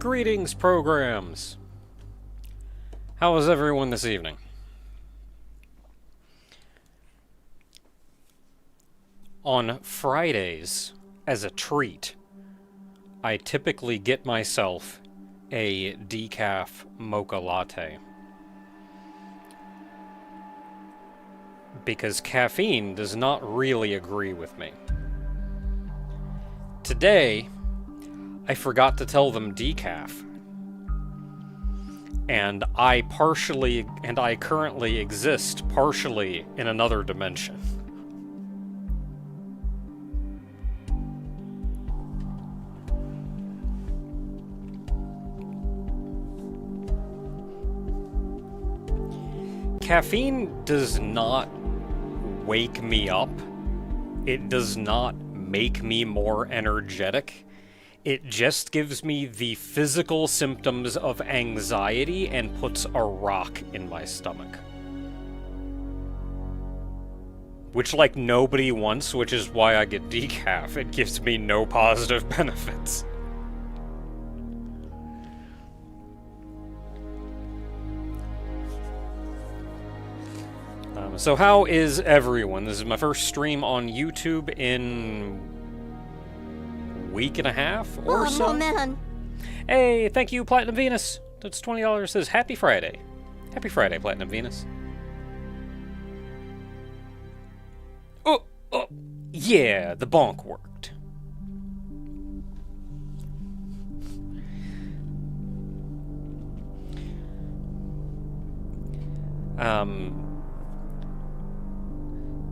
Greetings, programs! How is everyone this evening? On Fridays, as a treat, I typically get myself a decaf mocha latte. Because caffeine does not really agree with me. Today, I forgot to tell them decaf. And I currently exist partially in another dimension. Caffeine does not wake me up. It does not make me more energetic. It just gives me the physical symptoms of anxiety and puts a rock in my stomach. Which, like, nobody wants, which is why I get decaf. It gives me no positive benefits. So how is everyone? This is my first stream on YouTube in a week and a half or so. Oh, man. Hey, thank you, Platinum Venus. That's $20. Says Happy Friday. Happy Friday, Platinum Venus. Oh, yeah, the bonk worked.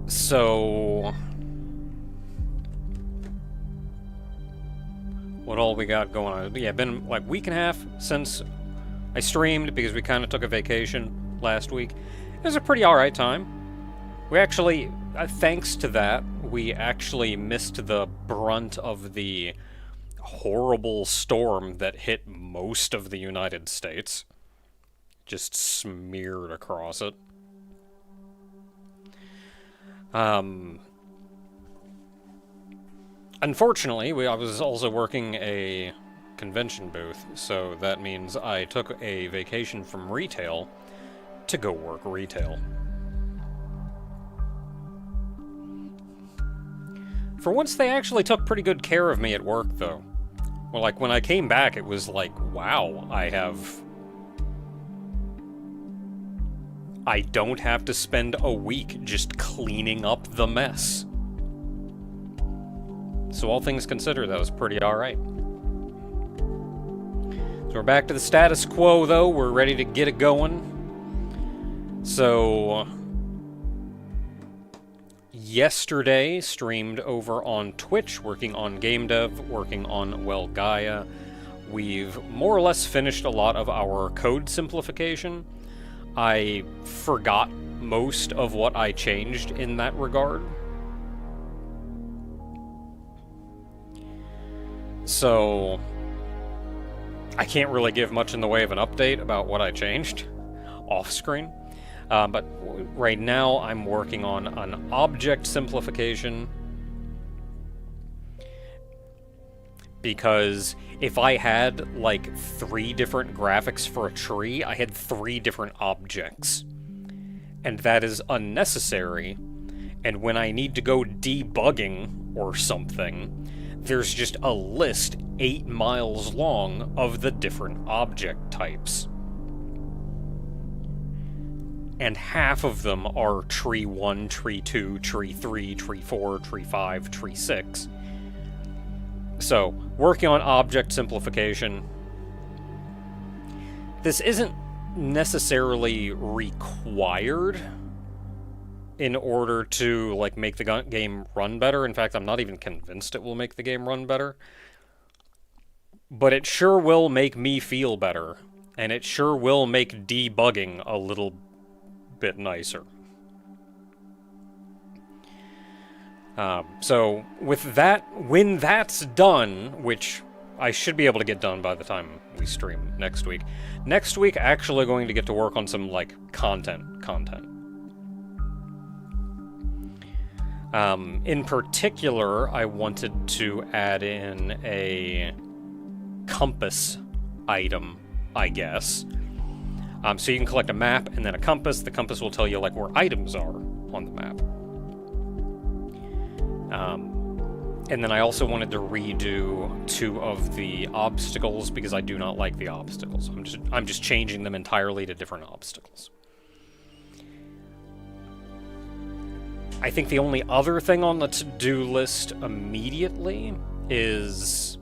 So, what all we got going on? Yeah, been like week and a half since I streamed because we kind of took a vacation last week. It was a pretty alright time. We actually, thanks to that, we actually missed the brunt of the horrible storm that hit most of the United States. Just smeared across it. Unfortunately, I was also working a convention booth, so that means I took a vacation from retail to go work retail. For once, they actually took pretty good care of me at work, though. Well, like, when I came back, it was like, wow, I don't have to spend a week just cleaning up the mess. So all things considered, that was pretty alright. So we're back to the status quo, though. We're ready to get it going. So, yesterday, streamed over on Twitch, working on game dev, working on, well, Gaia. We've more or less finished a lot of our code simplification. I forgot most of what I changed in that regard. So, I can't really give much in the way of an update about what I changed off-screen. But right now, I'm working on an object simplification. Because if I had, like, 3 different graphics for a tree, I had 3 different objects. And that is unnecessary. And when I need to go debugging or something, there's just a list 8 miles long of the different object types. And half of them are tree 1, tree 2, tree 3, tree 4, tree 5, tree 6. So, working on object simplification. This isn't necessarily required in order to, like, make the game run better. In fact, I'm not even convinced it will make the game run better. But it sure will make me feel better. And it sure will make debugging a little bit nicer. So, with that, when that's done, which I should be able to get done by the time we stream next week. Next week, actually going to get to work on some, like, content. In particular, I wanted to add in a compass item, I guess. So you can collect a map and then a compass. The compass will tell you like where items are on the map. And then I also wanted to redo 2 of the obstacles because I do not like the obstacles. I'm just changing them entirely to different obstacles. I think the only other thing on the to-do list immediately is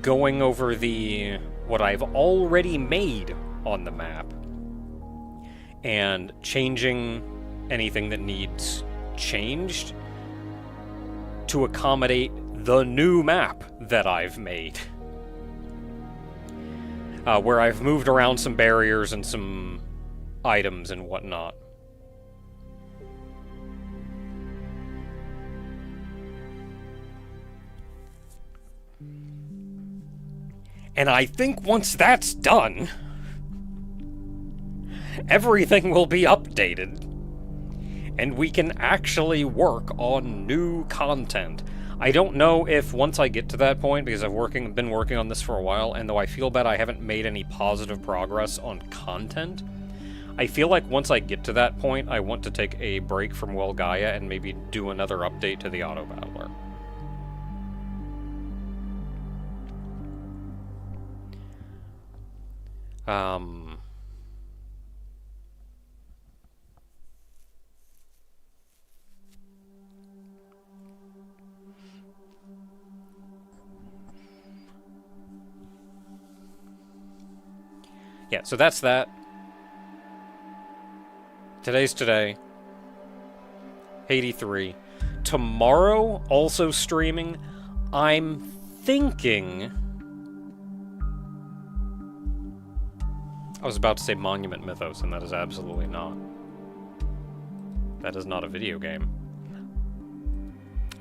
going over what I've already made on the map and changing anything that needs changed to accommodate the new map that I've made. Where I've moved around some barriers and some items and whatnot. And I think once that's done, everything will be updated, and we can actually work on new content. I don't know if once I get to that point, because I've been working on this for a while, and though I feel bad I haven't made any positive progress on content, I feel like once I get to that point, I want to take a break from Well Gaia and maybe do another update to the Auto Battler. Yeah, so that's that. Today's today. Haydee 3. Tomorrow, also streaming, I'm thinking... I was about to say Monument Mythos, and that is absolutely not. That is not a video game.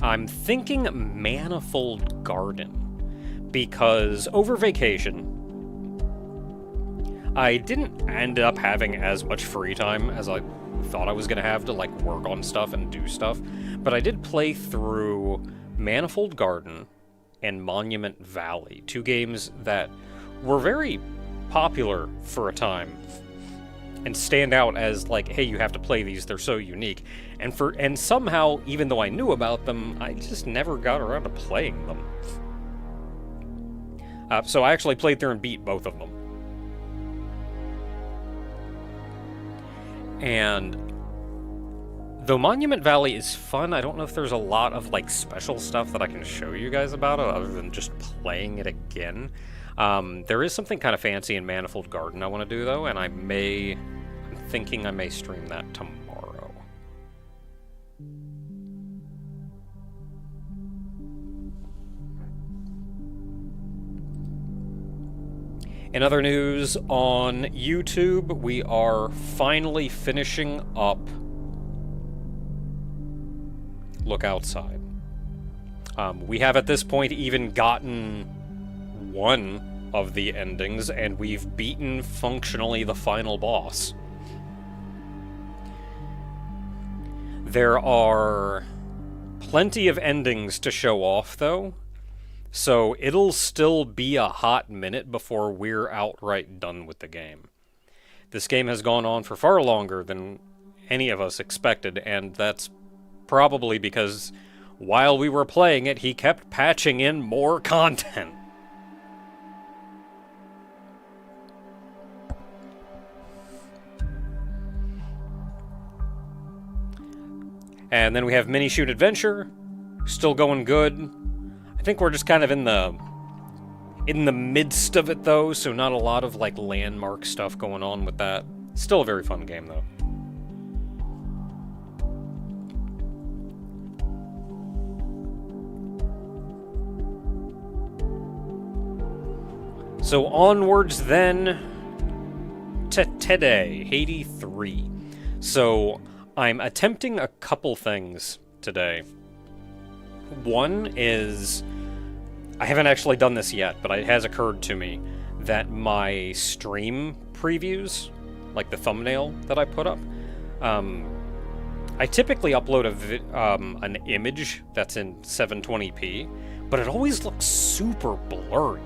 I'm thinking Manifold Garden, because over vacation, I didn't end up having as much free time as I thought I was going to have to, like, work on stuff and do stuff, but I did play through Manifold Garden and Monument Valley, 2 games that were very popular for a time and stand out as like, hey, you have to play these, they're so unique. And somehow, even though I knew about them, I just never got around to playing them. So I actually played through and beat both of them. And though Monument Valley is fun, I don't know if there's a lot of like special stuff that I can show you guys about it other than just playing it again. There is something kind of fancy in Manifold Garden I want to do, though, and I'm thinking I may stream that tomorrow. In other news, on YouTube, we are finally finishing up Look Outside. We have at this point even gotten one of the endings, and we've beaten functionally the final boss. There are plenty of endings to show off, though, so it'll still be a hot minute before we're outright done with the game. This game has gone on for far longer than any of us expected, and that's probably because while we were playing it, he kept patching in more content. And then we have Mini Shoot Adventure, still going good. I think we're just kind of in the midst of it, though, so not a lot of like landmark stuff going on with that. Still a very fun game, though. So onwards then to today, Haydee 3. So I'm attempting a couple things today. One is, I haven't actually done this yet, but it has occurred to me that my stream previews, like the thumbnail that I put up, I typically upload an image that's in 720p, but it always looks super blurry.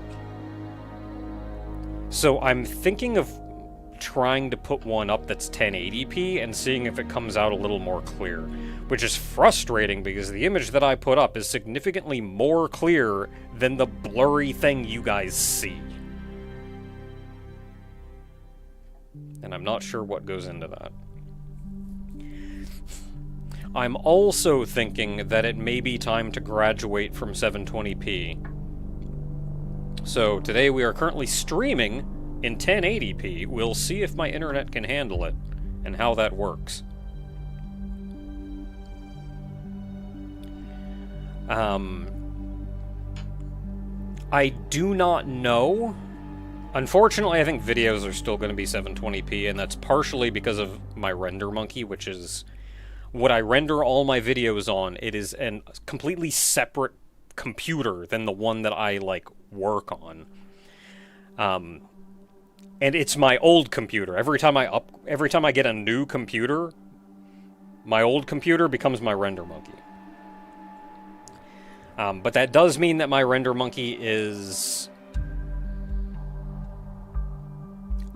So I'm thinking of trying to put one up that's 1080p and seeing if it comes out a little more clear, which is frustrating because the image that I put up is significantly more clear than the blurry thing you guys see. And I'm not sure what goes into that. I'm also thinking that it may be time to graduate from 720p. So today we are currently streaming in 1080p. We'll see if my internet can handle it and how that works. I do not know. Unfortunately, I think videos are still going to be 720p, and that's partially because of my render monkey, which is what I render all my videos on. It is a completely separate computer than the one that I, like, work on. And it's my old computer. Every time I get a new computer, my old computer becomes my render monkey. But that does mean that my render monkey is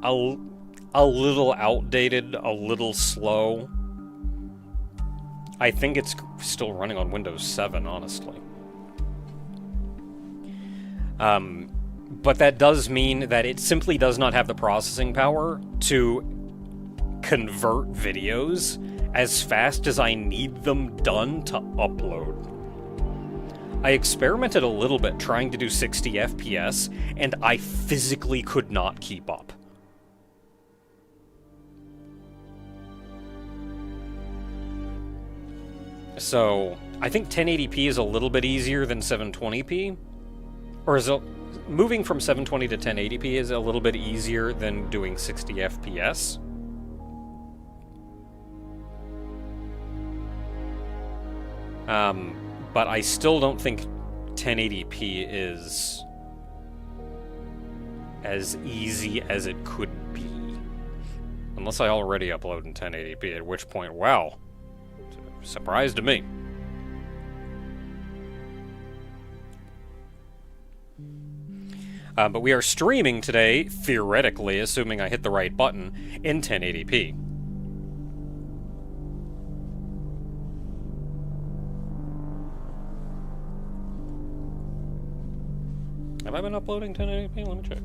a little outdated, a little slow. I think it's still running on Windows 7, honestly. But that does mean that it simply does not have the processing power to convert videos as fast as I need them done to upload. I experimented a little bit trying to do 60 FPS, and I physically could not keep up. So, I think 1080p is a little bit easier than 720p. Or is it, moving from 720 to 1080p is a little bit easier than doing 60 FPS. But I still don't think 1080p is as easy as it could be. Unless I already upload in 1080p, at which point, wow. Surprise to me. But we are streaming today, theoretically, assuming I hit the right button, in 1080p. Have I been uploading 1080p? Let me check.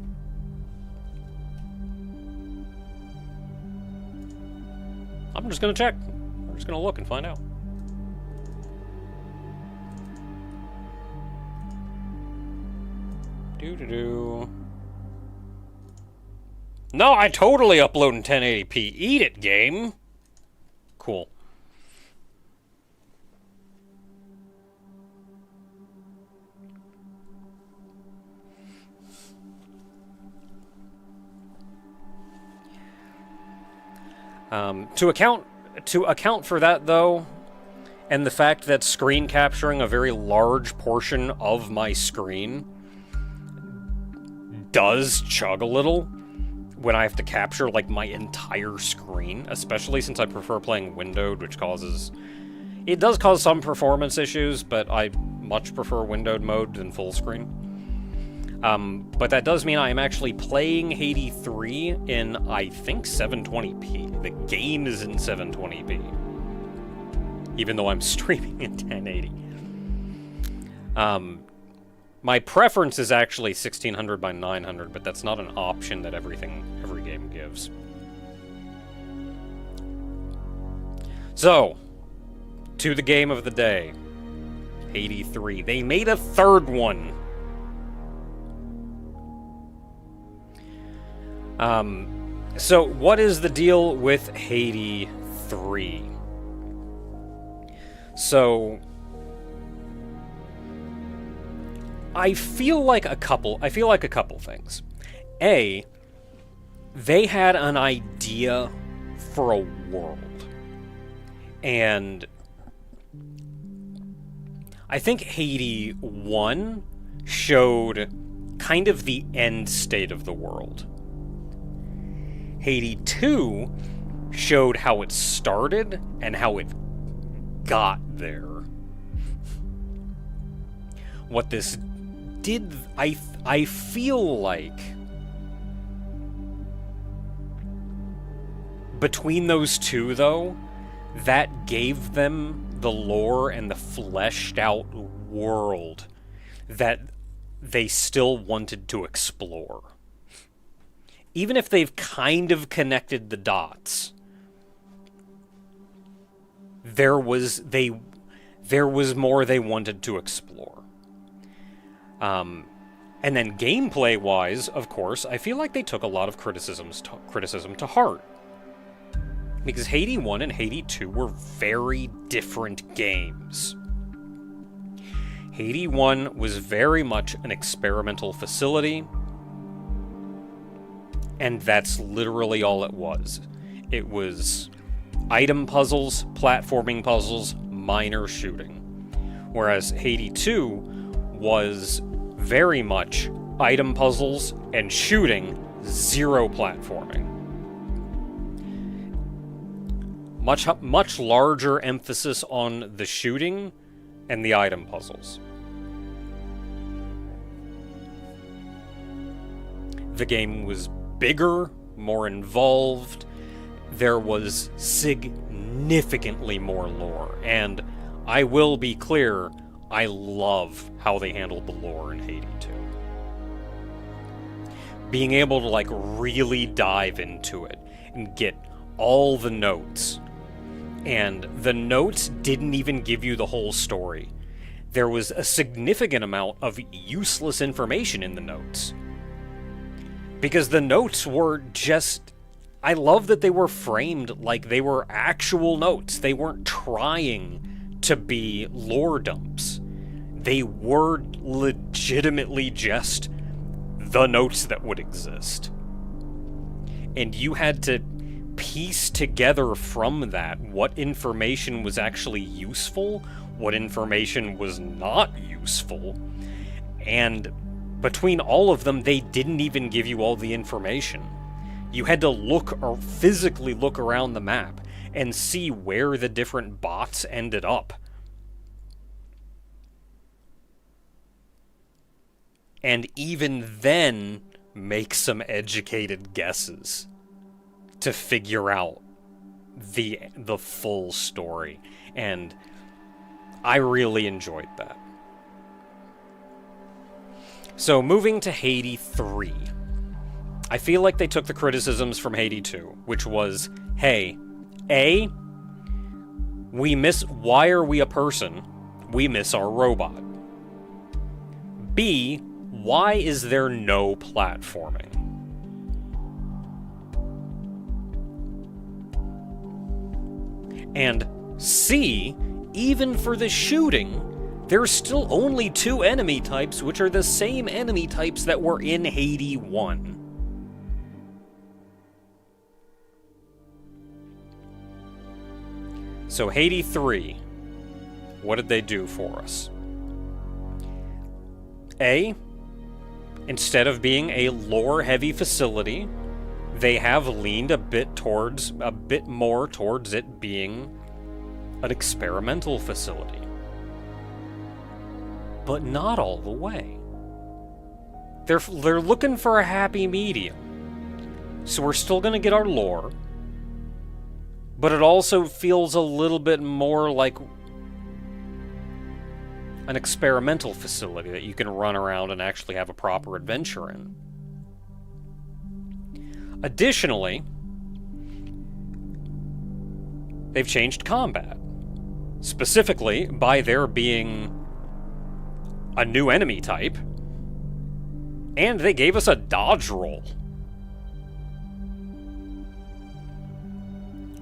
I'm just gonna check. I'm just gonna look and find out. No, I totally upload in 1080p. Eat it, game. Cool. To account for that, though, and the fact that screen capturing a very large portion of my screen does chug a little when I have to capture, like, my entire screen, especially since I prefer playing windowed, which causes... It does cause some performance issues, but I much prefer windowed mode than full screen. But that does mean I am actually playing Haydee 3 in, I think, 720p. The game is in 720p. Even though I'm streaming in 1080. My preference is actually 1600 by 900, but that's not an option that every game gives. So, to the game of the day. Haydee 3. They made a third one. So what is the deal with Haydee 3? So I feel like a couple things. A, they had an idea for a world. And I think Haydee 1 showed kind of the end state of the world. Haydee 2 showed how it started and how it got there. What this did, I feel like Between those two, though, that gave them the lore and the fleshed out world that they still wanted to explore. Even if they've kind of connected the dots, there was more they wanted to explore. And then gameplay-wise, of course, I feel like they took a lot of criticism to heart. Because Haydee 1 and Haydee 2 were very different games. Haydee 1 was very much an experimental facility, and that's literally all it was. It was item puzzles, platforming puzzles, minor shooting. Whereas Haydee 2 was very much item puzzles and shooting, zero platforming. Much larger emphasis on the shooting and the item puzzles. The game was bigger, more involved. There was significantly more lore, and I will be clear, I love how they handled the lore in Haydee 2. Being able to, like, really dive into it and get all the notes. And the notes didn't even give you the whole story. There was a significant amount of useless information in the notes. Because the notes were just... I love that they were framed like they were actual notes. They weren't trying to be lore dumps. They were legitimately just the notes that would exist. And you had to piece together from that what information was actually useful, what information was not useful, and between all of them, they didn't even give you all the information. You had to look, or physically look around the map and see where the different bots ended up. And even then, make some educated guesses to figure out the full story. And I really enjoyed that. So moving to Haydee 3. I feel like they took the criticisms from Haydee 2, which was, hey, A, why are we a person? We miss our robot. B, why is there no platforming? And C, even for the shooting, there's still only 2 enemy types, which are the same enemy types that were in Haydee 1. So Haydee 3, what did they do for us? A, instead of being a lore-heavy facility, they have leaned a bit more towards it being an experimental facility. But not all the way. They're looking for a happy medium. So we're still going to get our lore, but it also feels a little bit more like an experimental facility that you can run around and actually have a proper adventure in. Additionally, they've changed combat. Specifically, by there being a new enemy type, and they gave us a dodge roll.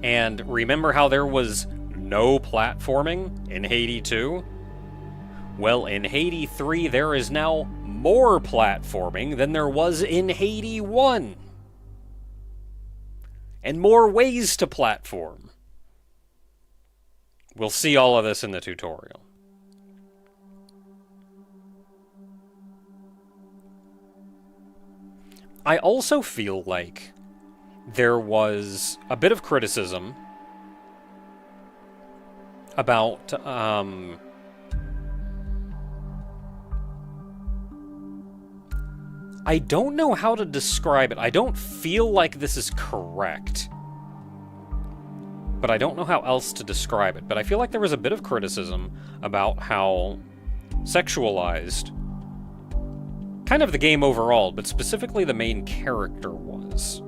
And remember how there was no platforming in Haydee 2? Well, in Haydee 3, there is now more platforming than there was in Haydee 1. And more ways to platform. We'll see all of this in the tutorial. I also feel like there was a bit of criticism about I don't know how to describe it. I don't feel like this is correct. but I don't know how else to describe it. But I feel like there was a bit of criticism about how sexualized kind of the game overall, but specifically the main character was.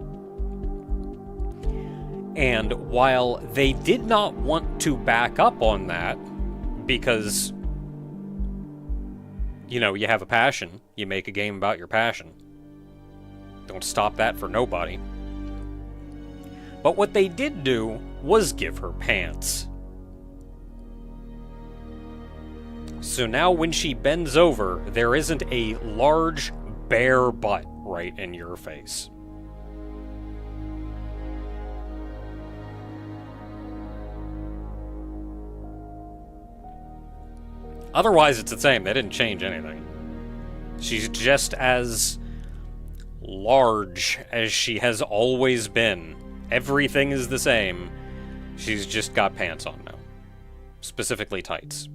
And while they did not want to back up on that, because, you know, you have a passion, you make a game about your passion. Don't stop that for nobody. But what they did do was give her pants. So now when she bends over, there isn't a large, bare butt right in your face. Otherwise, it's the same. They didn't change anything. She's just as large as she has always been. Everything is the same. She's just got pants on now. Specifically tights.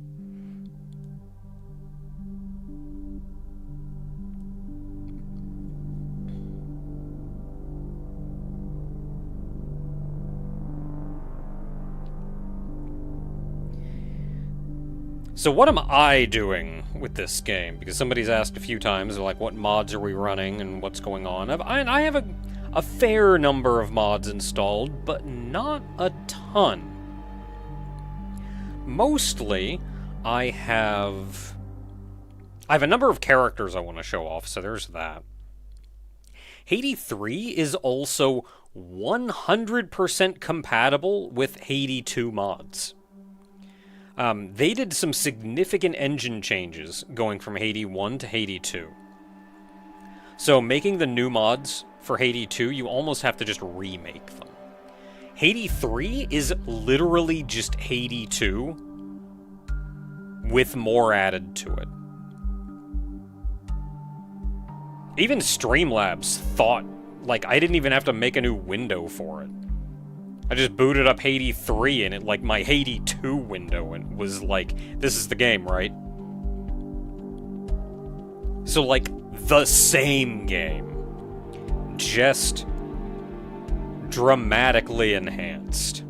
So what am I doing with this game? Because somebody's asked a few times, like, what mods are we running and what's going on? I have a fair number of mods installed, but not a ton. Mostly, I have a number of characters I want to show off, so there's that. Haydee 3 is also 100% compatible with Haydee 2 mods. They did some significant engine changes going from Haydee 1 to Haydee 2. So making the new mods for Haydee 2, you almost have to just remake them. Haydee 3 is literally just Haydee 2 with more added to it. Even Streamlabs thought, like, I didn't even have to make a new window for it. I just booted up Haydee 3 and it, like, my Haydee 2 window, and was like, this is the game, right? So, like, the same game. Just dramatically enhanced.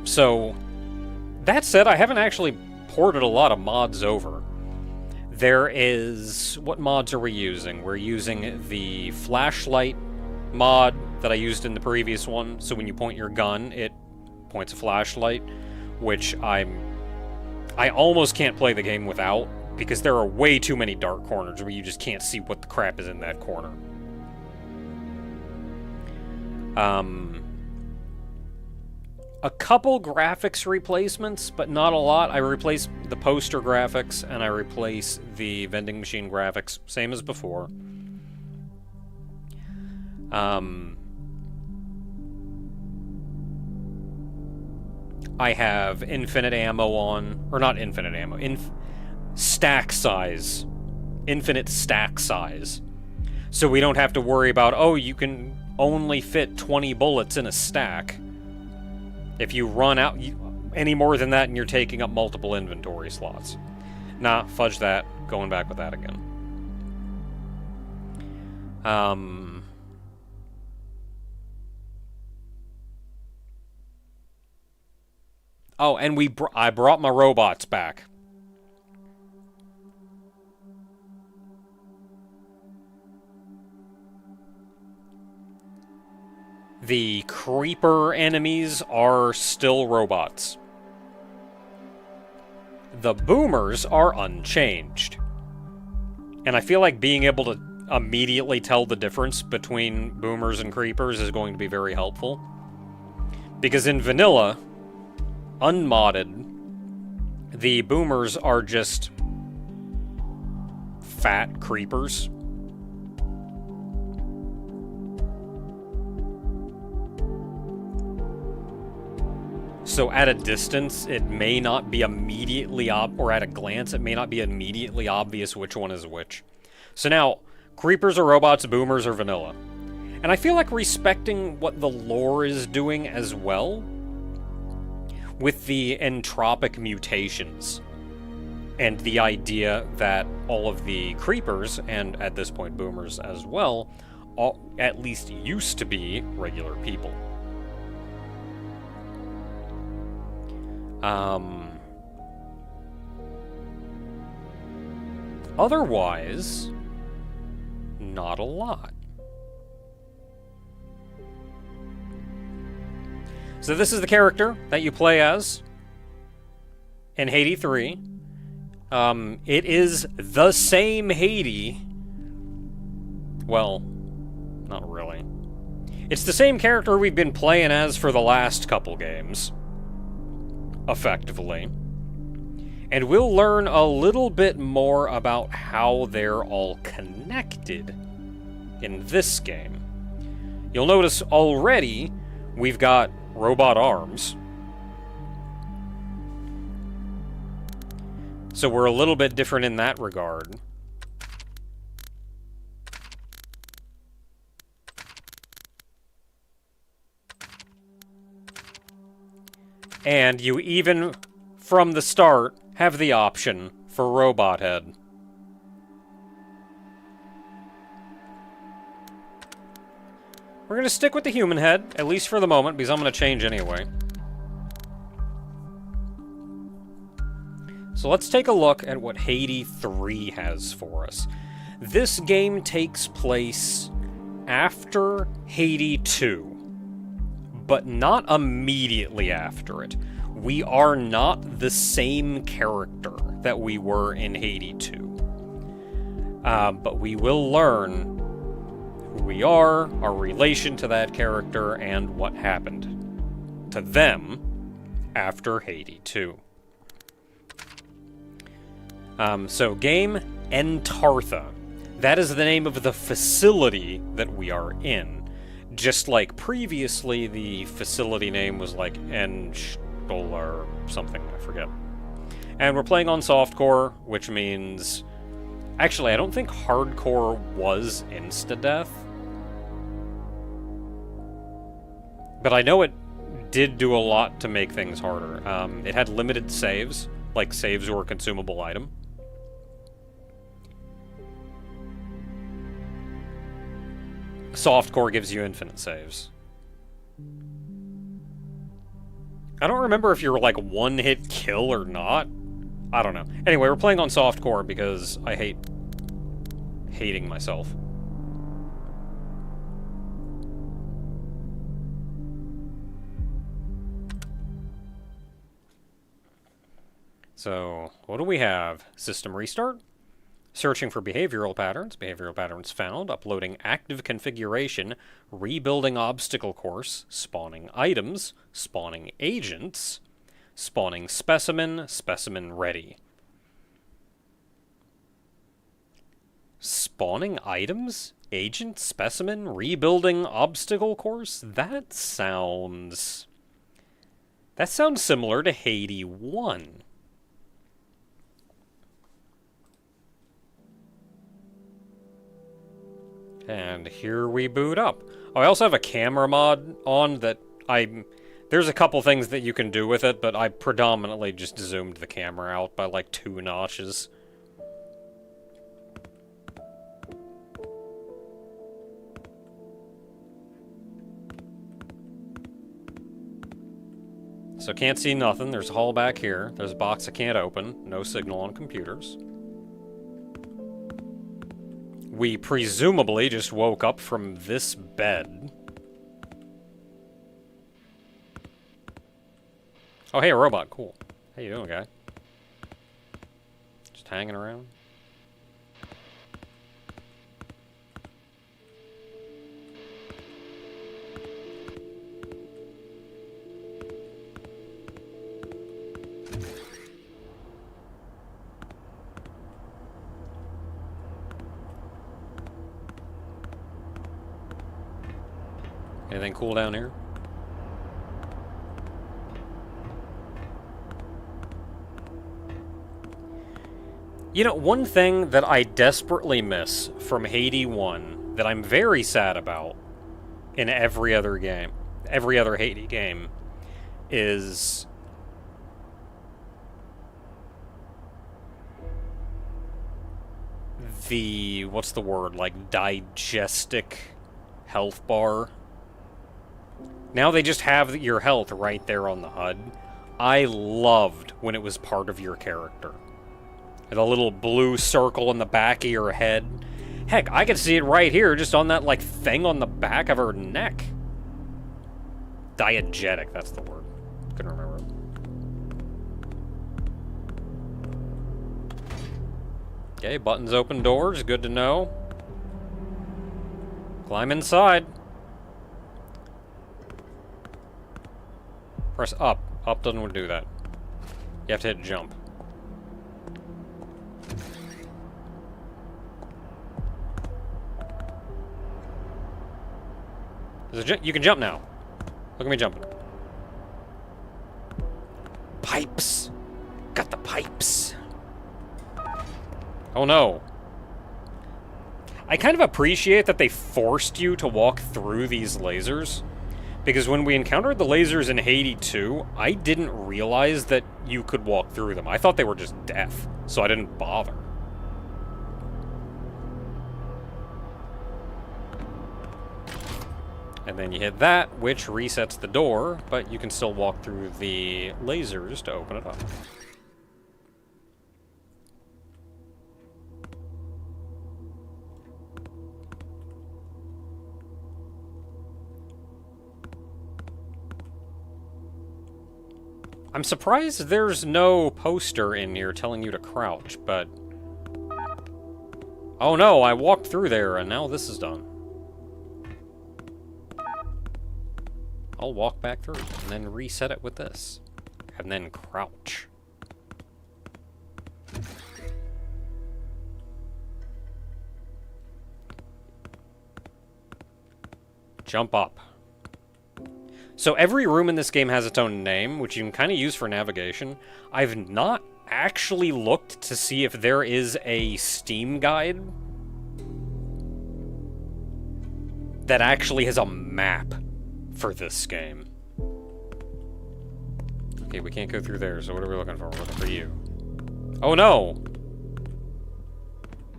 So, that said, I haven't actually ported a lot of mods over. There is... what mods are we using? We're using the flashlight mod that I used in the previous one, so when you point your gun, it points a flashlight, which I almost can't play the game without, because there are way too many dark corners where you just can't see what the crap is in that corner. A couple graphics replacements, but not a lot. I replace the poster graphics, and I replace the vending machine graphics, same as before. I have infinite ammo on, or not infinite ammo, stack size. Infinite stack size. So we don't have to worry about, oh, you can only fit 20 bullets in a stack. If you run out any more than that and you're taking up multiple inventory slots. Nah, fudge that. Going back with that again. Oh, and I brought my robots back. The creeper enemies are still robots. The boomers are unchanged. And I feel like being able to immediately tell the difference between boomers and creepers is going to be very helpful. Because in vanilla, unmodded, the boomers are just fat creepers. So at a distance, it may not be immediately or at a glance, it may not be immediately obvious which one is which. So now, creepers are robots, boomers are vanilla. And I feel like respecting what the lore is doing as well, with the entropic mutations. and the idea that all of the creepers, and at this point boomers as well, at least used to be regular people. Otherwise, not a lot. So this is the character that you play as in Haydee 3. It is the same Haydee. Well, not really. It's the same character we've been playing as for the last couple games, effectively. And we'll learn a little bit more about how they're all connected in this game. You'll notice already we've got robot arms. So we're a little bit different in that regard. And you even, from the start, have the option for robot head. We're going to stick with the human head, at least for the moment, because I'm going to change anyway. So let's take a look at what Haydee 3 has for us. This game takes place after Haydee 2, but not immediately after it. We are not the same character that we were in Haydee 2. But we will learn who we are, our relation to that character, and what happened to them after Haydee 2. So game Entartha. That is the name of the facility that we are in. Just like previously, the facility name was like Enstol or something, I forget. And we're playing on softcore, which means... Actually, I don't think hardcore was insta-death. But I know it did do a lot to make things harder. It had limited saves, like saves were a consumable item. Softcore gives you infinite saves. I don't remember if you're like one-hit kill or not. I don't know. Anyway, we're playing on softcore because I hate hating myself. So, what do we have? System restart? Searching for behavioral patterns found, uploading active configuration, rebuilding obstacle course, spawning items, spawning agents, spawning specimen, specimen ready. Spawning items, agent, specimen, rebuilding obstacle course? That sounds similar to Haydee 1. And here we boot up. Oh, I also have a camera mod on that there's a couple things that you can do with it, but I predominantly just zoomed the camera out by like 2 notches. So can't see nothing. There's a hole back here. There's a box I can't open. No signal on computers. We presumably just woke up from this bed. Oh, hey, a robot. Cool. How you doing, guy? Just hanging around? Anything cool down here? You know, one thing that I desperately miss from Haydee 1 that I'm very sad about in every other Haydee game, is the, what's the word, like, digestic health bar. Now they just have your health right there on the HUD. I loved when it was part of your character. The little blue circle in the back of your head. Heck, I could see it right here, just on that, like, thing on the back of her neck. Diegetic, that's the word. Couldn't remember. Okay, buttons open doors, good to know. Climb inside. Press up. Up doesn't do that. You have to hit jump. You can jump now. Look at me jumping. Pipes. Got the pipes. Oh no. I kind of appreciate that they forced you to walk through these lasers. Because when we encountered the lasers in Haydee 2, I didn't realize that you could walk through them. I thought they were just death, so I didn't bother. And then you hit that, which resets the door, but you can still walk through the lasers to open it up. I'm surprised there's no poster in here telling you to crouch, but... Oh no, I walked through there and now this is done. I'll walk back through and then reset it with this. And then crouch. Jump up. So every room in this game has its own name, which you can kind of use for navigation. I've not actually looked to see if there is a Steam guide that actually has a map for this game. Okay, we can't go through there, so what are we looking for? We're looking for you. Oh no!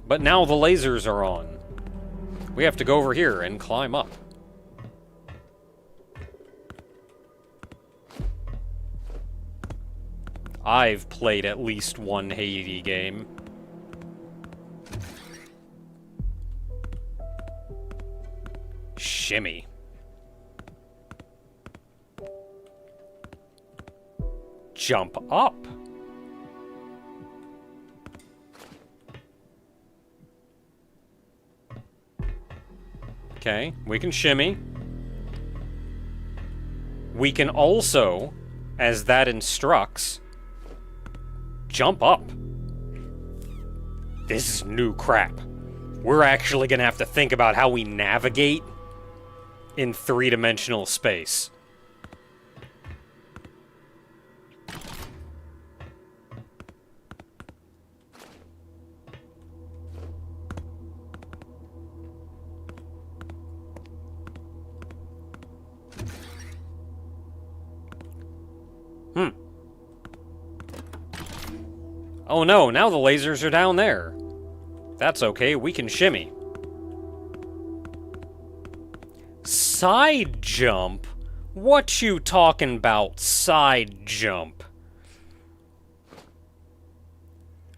But now the lasers are on. We have to go over here and climb up. I've played at least one Haydee game. Shimmy. Jump up. Okay, we can shimmy. We can also, as that instructs, jump up. This is new crap. We're actually gonna have to think about how we navigate in three-dimensional space. Oh no, now the lasers are down there. That's okay, we can shimmy. Side jump? What you talking about, side jump?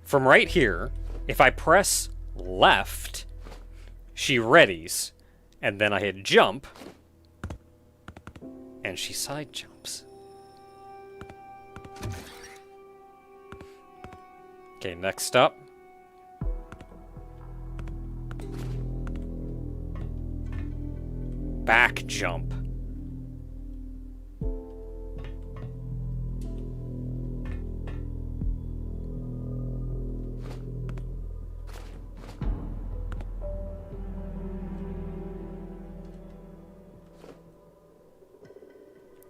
From right here, if I press left, she readies, and then I hit jump, and she side jumps. Okay, next up. Back jump.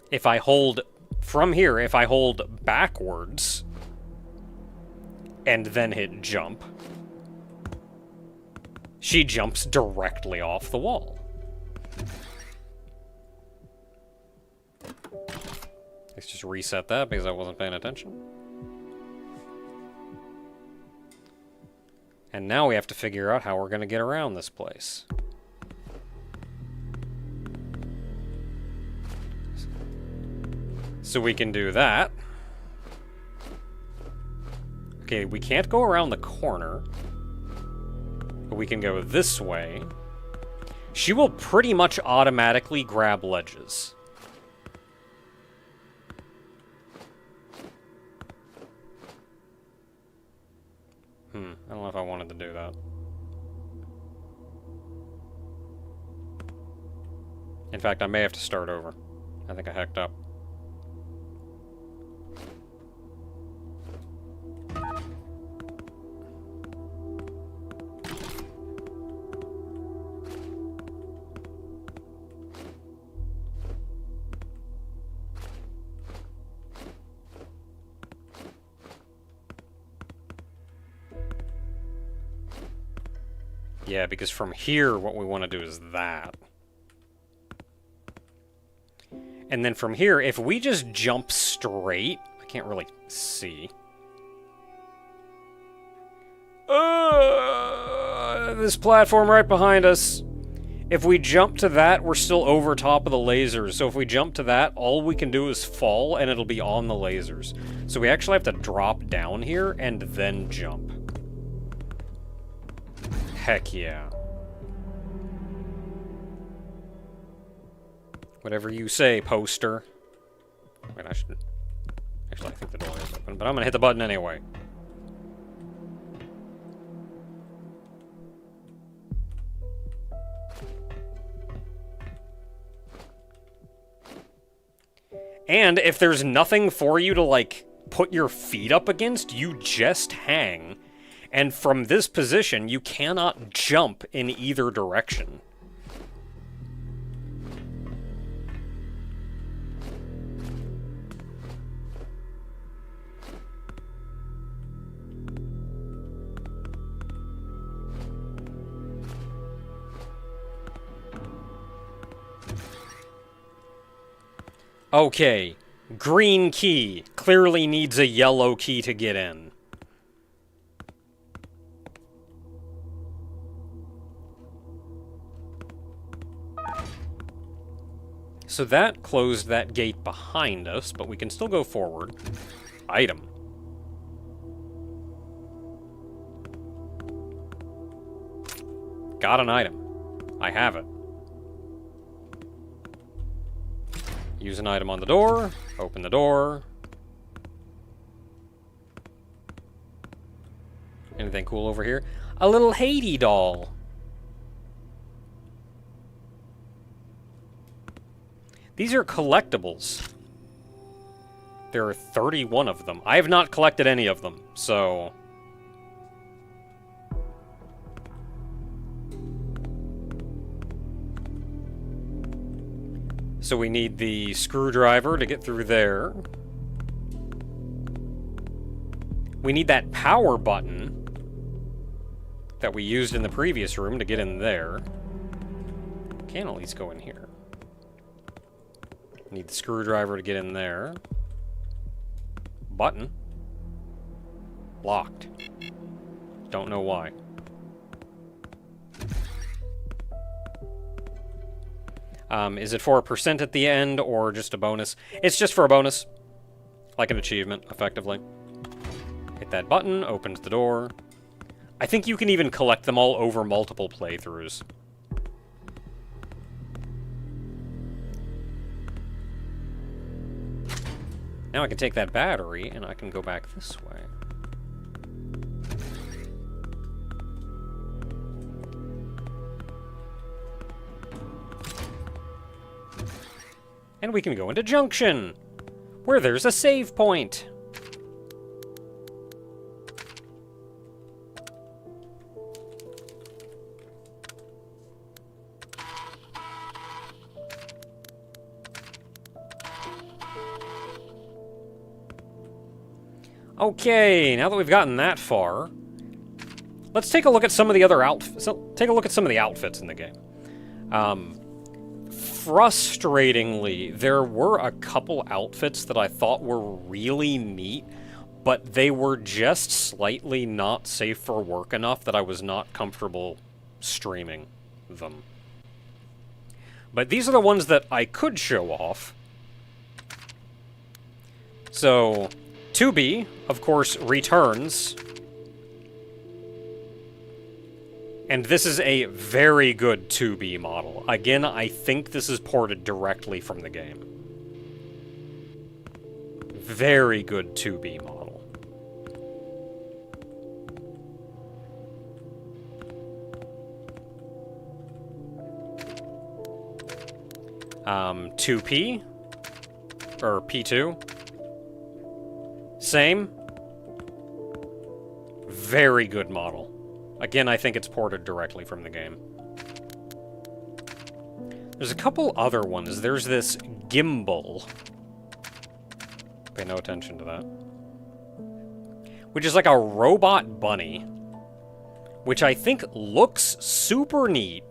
If I hold, from here, if I hold backwards, and then hit jump, she jumps directly off the wall. Let's just reset that because I wasn't paying attention. And now we have to figure out how we're going to get around this place. So we can do that. Okay, we can't go around the corner. But we can go this way. She will pretty much automatically grab ledges. I don't know if I wanted to do that. In fact, I may have to start over. I think I hacked up. Yeah, because from here, what we want to do is that. And then from here, if we just jump straight, I can't really see. This platform right behind us. If we jump to that, we're still over top of the lasers. So if we jump to that, all we can do is fall, and it'll be on the lasers. So we actually have to drop down here and then jump. Heck yeah. Whatever you say, poster. Wait, I should... Actually, I think the door is open, but I'm gonna hit the button anyway. And if there's nothing for you to, like, put your feet up against, you just hang. And from this position, you cannot jump in either direction. Okay, green key clearly needs a yellow key to get in. So that closed that gate behind us, but we can still go forward. Item. Got an item. I have it. Use an item on the door. Open the door. Anything cool over here? A little Haydee doll. These are collectibles. There are 31 of them. I have not collected any of them, so... So we need the screwdriver to get through there. We need that power button that we used in the previous room to get in there. Can at least go in here. Need the screwdriver to get in there. Button. Locked. Don't know why. Is it for a percent at the end or just a bonus? It's just for a bonus. Like an achievement, effectively. Hit that button, opens the door. I think you can even collect them all over multiple playthroughs. Now I can take that battery, and I can go back this way. And we can go into Junction, where there's a save point. Okay, now that we've gotten that far, let's take a look at some of the other outfits. Take a look at some of the outfits in the game. Frustratingly, there were a couple outfits that I thought were really neat, but they were just slightly not safe for work enough that I was not comfortable streaming them. But these are the ones that I could show off. So, 2B, of course, returns. And this is a very good 2B model. Again, I think this is ported directly from the game. Very good 2B model. 2P, or P2, same, very good model. Again, I think it's ported directly from the game. There's a couple other ones. There's this gimbal. Pay no attention to that. Which is like a robot bunny, which I think looks super neat.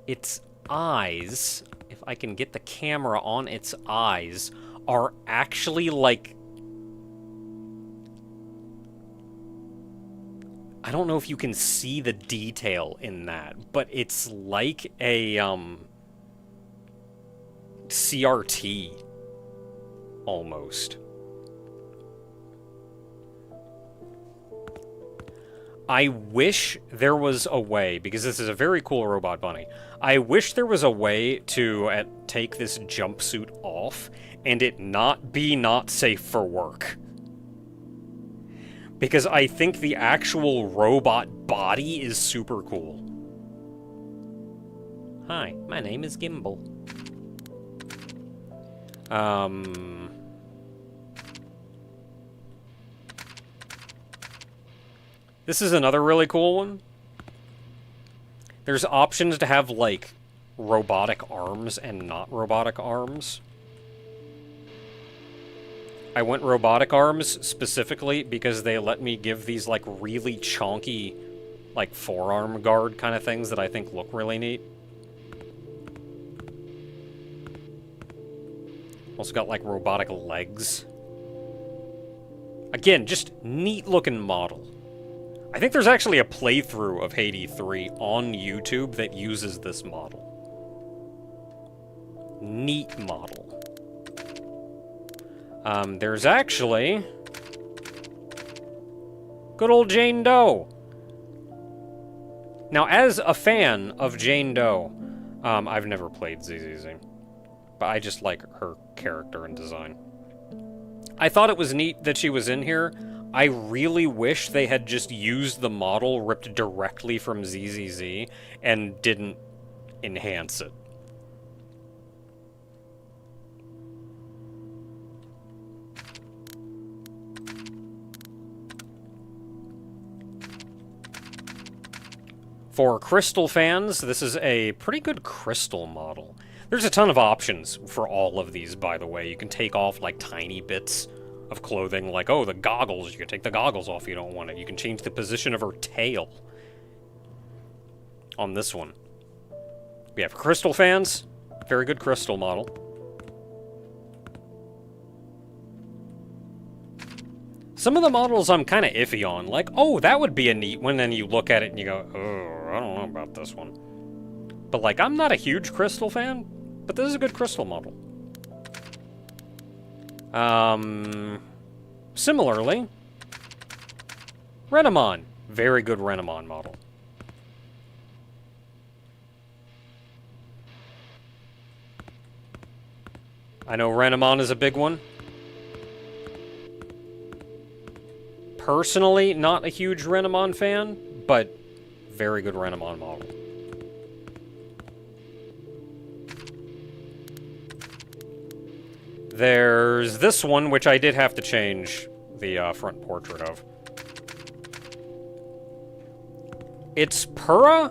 Its eyes, if I can get the camera on its eyes, are actually like... I don't know if you can see the detail in that, but it's like a, CRT, almost. I wish there was a way, because this is a very cool robot bunny, I wish there was a way to take this jumpsuit off and it not be not safe for work. Because I think the actual robot body is super cool. Hi, my name is Gimbal. This is another really cool one. There's options to have, like, robotic arms and not robotic arms. I went robotic arms specifically because they let me give these, like, really chonky, like, forearm guard kind of things that I think look really neat. Also got, like, robotic legs. Again, just neat-looking model. I think there's actually a playthrough of Haydee 3 on YouTube that uses this model. Neat model. There's actually... good old Jane Doe. Now, as a fan of Jane Doe, I've never played ZZZ, but I just like her character and design. I thought it was neat that she was in here. I really wish they had just used the model ripped directly from ZZZ and didn't enhance it. For Crystal fans, this is a pretty good Crystal model. There's a ton of options for all of these, by the way. You can take off, like, tiny bits of clothing, like, oh, the goggles. You can take the goggles off if you don't want it. You can change the position of her tail on this one. We have Crystal fans. Very good Crystal model. Some of the models I'm kind of iffy on. Like, oh, that would be a neat one. Then you look at it and you go, oh, I don't know about this one. But, like, I'm not a huge Crystal fan, but this is a good Crystal model. Similarly, Renamon. Very good Renamon model. I know Renamon is a big one. Personally, not a huge Renamon fan, but very good Renamon model. There's this one, which I did have to change the front portrait of. It's Purra,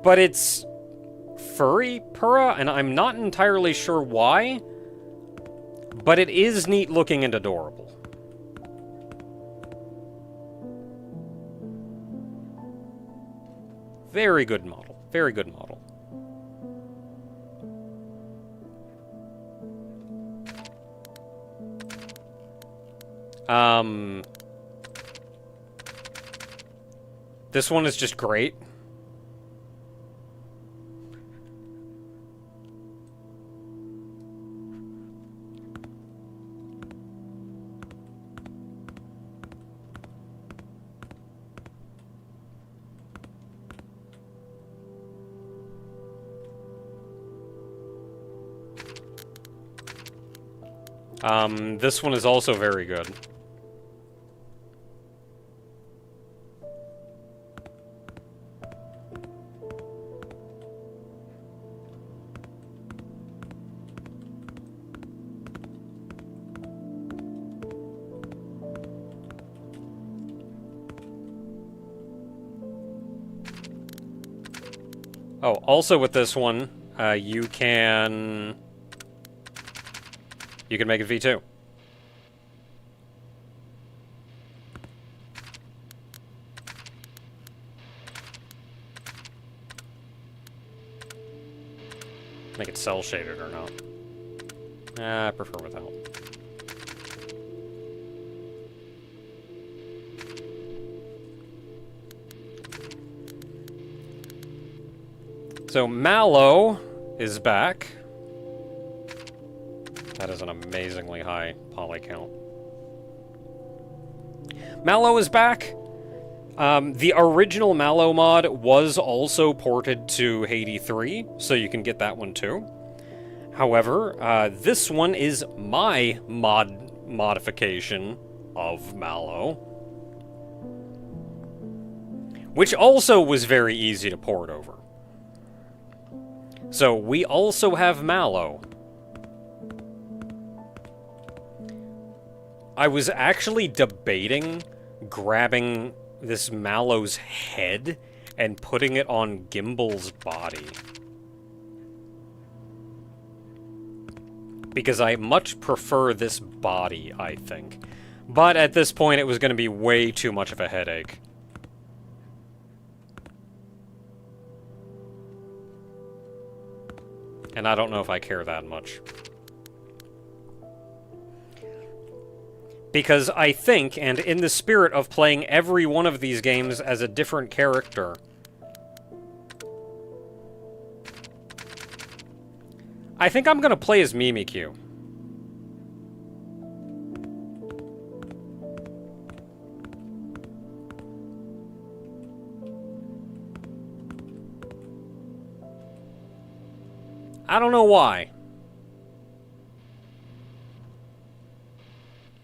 but it's furry Purra, and I'm not entirely sure why, but it is neat looking and adorable. Very good model. Very good model. This one is just great. This one is also very good. Oh, also with this one, you can make it V2. Make it cell shaded or not. I prefer without. So Mallow is back. That is an amazingly high poly count. Mallow is back. The original Mallow mod was also ported to Haydee 3, so you can get that one too. However, this one is my modification of Mallow, which also was very easy to port over. So we also have Mallow. I was actually debating grabbing this Mallow's head and putting it on Gimbal's body, because I much prefer this body, I think. But at this point, it was going to be way too much of a headache. And I don't know if I care that much. Because I think, and in the spirit of playing every one of these games as a different character, I think I'm going to play as Mimikyu. I don't know why.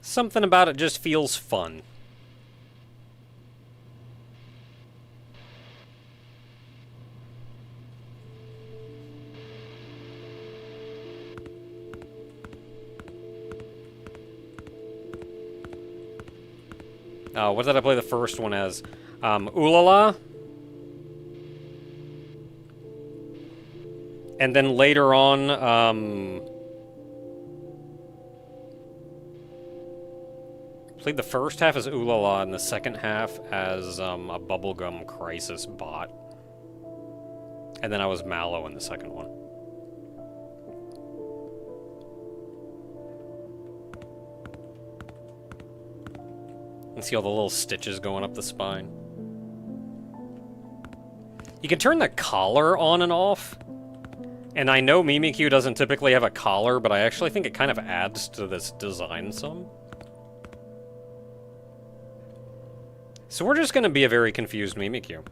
Something about it just feels fun. What did I play the first one as? Ulala? And then later on, played the first half as Ulala and the second half as a Bubblegum Crisis bot. And then I was Mallow in the second one. You see all the little stitches going up the spine. You can turn the collar on and off. And I know Mimikyu doesn't typically have a collar, but I actually think it kind of adds to this design some. So we're just going to be a very confused Mimikyu.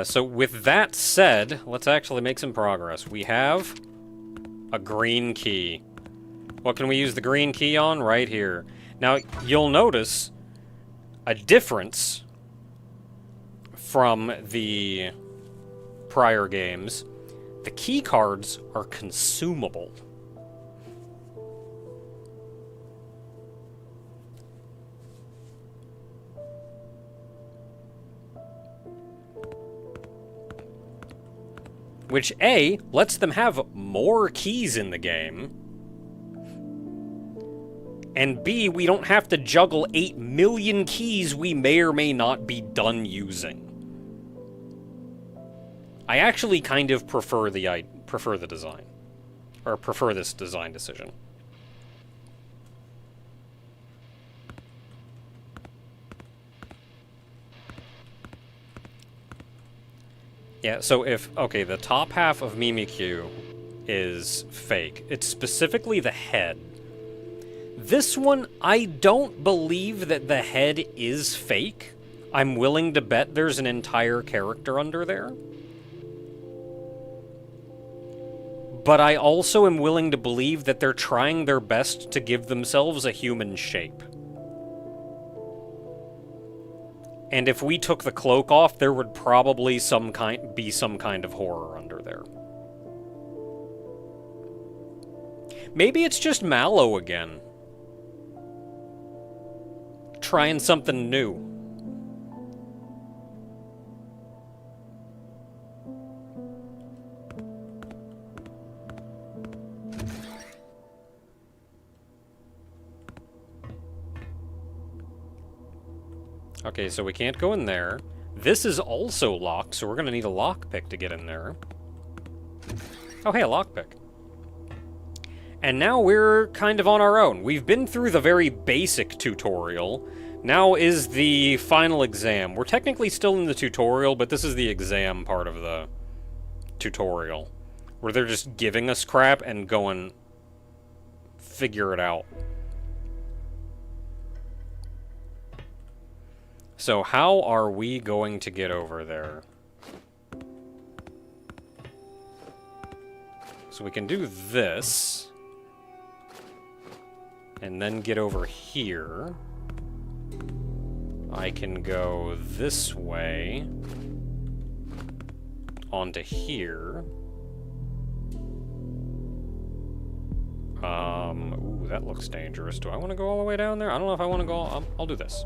So with that said, let's actually make some progress. We have a green key. What can we use the green key on? Right here. Now, you'll notice a difference from the prior games. The key cards are consumable. Which, A, lets them have more keys in the game, and B, we don't have to juggle 8 million keys we may or may not be done using. I actually kind of prefer the design, or prefer this design decision. Yeah, so if... Okay, the top half of Mimikyu is fake. It's specifically the head. This one, I don't believe that the head is fake. I'm willing to bet there's an entire character under there. But I also am willing to believe that they're trying their best to give themselves a human shape. And if we took the cloak off, there would probably be some kind of horror under there. Maybe it's just Mallow again. Trying something new. Okay, so we can't go in there. This is also locked, so we're gonna need a lockpick to get in there. Oh, hey, a lockpick. And now we're kind of on our own. We've been through the very basic tutorial. Now is the final exam. We're technically still in the tutorial, but this is the exam part of the tutorial. Where they're just giving us crap and going, figure it out. So how are we going to get over there? So we can do this. And then get over here. I can go this way. Onto here. Ooh, that looks dangerous. Do I want to go all the way down there? I don't know if I want to go... I'll do this.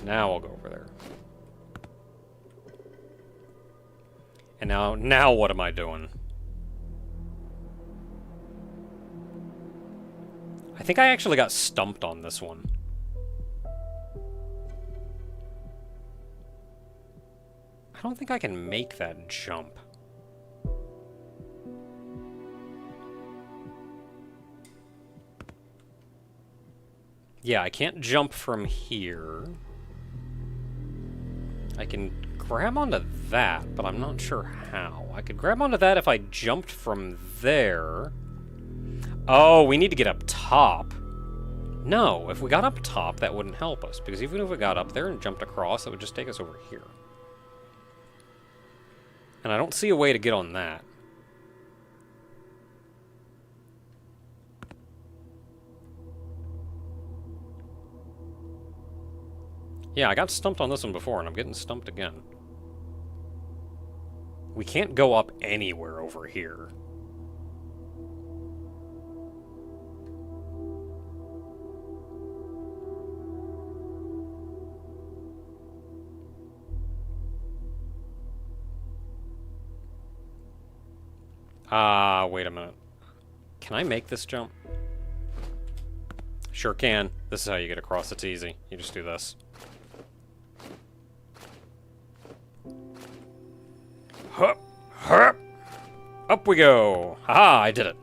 Now I'll go over there. And now what am I doing? I think I actually got stumped on this one. I don't think I can make that jump. Yeah, I can't jump from here. I can grab onto that, but I'm not sure how. I could grab onto that if I jumped from there. Oh, we need to get up top. No, if we got up top, that wouldn't help us, because even if we got up there and jumped across, it would just take us over here. And I don't see a way to get on that. Yeah, I got stumped on this one before, and I'm getting stumped again. We can't go up anywhere over here. Wait a minute. Can I make this jump? Sure can. This is how you get across. It's easy. You just do this. Hup! Hup! Up we go! Haha, I did it.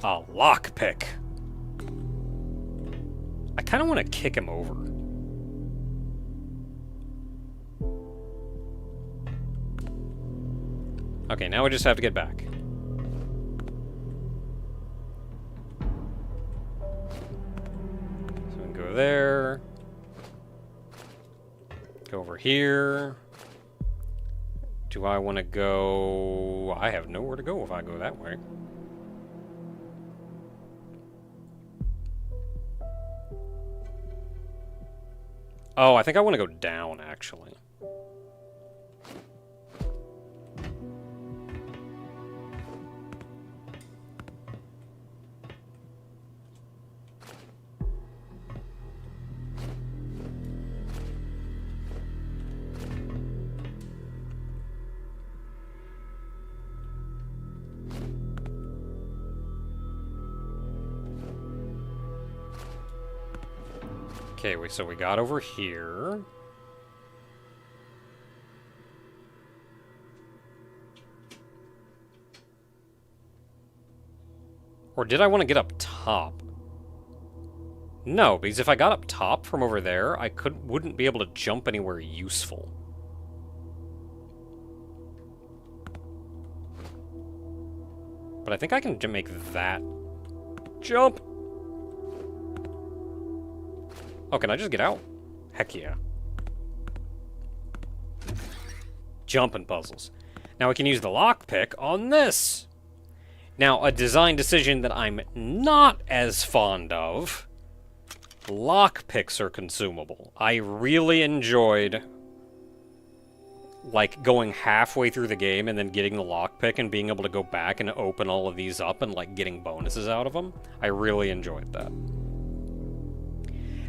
A lockpick. I kind of want to kick him over. Okay, now we just have to get back. So we can go there. Go over here. Do I want to go... I have nowhere to go if I go that way. Oh, I think I want to go down, actually. Okay, so we got over here. Or did I want to get up top? No, because if I got up top from over there, I wouldn't be able to jump anywhere useful. But I think I can make that jump. Oh, can I just get out? Heck yeah. Jumping puzzles. Now we can use the lockpick on this. Now, a design decision that I'm not as fond of. Lockpicks are consumable. I really enjoyed, like, going halfway through the game and then getting the lockpick and being able to go back and open all of these up and, like, getting bonuses out of them. I really enjoyed that.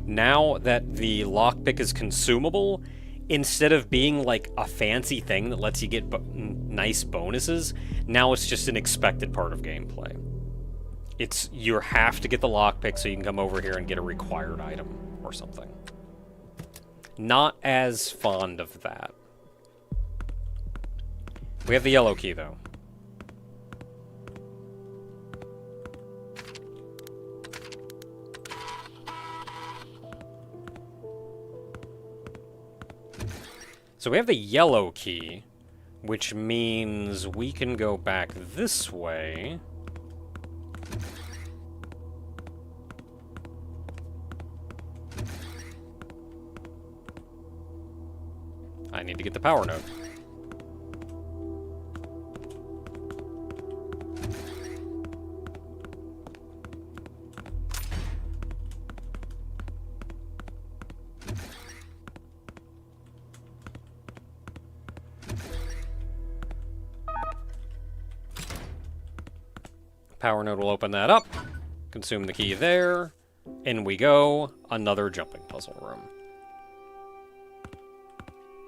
Now that the lockpick is consumable, instead of being, like, a fancy thing that lets you get nice bonuses, now it's just an expected part of gameplay. You have to get the lockpick so you can come over here and get a required item or something. Not as fond of that. We have the yellow key, though. So we have the yellow key, which means we can go back this way. I need to get the power node. Power node will open that up, consume the key there, in we go, another jumping puzzle room.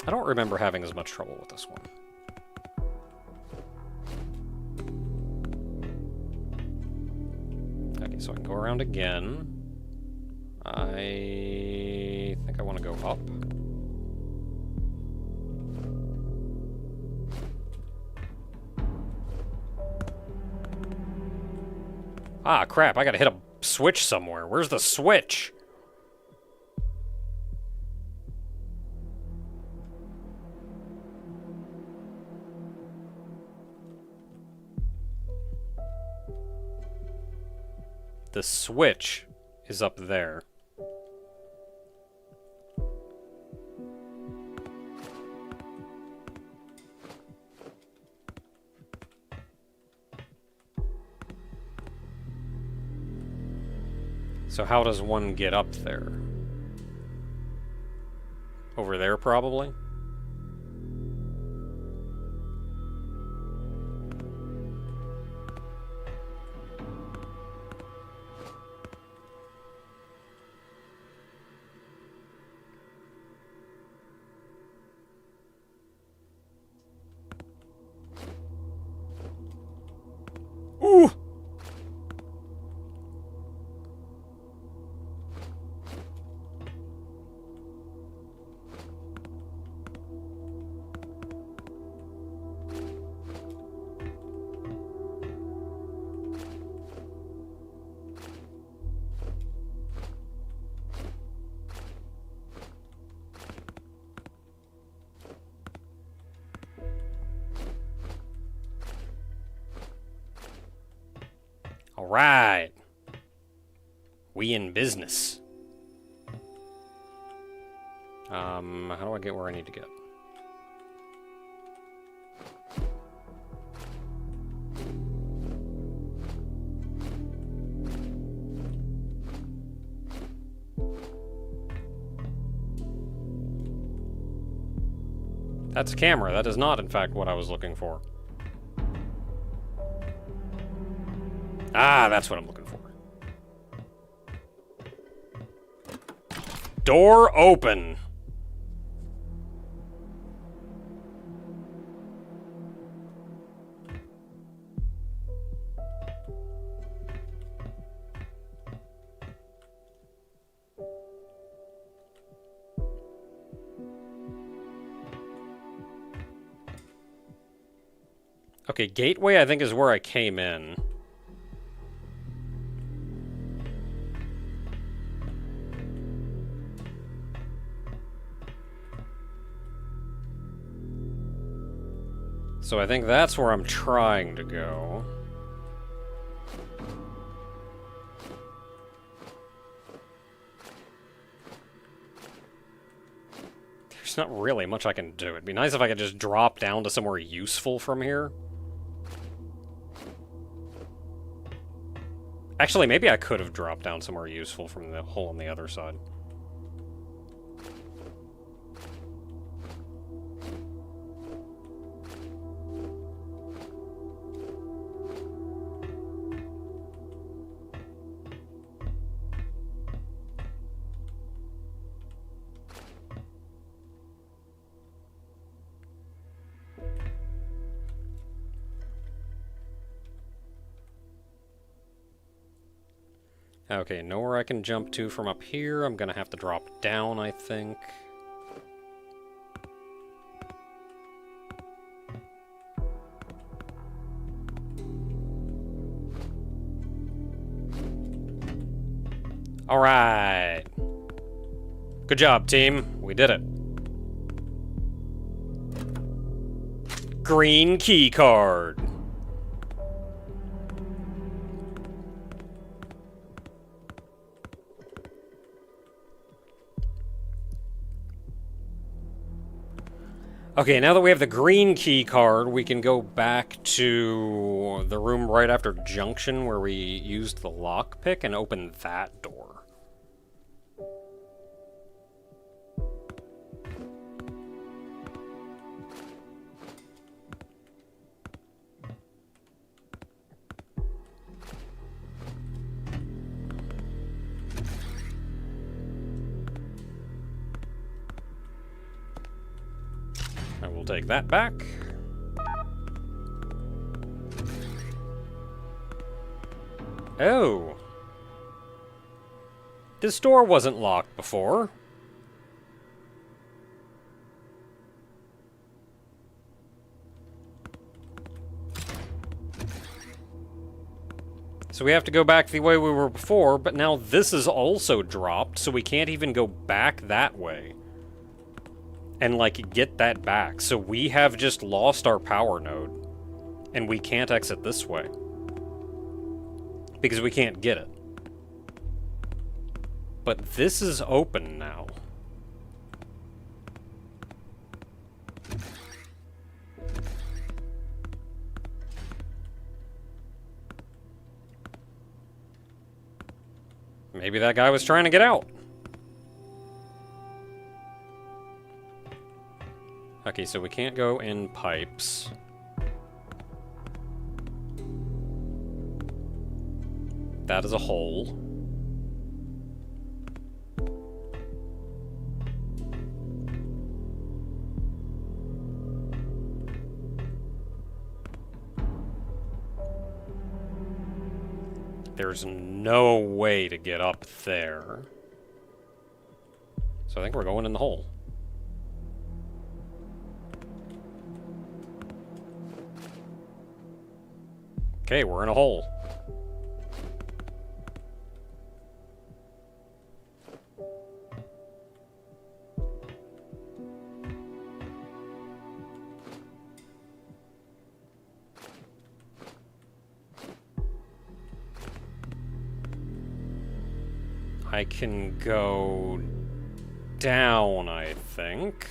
I don't remember having as much trouble with this one. Okay, so I can go around again. I think I want to go up. Ah, crap, I gotta hit a switch somewhere. Where's the switch? The switch is up there. So how does one get up there? Over there, probably? Ooh! All right. We in business. How do I get where I need to get? That's a camera. That is not, in fact, what I was looking for. Ah, that's what I'm looking for. Door open. Okay, gateway I think is where I came in. So I think that's where I'm trying to go. There's not really much I can do. It'd be nice if I could just drop down to somewhere useful from here. Actually, maybe I could have dropped down somewhere useful from the hole on the other side. Okay, nowhere I can jump to from up here. I'm gonna have to drop down, I think. Alright. Good job, team. We did it. Green key card. Okay, now that we have the green key card, we can go back to the room right after Junction where we used the lockpick and open that door. I will take that back. Oh. This door wasn't locked before. So we have to go back the way we were before, but now this is also dropped, so we can't even go back that way and, like, get that back. So we have just lost our power node, and we can't exit this way because we can't get it. But this is open now. Maybe that guy was trying to get out. Okay, so we can't go in pipes. That is a hole. There's no way to get up there. So I think we're going in the hole. Okay, we're in a hole. I can go down, I think.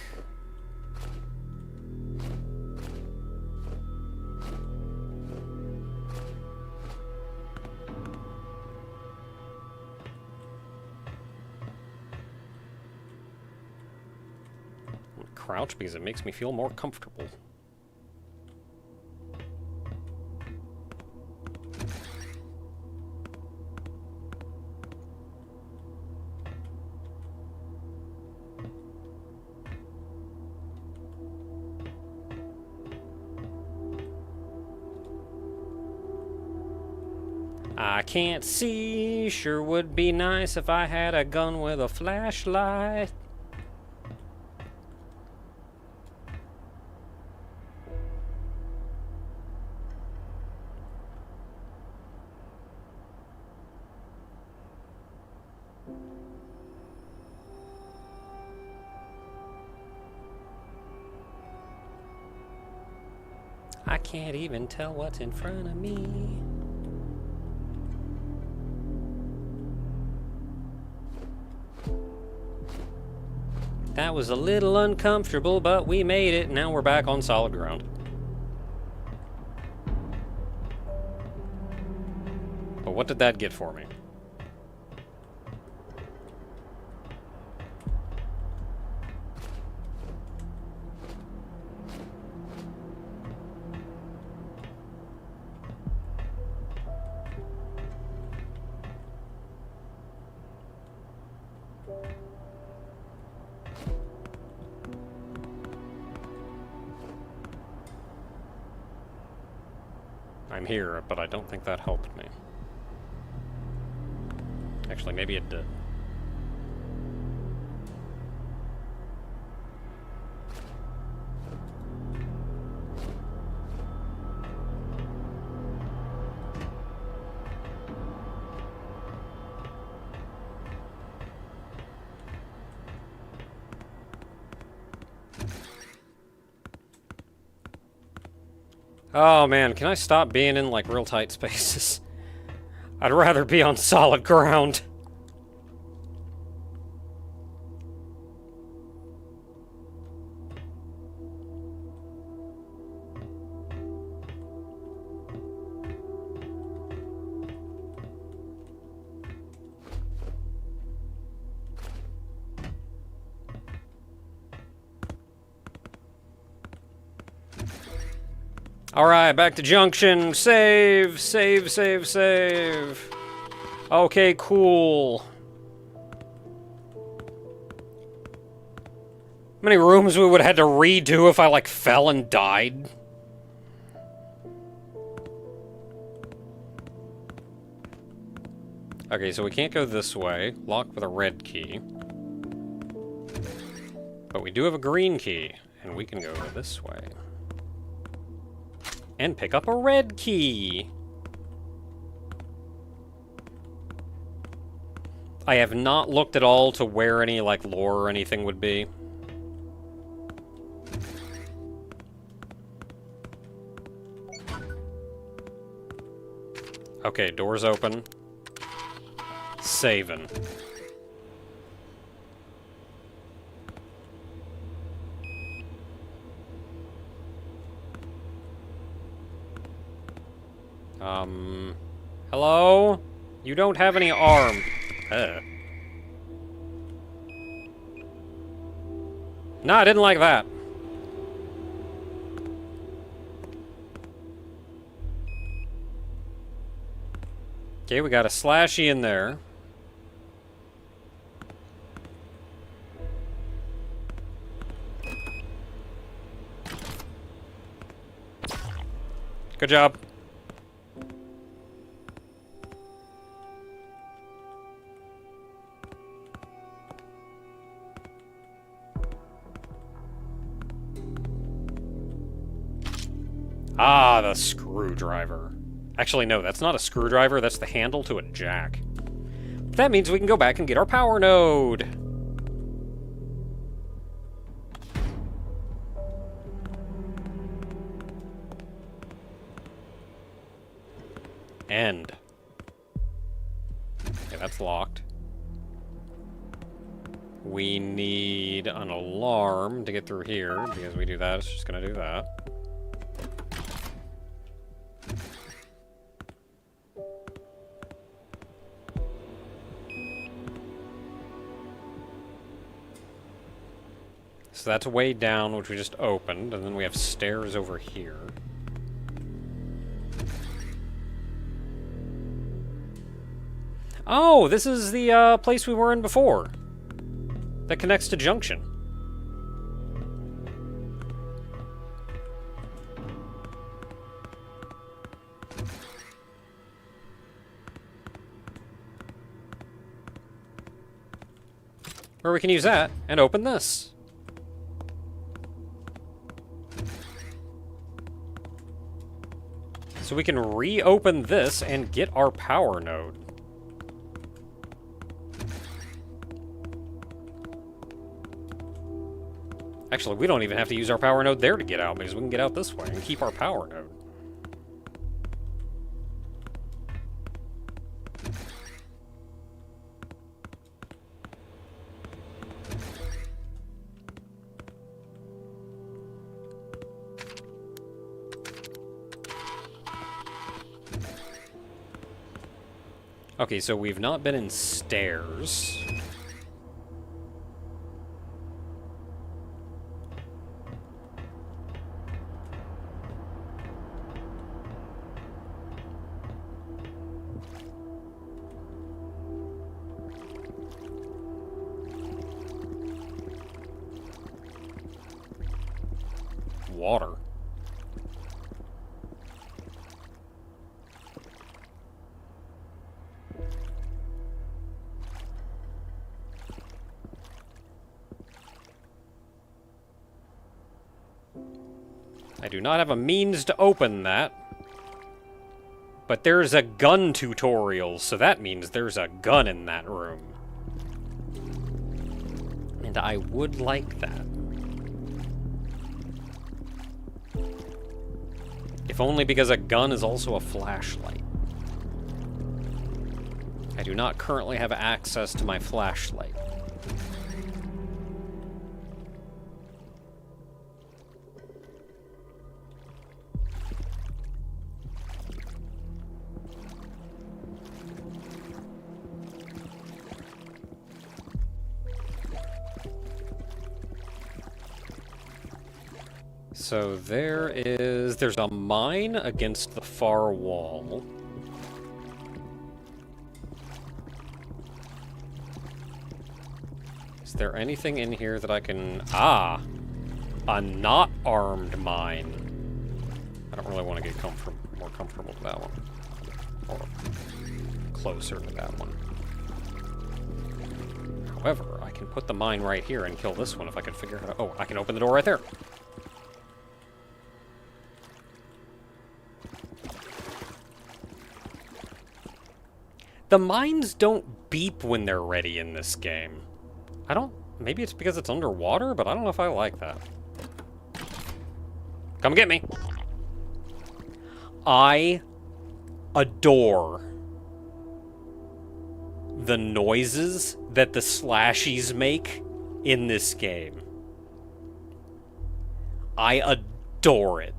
Crouch because it makes me feel more comfortable. I can't see, sure would be nice if I had a gun with a flashlight. I can't even tell what's in front of me. That was a little uncomfortable, but we made it. Now we're back on solid ground. But what did that get for me? I'm here, but I don't think that helped me. Actually, maybe it did. Oh man, can I stop being in like real tight spaces? I'd rather be on solid ground. Alright, back to junction. Save, save, save, save. Okay, cool. How many rooms we would have had to redo if I, like, fell and died? Okay, so we can't go this way. Locked with a red key. But we do have a green key, and we can go this way. And pick up a red key. I have not looked at all to where any, like, lore or anything would be. Okay, doors open. Saving. Hello? You don't have any arm. No, I didn't like that. Okay, we got a slashy in there. Good job. Ah, the screwdriver. Actually, no, that's not a screwdriver, that's the handle to a jack. That means we can go back and get our power node. End. Okay, that's locked. We need an alarm to get through here, because we do that, it's just gonna do that. So that's way down, which we just opened, and then we have stairs over here. Oh, this is the place we were in before. That connects to Junction. Where we can use that and open this. So we can reopen this and get our power node. Actually, we don't even have to use our power node there to get out, because we can get out this way and keep our power node. Okay, so we've not been in stairs. Water. I do not have a means to open that. But there's a gun tutorial, so that means there's a gun in that room. And I would like that. If only because a gun is also a flashlight. I do not currently have access to my flashlight. So there's a mine against the far wall. Is there anything in here that I can... Ah! A not armed mine. I don't really want to get more comfortable with that one. Or closer to that one. However, I can put the mine right here and kill this one if I can figure out... Oh, I can open the door right there. The mines don't beep when they're ready in this game. Maybe it's because it's underwater, but I don't know if I like that. Come get me. I adore the noises that the slashies make in this game. I adore it.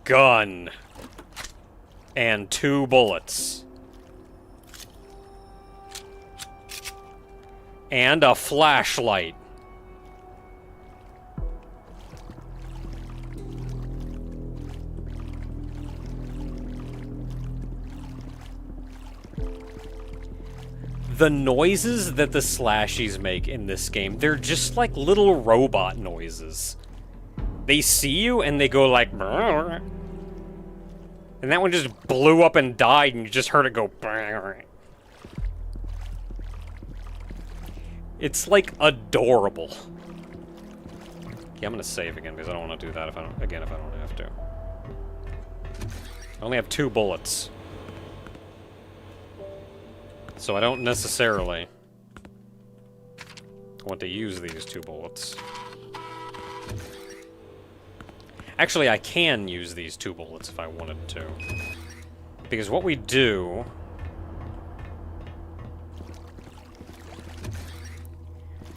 Gun. And 2 bullets. And a flashlight. The noises that the slashies make in this game, they're just like little robot noises. They see you and they go like... Brr. And that one just blew up and died and you just heard it go... Brr. It's like adorable. Yeah, I'm gonna save again because I don't want to do that if I don't have to. I only have 2 bullets. So I don't necessarily want to use these 2 bullets. Actually, I can use these 2 bullets if I wanted to. Because what we do...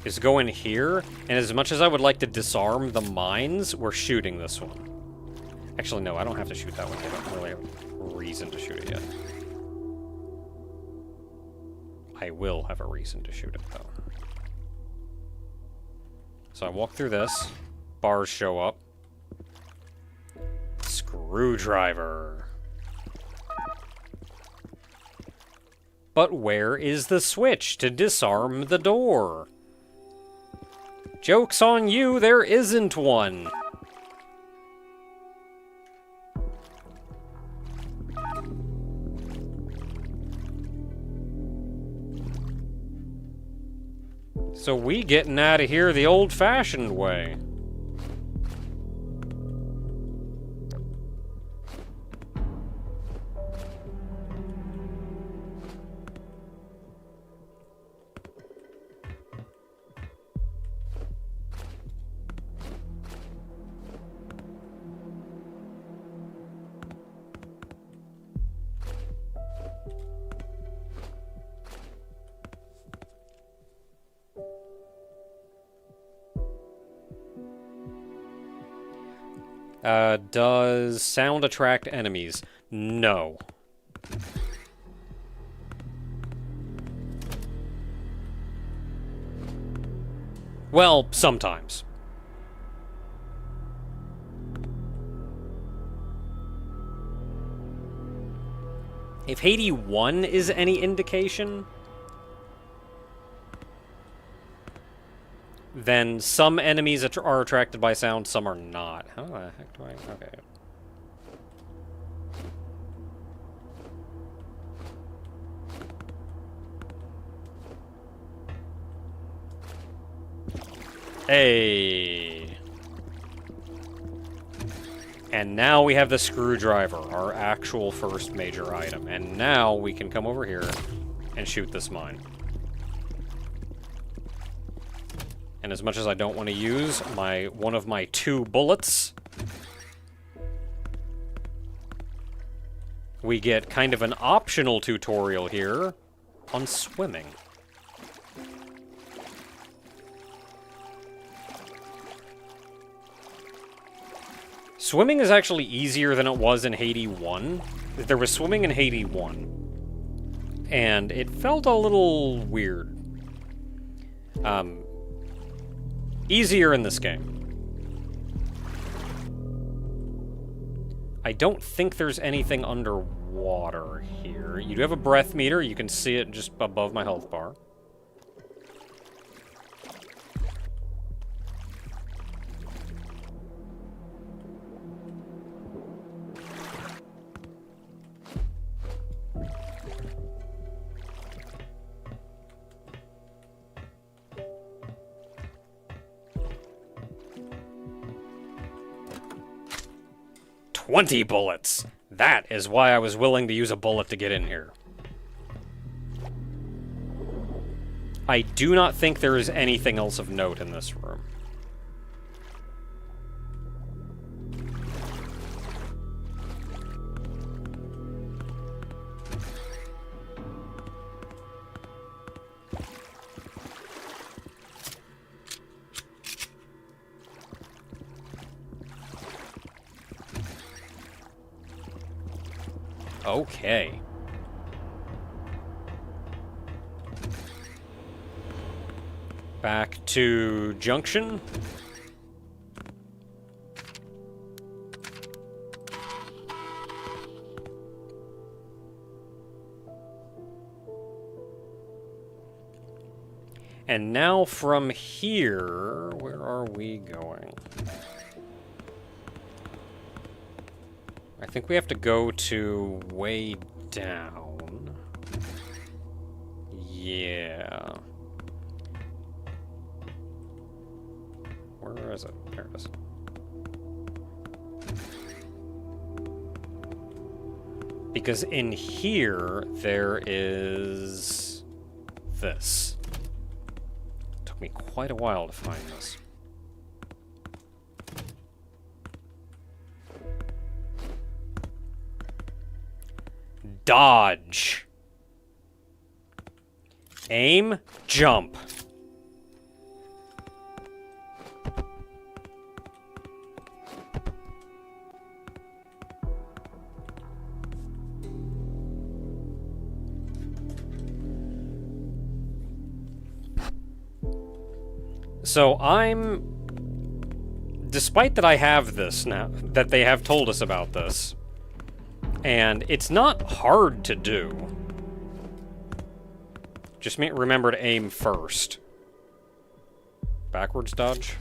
is go in here, and as much as I would like to disarm the mines, we're shooting this one. Actually, no, I don't have to shoot that one yet. I don't really have a reason to shoot it yet. I will have a reason to shoot it, though. So I walk through this. Bars show up. Screwdriver. But where is the switch to disarm the door? Joke's on you, there isn't one. So we getting out of here the old-fashioned way. Does sound attract enemies? No. Well, sometimes. If Haydee 1 is any indication, then some enemies are attracted by sound, some are not. How the heck do I... Okay. Hey. And now we have the screwdriver, our actual first major item. And now we can come over here and shoot this mine. And as much as I don't want to use one of my 2 bullets, we get kind of an optional tutorial here on swimming. Swimming is actually easier than it was in Haydee 1. There was swimming in Haydee 1, and it felt a little weird. Easier in this game. I don't think there's anything underwater here. You do have a breath meter. You can see it just above my health bar. "20 bullets! That is why I was willing to use a bullet to get in here." I do not think there is anything else of note in this room. Okay. Back to Junction. And now from here, where are we going? I think we have to go to way down. Yeah. Where is it? There it is. Because in here, there is this. Took me quite a while to find this. Dodge. Aim, jump. So despite that I have this now, that they have told us about this, and it's not hard to do. Just remember to aim first. Backwards dodge?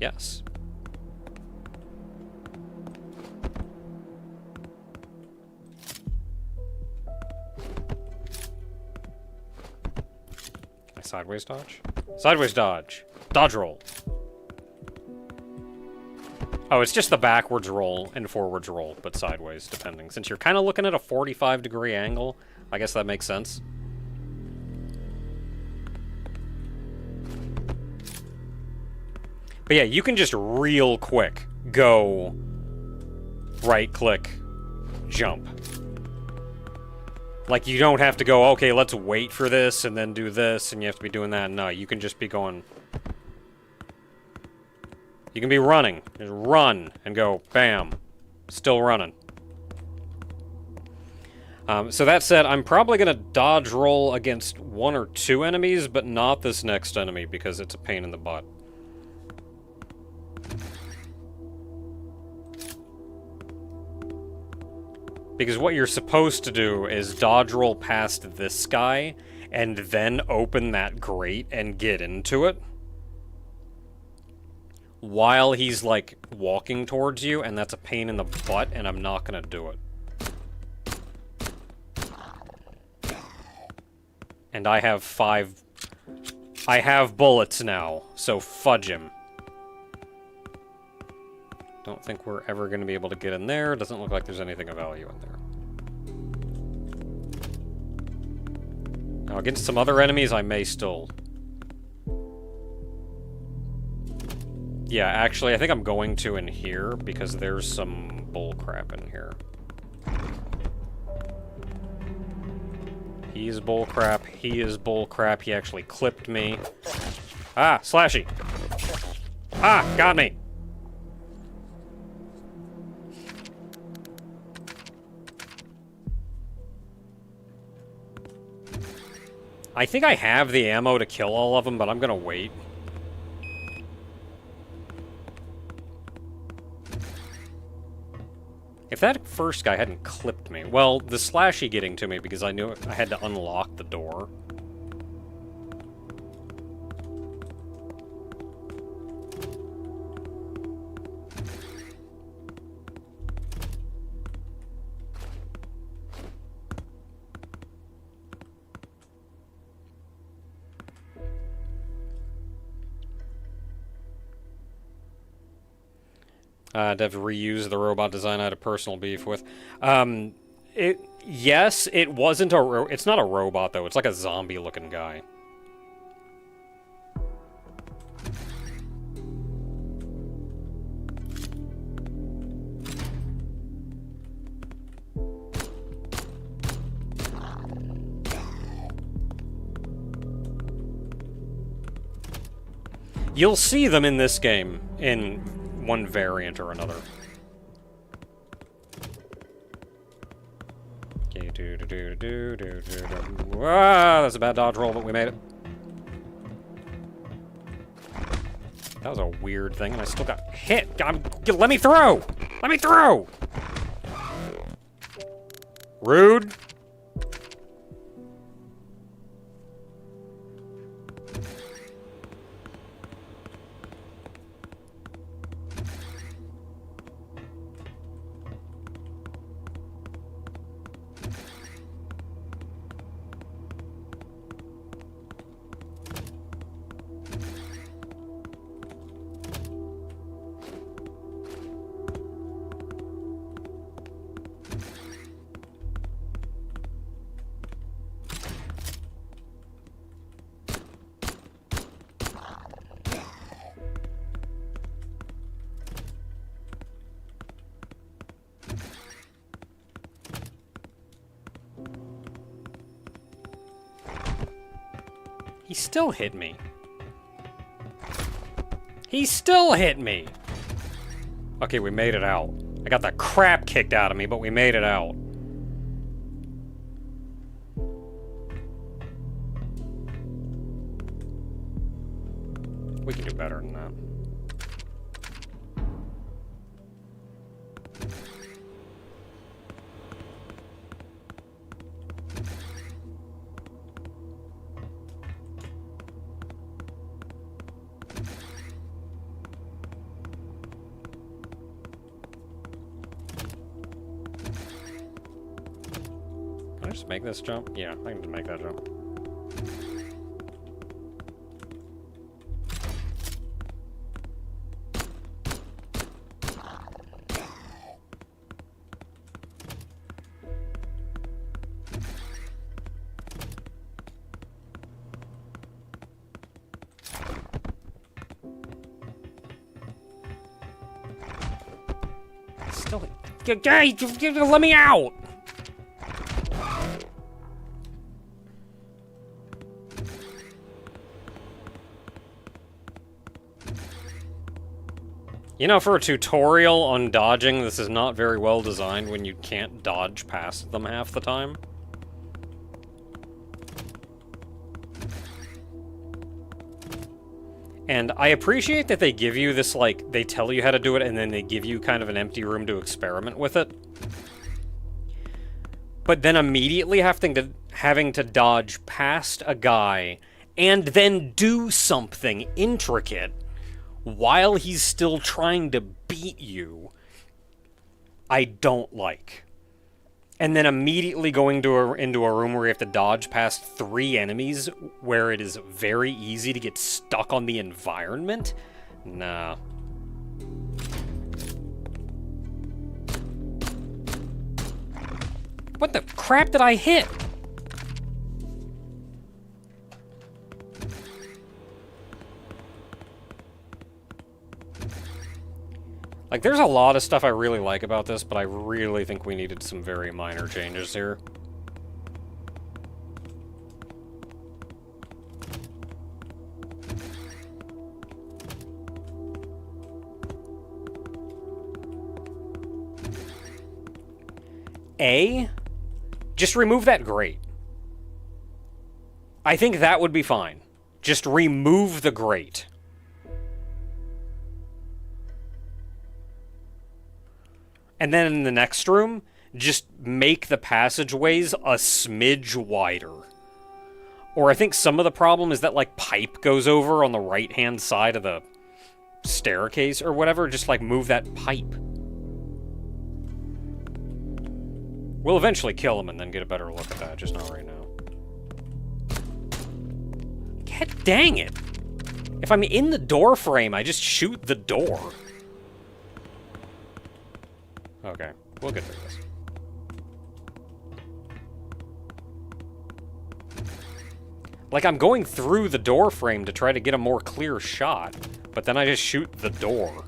Yes. Sideways dodge? Sideways dodge. Dodge roll. Oh, it's just the backwards roll and forwards roll, but sideways, depending. Since you're kind of looking at a 45-degree angle, I guess that makes sense. But yeah, you can just real quick go right-click, jump. Like, you don't have to go, okay, let's wait for this and then do this, and you have to be doing that. No, you can just be going... You can be running. Just run and go, bam. Still running. So that said, I'm probably going to dodge roll against 1 or 2 enemies, but not this next enemy, because it's a pain in the butt. Because what you're supposed to do is dodge roll past this guy, and then open that grate and get into it. While he's, like, walking towards you, and that's a pain in the butt, and I'm not gonna do it. And I have 5... I have bullets now, so fudge him. Don't think we're ever gonna be able to get in there. Doesn't look like there's anything of value in there. Now, against some other enemies, I may still... Yeah, actually, I think I'm going to in here, because there's some bullcrap in here. He's bullcrap, he is bullcrap, he actually clipped me. Ah, Slashy! Ah, got me! I think I have the ammo to kill all of them, but I'm gonna wait. If that first guy hadn't clipped me... Well, the Slashy getting to me because I knew I had to unlock the door. Dev reused the robot design I had a personal beef with. Yes, it wasn't it's not a robot, though. It's like a zombie-looking guy. You'll see them in this game, in one variant or another. Okay, ah, that's a bad dodge roll, but we made it. That was a weird thing, and I still got hit. Let me through! Let me through! Rude. He still hit me. He still hit me! Okay, we made it out. I got the crap kicked out of me, but we made it out. We can do better than that. Can I just make this jump? Yeah, I can just make that jump. Still, guys, let me out! You know, for a tutorial on dodging, this is not very well designed when you can't dodge past them half the time. And I appreciate that they give you this, like, they tell you how to do it, and then they give you kind of an empty room to experiment with it. But then immediately having to dodge past a guy and then do something intricate while he's still trying to beat you, I don't like. And then immediately going into a room where you have to dodge past 3 enemies where it is very easy to get stuck on the environment? Nah. What the crap did I hit? Like, there's a lot of stuff I really like about this, but I really think we needed some very minor changes here. Just remove that grate. I think that would be fine. Just remove the grate. And then in the next room, just make the passageways a smidge wider. Or I think some of the problem is that, like, pipe goes over on the right-hand side of the staircase or whatever. Just, like, move that pipe. We'll eventually kill him and then get a better look at that, just not right now. God dang it! If I'm in the door frame, I just shoot the door. Okay, we'll get through this. Like, I'm going through the door frame to try to get a more clear shot, but then I just shoot the door.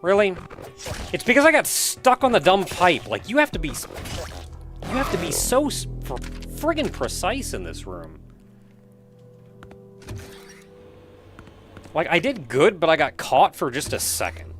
Really? It's because I got stuck on the dumb pipe. Like, you have to be so friggin' precise in this room. Like, I did good, but I got caught for just a second.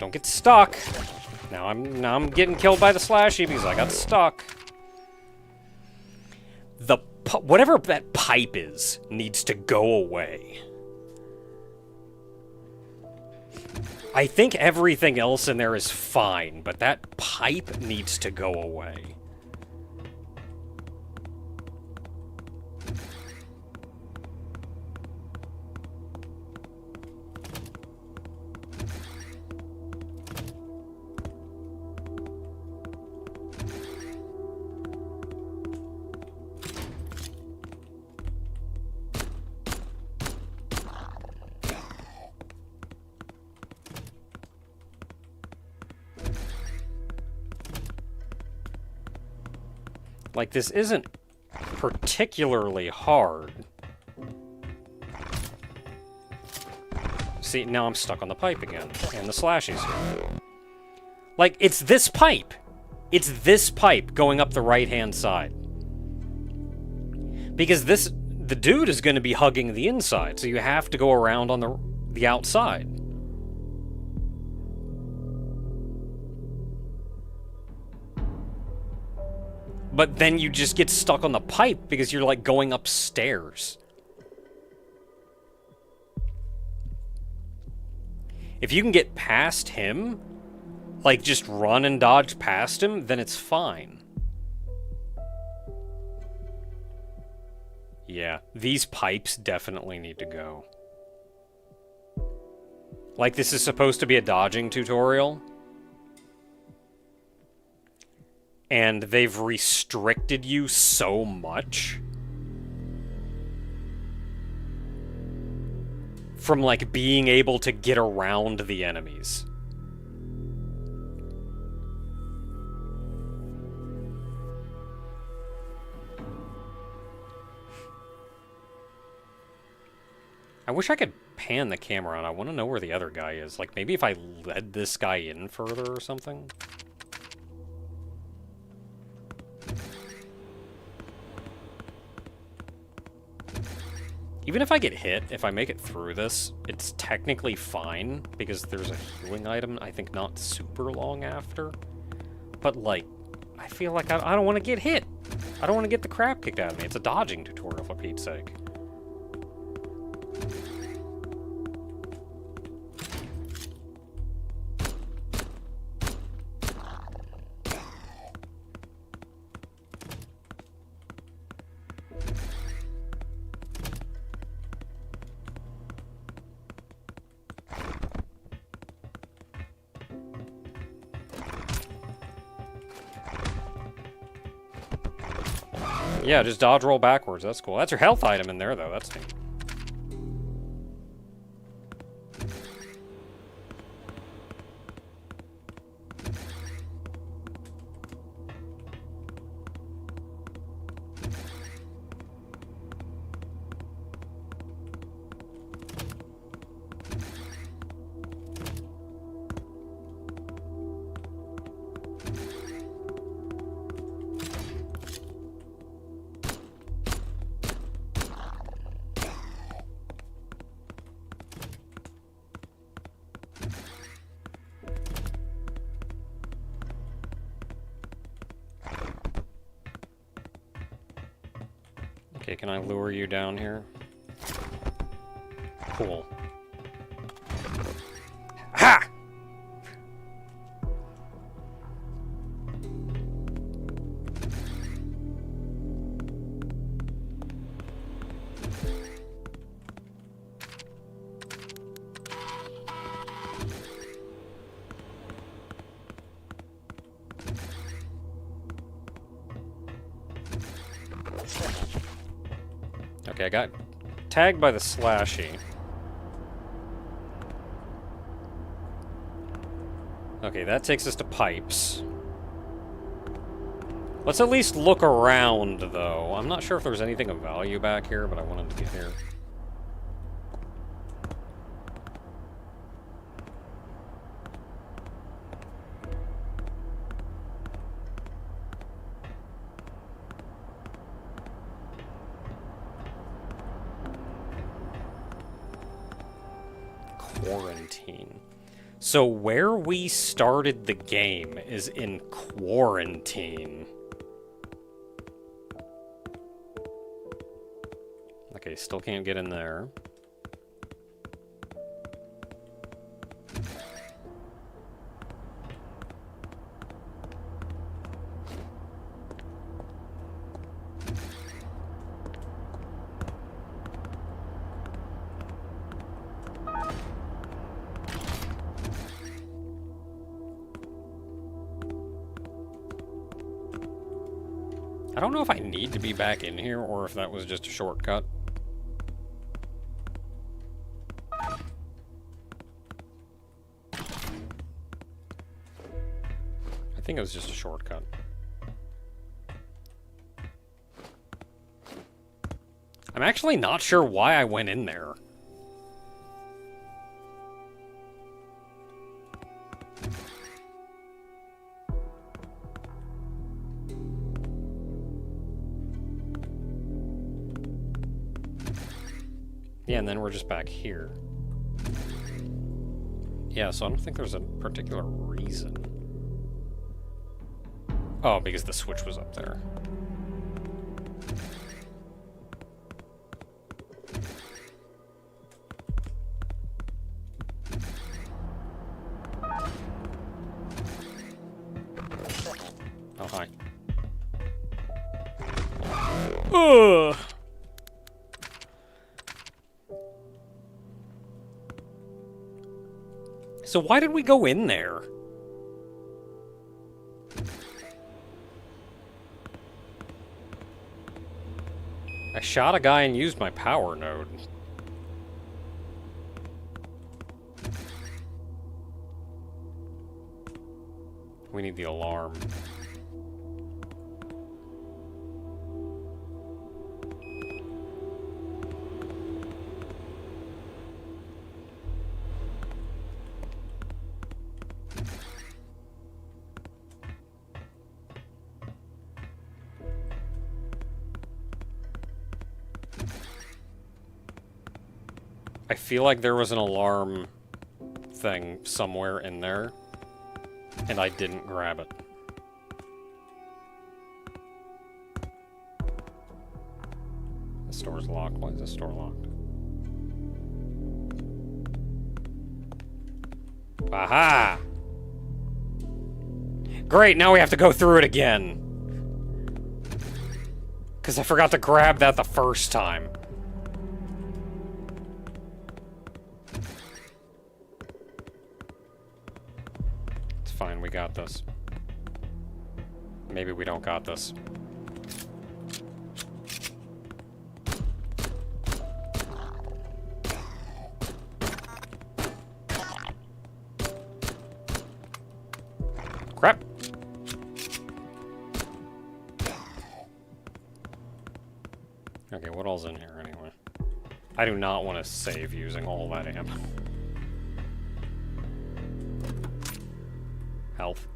Don't get stuck. Now I'm getting killed by the slashy because I got stuck. Whatever that pipe is needs to go away. I think everything else in there is fine, but that pipe needs to go away. Like, this isn't particularly hard. See, now I'm stuck on the pipe again, and the slashies here. Like, it's this pipe. It's this pipe going up the right-hand side. Because the dude is going to be hugging the inside, so you have to go around on the outside. but then you just get stuck on the pipe because you're, like, going upstairs. If you can get past him, like, just run and dodge past him, then it's fine. Yeah, these pipes definitely need to go. Like, this is supposed to be a dodging tutorial. And they've restricted you so much from, like, being able to get around the enemies. I wish I could pan the camera on. I want to know where the other guy is. Like, maybe if I led this guy in further or something? Even if I get hit, if I make it through this, it's technically fine, because there's a healing item, I think not super long after. But, like, I feel like I don't want to get hit. I don't want to get the crap kicked out of me. It's a dodging tutorial, for Pete's sake. Yeah, just dodge roll backwards. That's cool. That's your health item in there, though. That's neat. Okay, can I lure you down here? Cool. Ha! Okay, I got tagged by the slashy. Okay, that takes us to pipes. Let's at least look around, though. I'm not sure if there's anything of value back here, but I wanted to get here. Quarantine. So where we started the game is in quarantine. Okay, still can't get in there. I don't know if I need to be back in here or if that was just a shortcut. I think it was just a shortcut. I'm actually not sure why I went in there. Yeah, and then we're just back here. Yeah, so I don't think there's a particular reason. Oh, because the switch was up there. Oh, hi. Ugh. So why did we go in there? I shot a guy and used my power node. We need the alarm. I feel like there was an alarm thing somewhere in there, and I didn't grab it. The store's locked. Why is the store locked? Aha! Great, now we have to go through it again. Because I forgot to grab that the first time. It's fine, we got this. Maybe we don't got this. Crap. Okay, what all's in here anyway? I do not want to save using all that ammo. Health.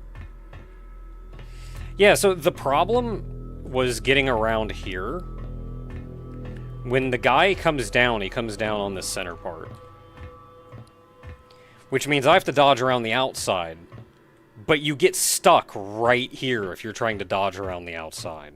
Yeah, so the problem was getting around here. When the guy comes down, he comes down on the center part. Which means I have to dodge around the outside. But you get stuck right here if you're trying to dodge around the outside.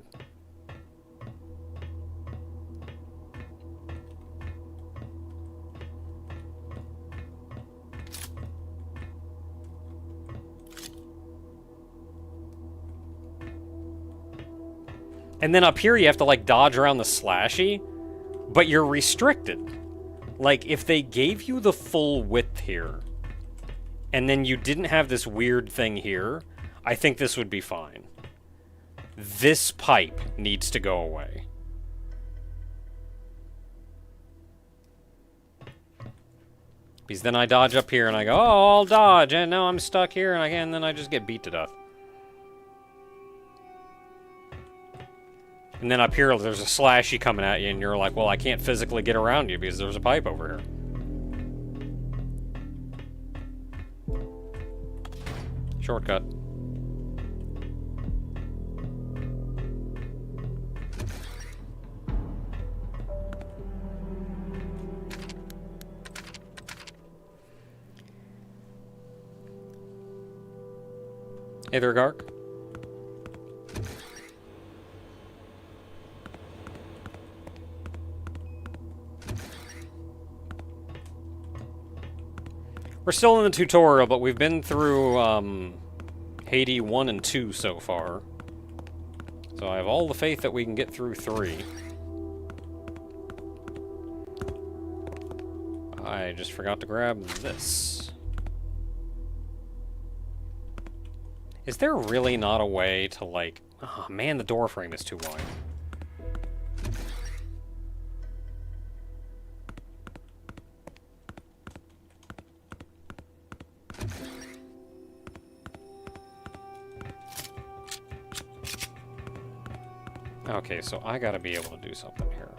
And then up here you have to, like, dodge around the slashy, but you're restricted. Like, if they gave you the full width here, and then you didn't have this weird thing here, I think this would be fine. This pipe needs to go away. Because then I dodge up here and I go, oh, I'll dodge, and now I'm stuck here, and then I just get beat to death. And then up here, there's a slashy coming at you, and you're like, well, I can't physically get around you because there's a pipe over here. Shortcut. Hey there, Gark. We're still in the tutorial, but we've been through, Haydee 1 and 2 so far. So I have all the faith that we can get through 3. I just forgot to grab this. Is there really not a way to, like... Oh, man, the door frame is too wide. Okay, so I gotta be able to do something here.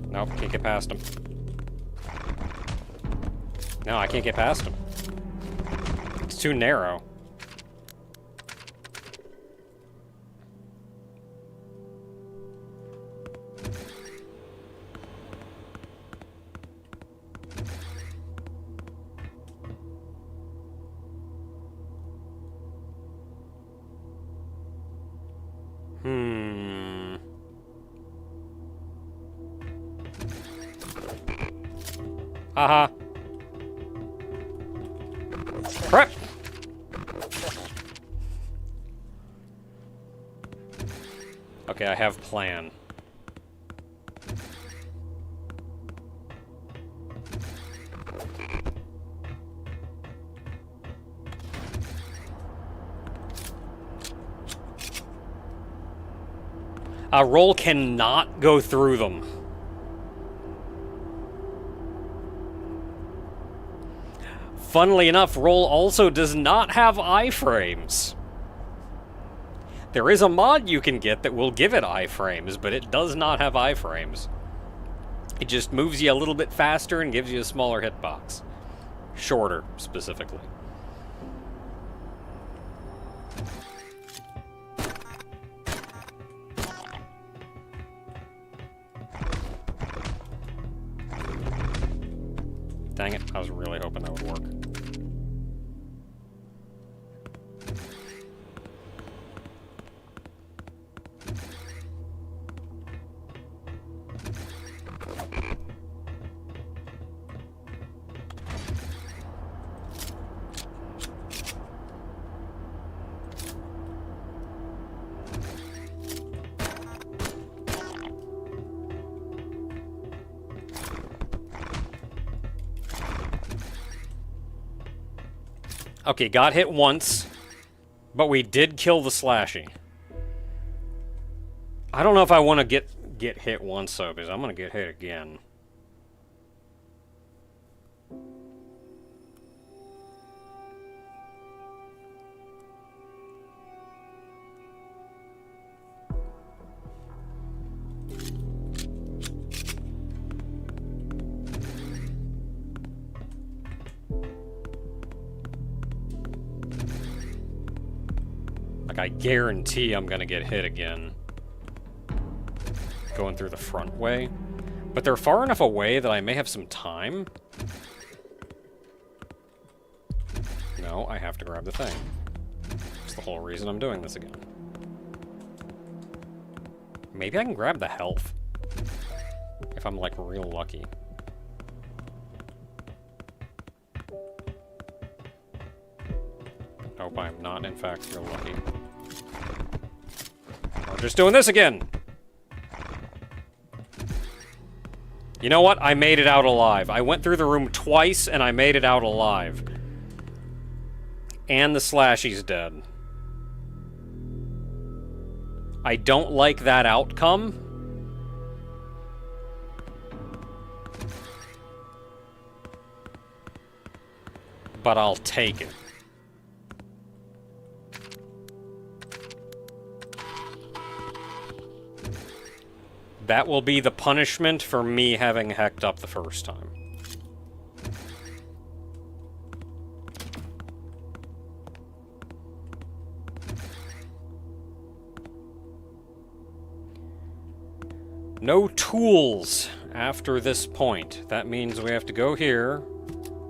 Nope, can't get past him. No, I can't get past him. It's too narrow. Haha. Crap! Okay, I have plan. Roll cannot go through them. Funnily enough, Roll also does not have iframes. There is a mod you can get that will give it iframes, but it does not have iframes. It just moves you a little bit faster and gives you a smaller hitbox. Shorter, specifically. Dang it, I was really hoping that would work. Okay, got hit once, but we did kill the slashy. I don't know if I want to get hit once, though, because I'm going to get hit again. I guarantee I'm gonna get hit again. Going through the front way. But they're far enough away that I may have some time. No, I have to grab the thing. That's the whole reason I'm doing this again. Maybe I can grab the health. If I'm, like, real lucky. Nope, I'm not, in fact, real lucky. We're just doing this again! You know what? I made it out alive. I went through the room twice, and I made it out alive. And the slashy's dead. I don't like that outcome. But I'll take it. That will be the punishment for me having hecked up the first time. No tools after this point. That means we have to go here,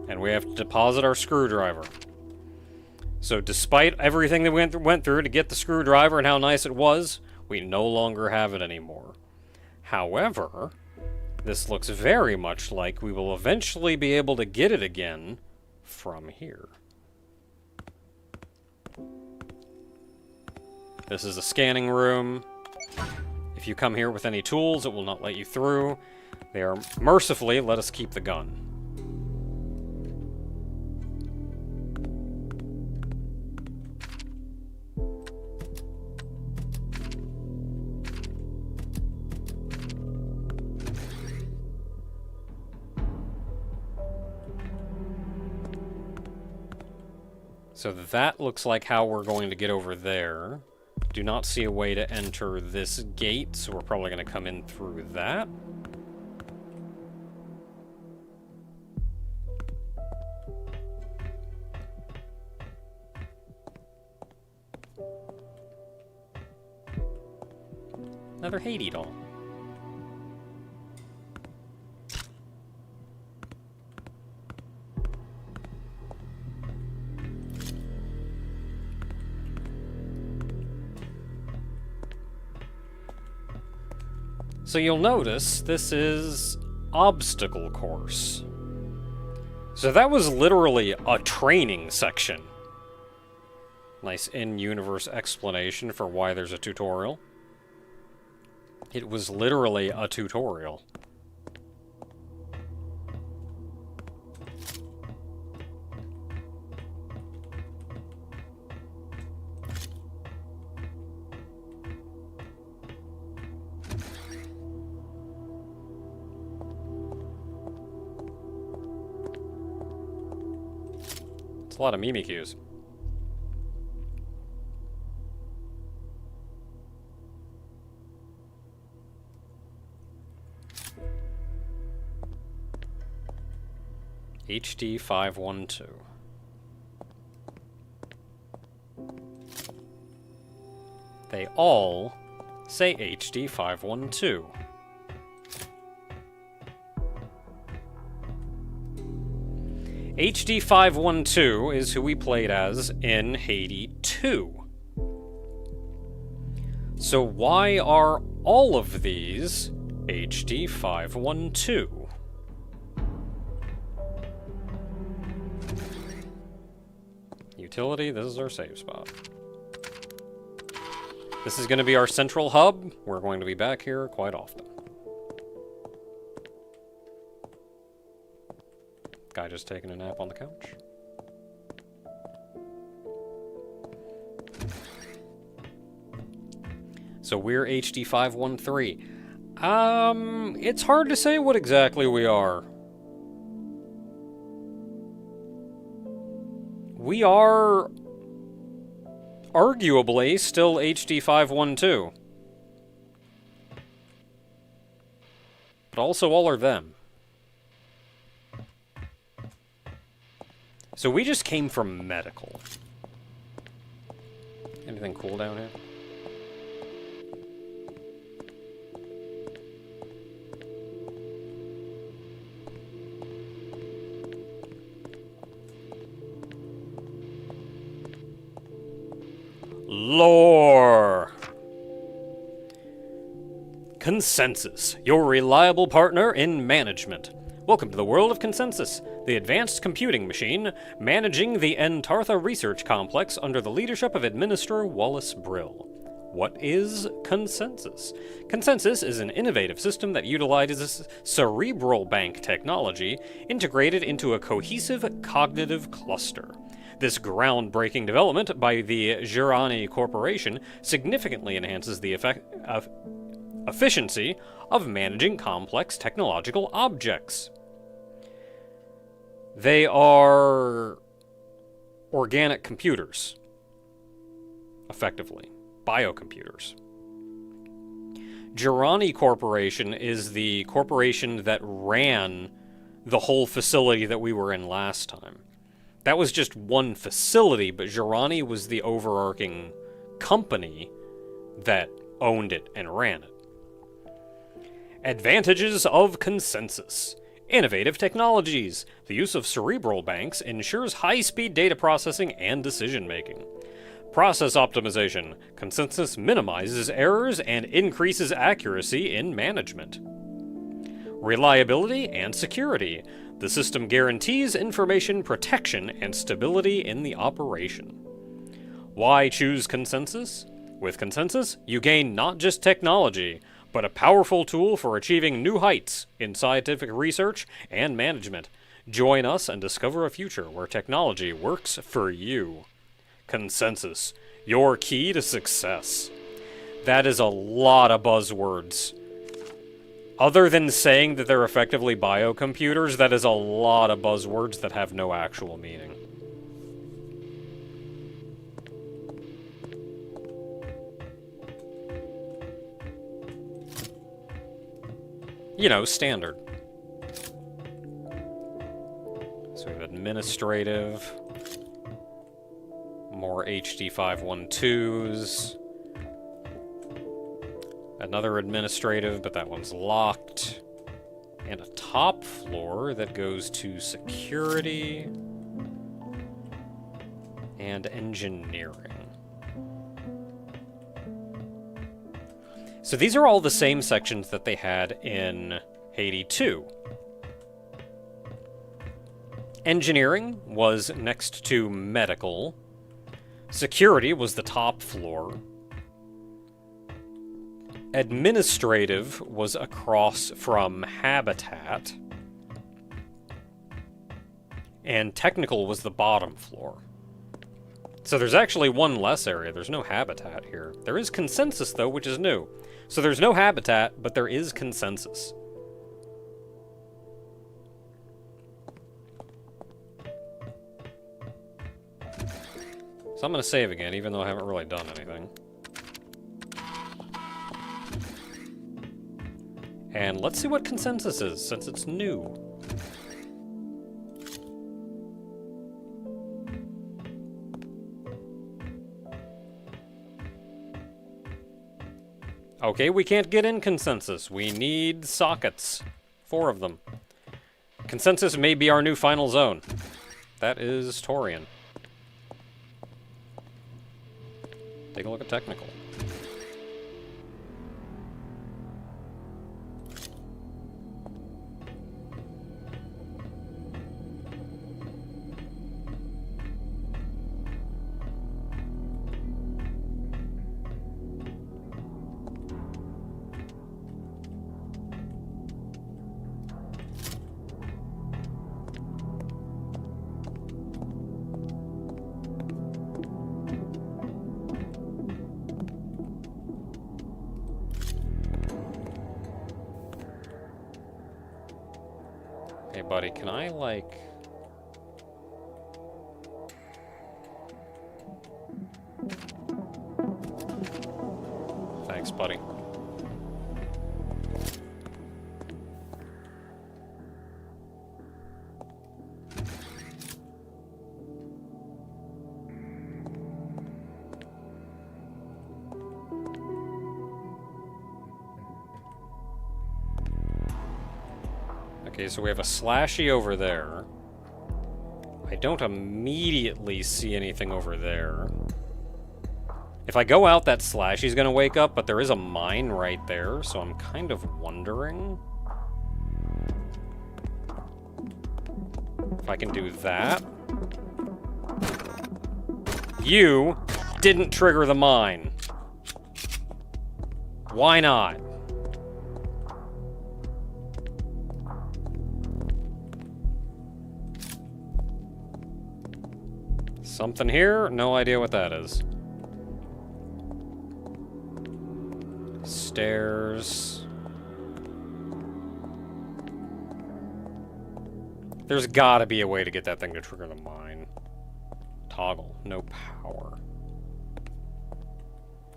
and we have to deposit our screwdriver. So despite everything that we went through to get the screwdriver and how nice it was, we no longer have it anymore. However, this looks very much like we will eventually be able to get it again from here. This is a scanning room. If you come here with any tools, it will not let you through. They are mercifully let us keep the gun. So that looks like how we're going to get over there. Do not see a way to enter this gate, so we're probably going to come in through that. Another Haydee doll. So you'll notice this is obstacle course. So that was literally a training section. Nice in-universe explanation for why there's a tutorial. It was literally a tutorial. It's a lot of Mimikyus. HD 512. They all say HD 512. HD 512 is who we played as in Haydee 2. So why are all of these HD 512? Utility, this is our save spot. This is going to be our central hub. We're going to be back here quite often. Guy just taking a nap on the couch. So we're HD 513. It's hard to say what exactly we are. We are arguably still HD 512. But also all are them. So we just came from medical. Anything cool down here? Lore. Consensus, your reliable partner in management. Welcome to the world of Consensus, the advanced computing machine managing the Entartha Research Complex under the leadership of Administrator Wallace Brill. What is Consensus? Consensus is an innovative system that utilizes cerebral bank technology integrated into a cohesive cognitive cluster. This groundbreaking development by the Girani Corporation significantly enhances the efficiency of managing complex technological objects. They are organic computers, effectively, biocomputers. Girani Corporation is the corporation that ran the whole facility that we were in last time. That was just one facility, but Girani was the overarching company that owned it and ran it. Advantages of Consensus. Innovative technologies. The use of cerebral banks ensures high-speed data processing and decision-making. Process optimization. Consensus minimizes errors and increases accuracy in management. Reliability and security. The system guarantees information protection and stability in the operation. Why choose Consensus? With Consensus, you gain not just technology, but a powerful tool for achieving new heights in scientific research and management. Join us and discover a future where technology works for you. Consensus, your key to success. That is a lot of buzzwords. Other than saying that they're effectively biocomputers, that is a lot of buzzwords that have no actual meaning. You know, standard. So we have administrative, more HD 512s, another administrative, but that one's locked, and a top floor that goes to security and engineering. So these are all the same sections that they had in Haydee 2. Engineering was next to medical. Security was the top floor. Administrative was across from habitat. And technical was the bottom floor. So there's actually one less area. There's no habitat here. There is consensus, though, which is new. So there's no habitat, but there is consensus. So I'm going to save again, even though I haven't really done anything. And let's see what consensus is, since it's new. Okay, we can't get in consensus. We need sockets. 4 of them. Consensus may be our new final zone. That is Torian. Take a look at technical. Hey, buddy, can I, like... Thanks, buddy. Okay, so we have a slashy over there. I don't immediately see anything over there. If I go out, that slashy's gonna wake up, but there is a mine right there, so I'm kind of wondering if I can do that. You didn't trigger the mine. Why not? Something here? No idea what that is. Stairs. There's gotta be a way to get that thing to trigger the mine. Toggle. No power.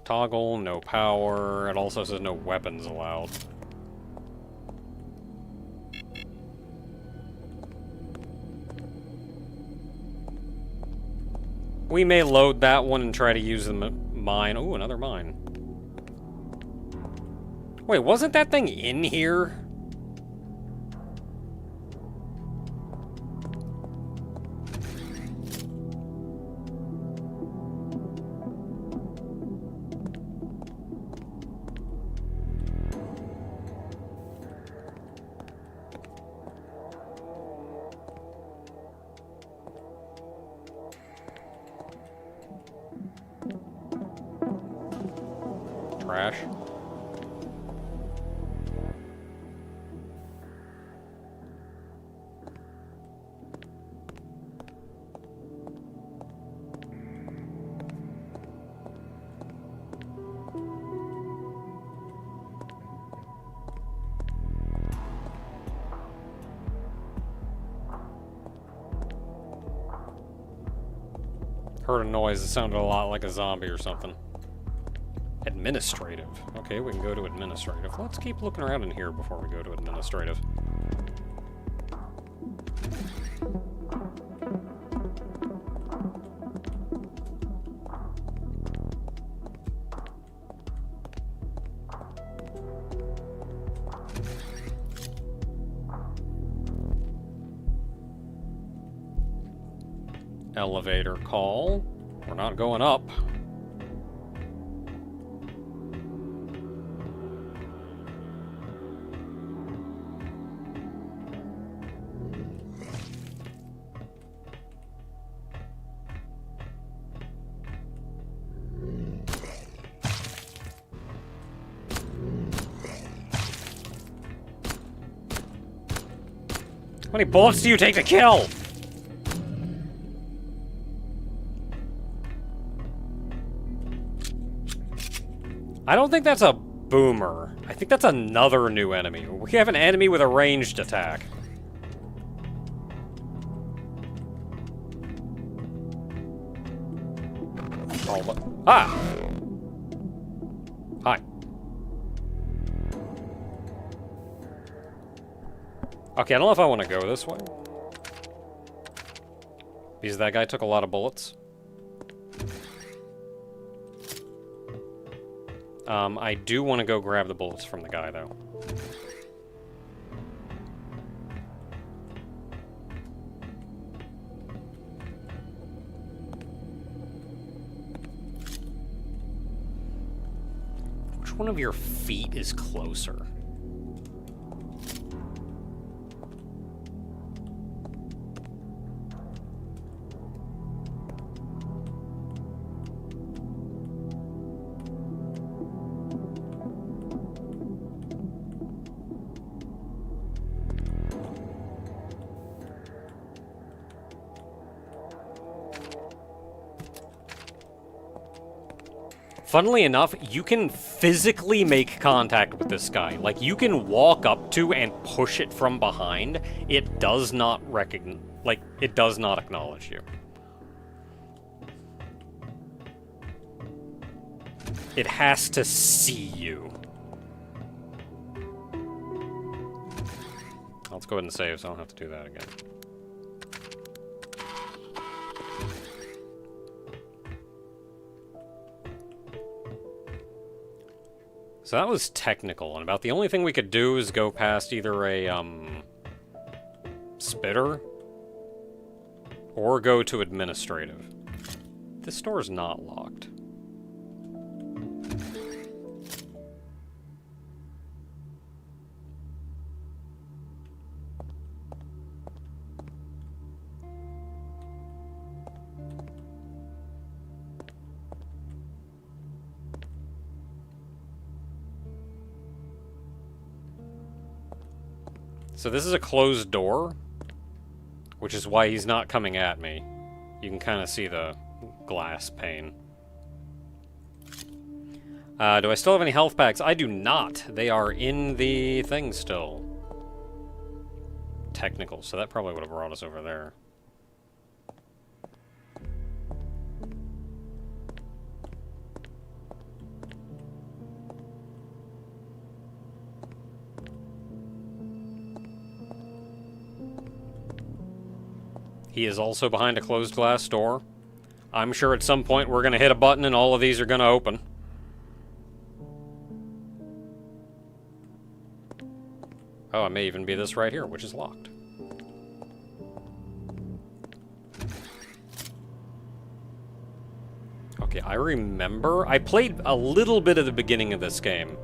Toggle. No power. It also says no weapons allowed. We may load that one and try to use the mine. Ooh, another mine. Wait, wasn't that thing in here? Trash. Heard a noise that sounded a lot like a zombie or something. Administrative. Okay, we can go to administrative. Let's keep looking around in here before we go to administrative. Elevator call. We're not going up. How many bullets do you take to kill? I don't think that's a boomer. I think that's another new enemy. We have an enemy with a ranged attack. Ah! Hi. Okay, I don't know if I want to go this way. Because that guy took a lot of bullets. I do want to go grab the bullets from the guy, though. Which one of your feet is closer? Funnily enough, you can physically make contact with this guy. Like, you can walk up to and push it from behind. It does not recognize... Like, it does not acknowledge you. It has to see you. Let's go ahead and save so I don't have to do that again. So that was technical, and about the only thing we could do is go past either a, spitter, or go to administrative. This door's not locked. So this is a closed door, which is why he's not coming at me. You can kind of see the glass pane. Do I still have any health packs? I do not. They are in the thing still. Technical, so that probably would have brought us over there. He is also behind a closed glass door. I'm sure at some point we're going to hit a button and all of these are going to open. Oh, it may even be this right here, which is locked. Okay, I remember. I played a little bit of the beginning of this game.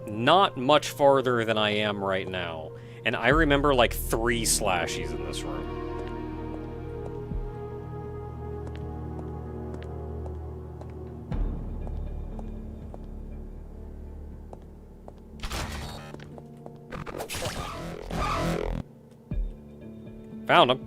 Not much farther than I am right now. And I remember like 3 slashies in this room. Found him.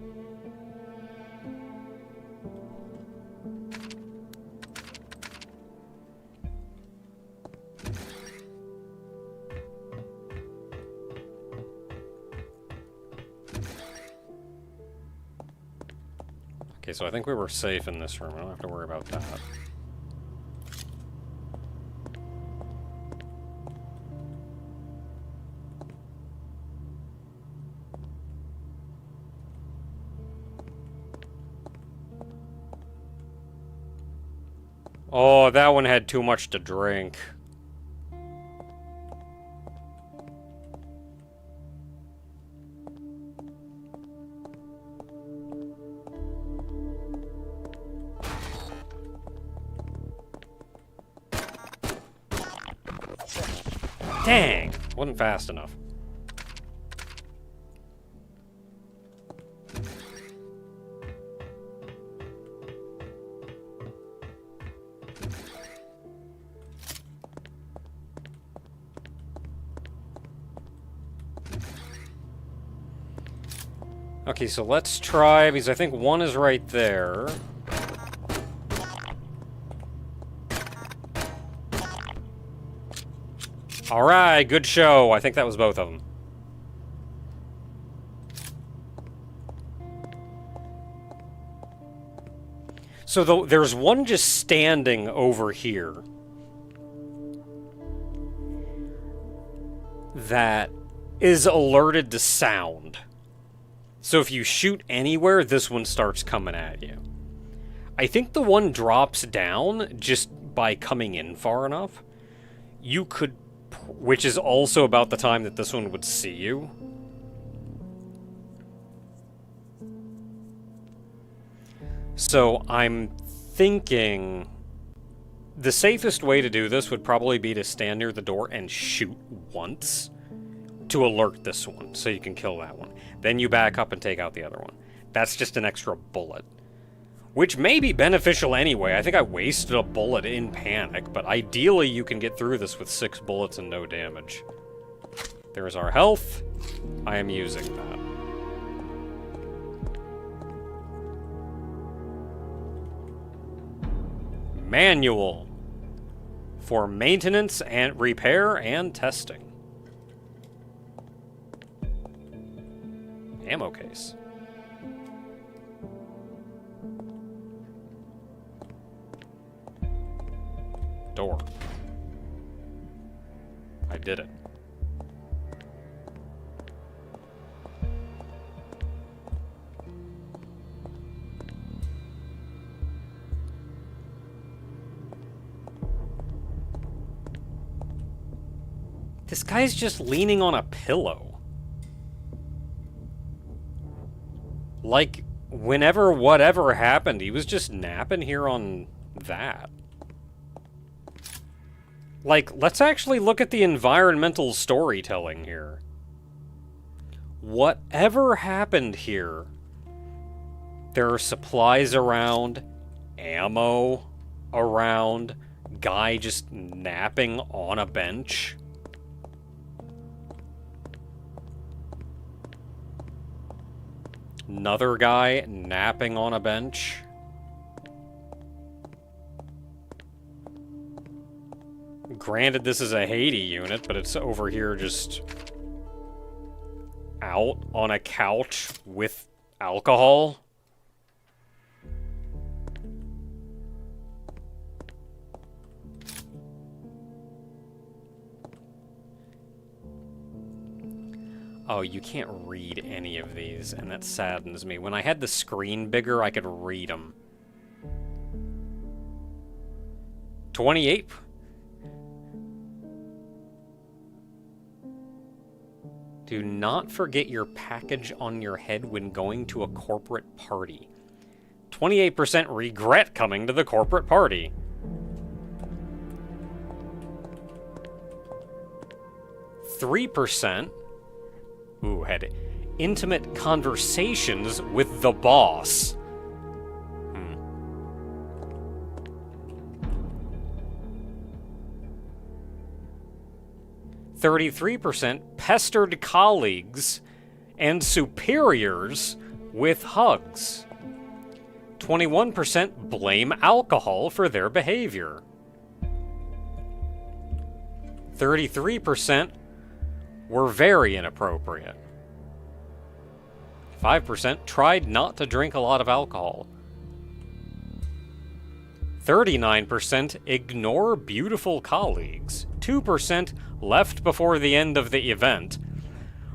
Okay, so I think we were safe in this room. I don't have to worry about that. Oh, that one had too much to drink. Dang! Wasn't fast enough. Okay, so let's try, because I think one is right there. Alright, good show. I think that was both of them. So there's one just standing over here that is alerted to sound. So if you shoot anywhere, this one starts coming at you. I think the one drops down just by coming in far enough. You could, which is also about the time that this one would see you. So I'm thinking the safest way to do this would probably be to stand near the door and shoot once to alert this one, so you can kill that one. Then you back up and take out the other one. That's just an extra bullet. Which may be beneficial anyway. I think I wasted a bullet in panic, but ideally you can get through this with 6 bullets and no damage. There's our health. I am using that. Manual for maintenance and repair and testing. Ammo case. Door. I did it. This guy's just leaning on a pillow. Like, whenever whatever happened, he was just napping here on that. Like, let's actually look at the environmental storytelling here. Whatever happened here, there are supplies around, ammo around, guy just napping on a bench. Another guy napping on a bench. Granted, this is a Haydee unit, but it's over here just out on a couch with alcohol. Oh, you can't read any of these, and that saddens me. When I had the screen bigger, I could read them. 28. Do not forget your package on your head when going to a corporate party. 28% regret coming to the corporate party. 3%... Ooh, had intimate conversations with the boss. 33% pestered colleagues and superiors with hugs. 21% blame alcohol for their behavior. 33% were very inappropriate. 5% tried not to drink a lot of alcohol. 39% ignore beautiful colleagues. 2% left before the end of the event.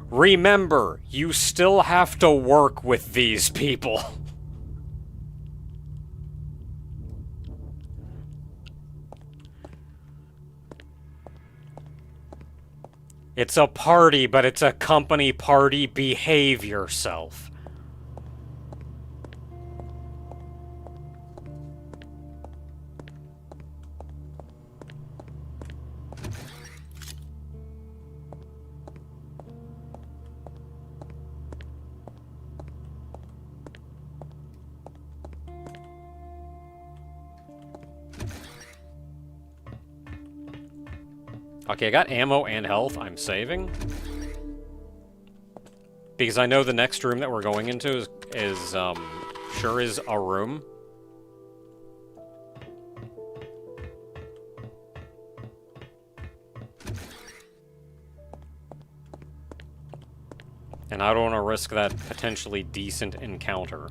Remember, you still have to work with these people. It's a party, but it's a company party. Behave yourself. Okay, I got ammo and health. I'm saving. Because I know the next room that we're going into sure is a room. And I don't want to risk that potentially decent encounter.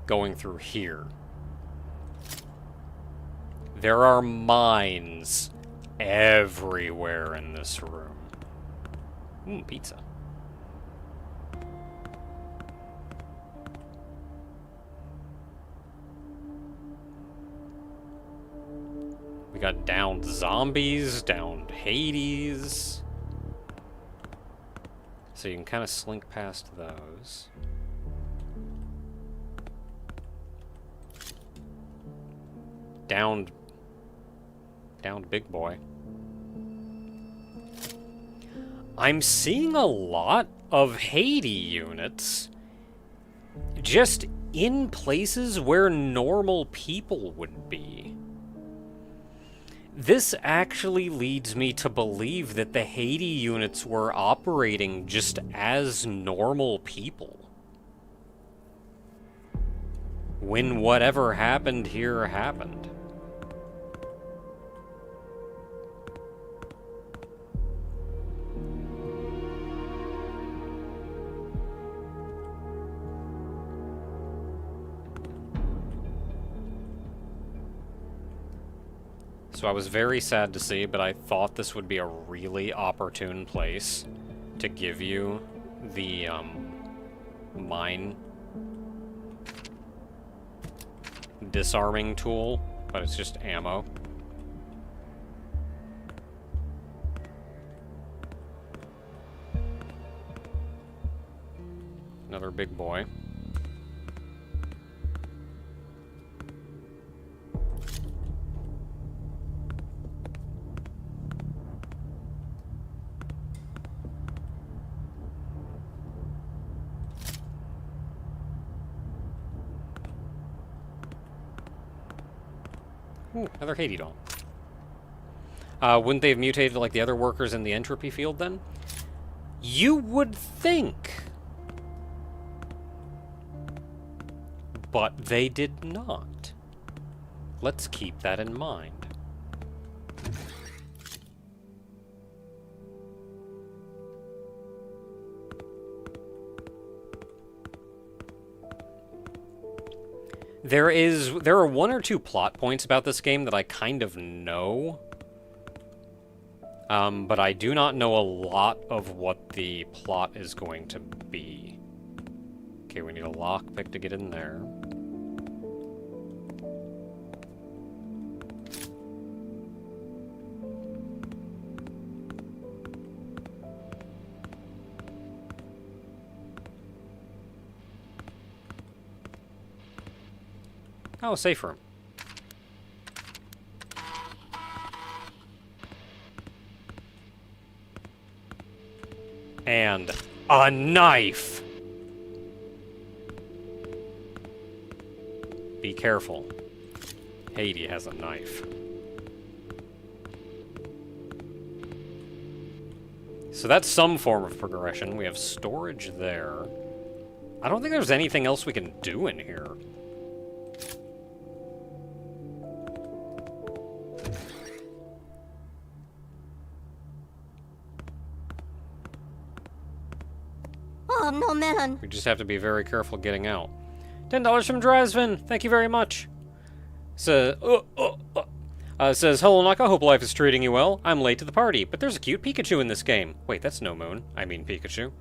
Going through here. There are mines everywhere in this room. Pizza. We got downed zombies, downed Hades. So you can kind of slink past those. Downed big boy. I'm seeing a lot of Haydee units just in places where normal people would be. This actually leads me to believe that the Haydee units were operating just as normal people when whatever happened here happened. So I was very sad to see, but I thought this would be a really opportune place to give you the mine disarming tool, but it's just ammo. Another big boy. Ooh, another Haydee doll. Wouldn't they have mutated like the other workers in the entropy field then? You would think. But they did not. Let's keep that in mind. There are one or two plot points about this game that I kind of know. But I do not know a lot of what the plot is going to be. Okay, we need a lockpick to get in there. Oh, safe room. And a knife! Be careful. Haydee has a knife. So that's some form of progression. We have storage there. I don't think there's anything else we can do in here. Oh, no, man. We just have to be very careful getting out. $10 from Drazvin. Thank you very much. Says, hello, Naka. Hope life is treating you well. I'm late to the party, but there's a cute Pikachu in this game. Wait, that's no Moon. I mean Pikachu.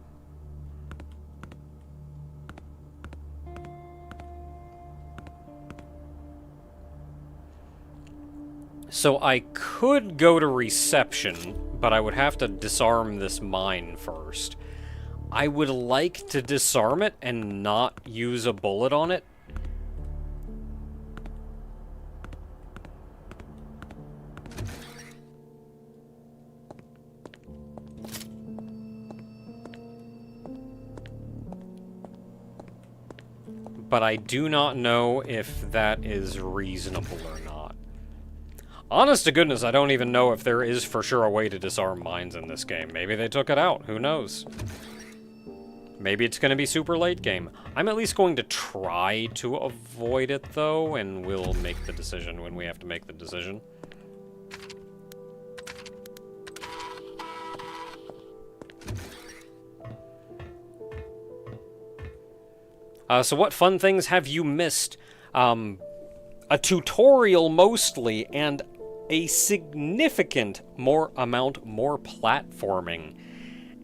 So I could go to reception, but I would have to disarm this mine first. I would like to disarm it and not use a bullet on it. But I do not know if that is reasonable or not. Honest to goodness, I don't even know if there is for sure a way to disarm mines in this game. Maybe they took it out. Who knows? Maybe it's going to be super late game. I'm at least going to try to avoid it, though, and we'll make the decision when we have to make the decision. So what fun things have you missed? A tutorial mostly, and a significant amount more platforming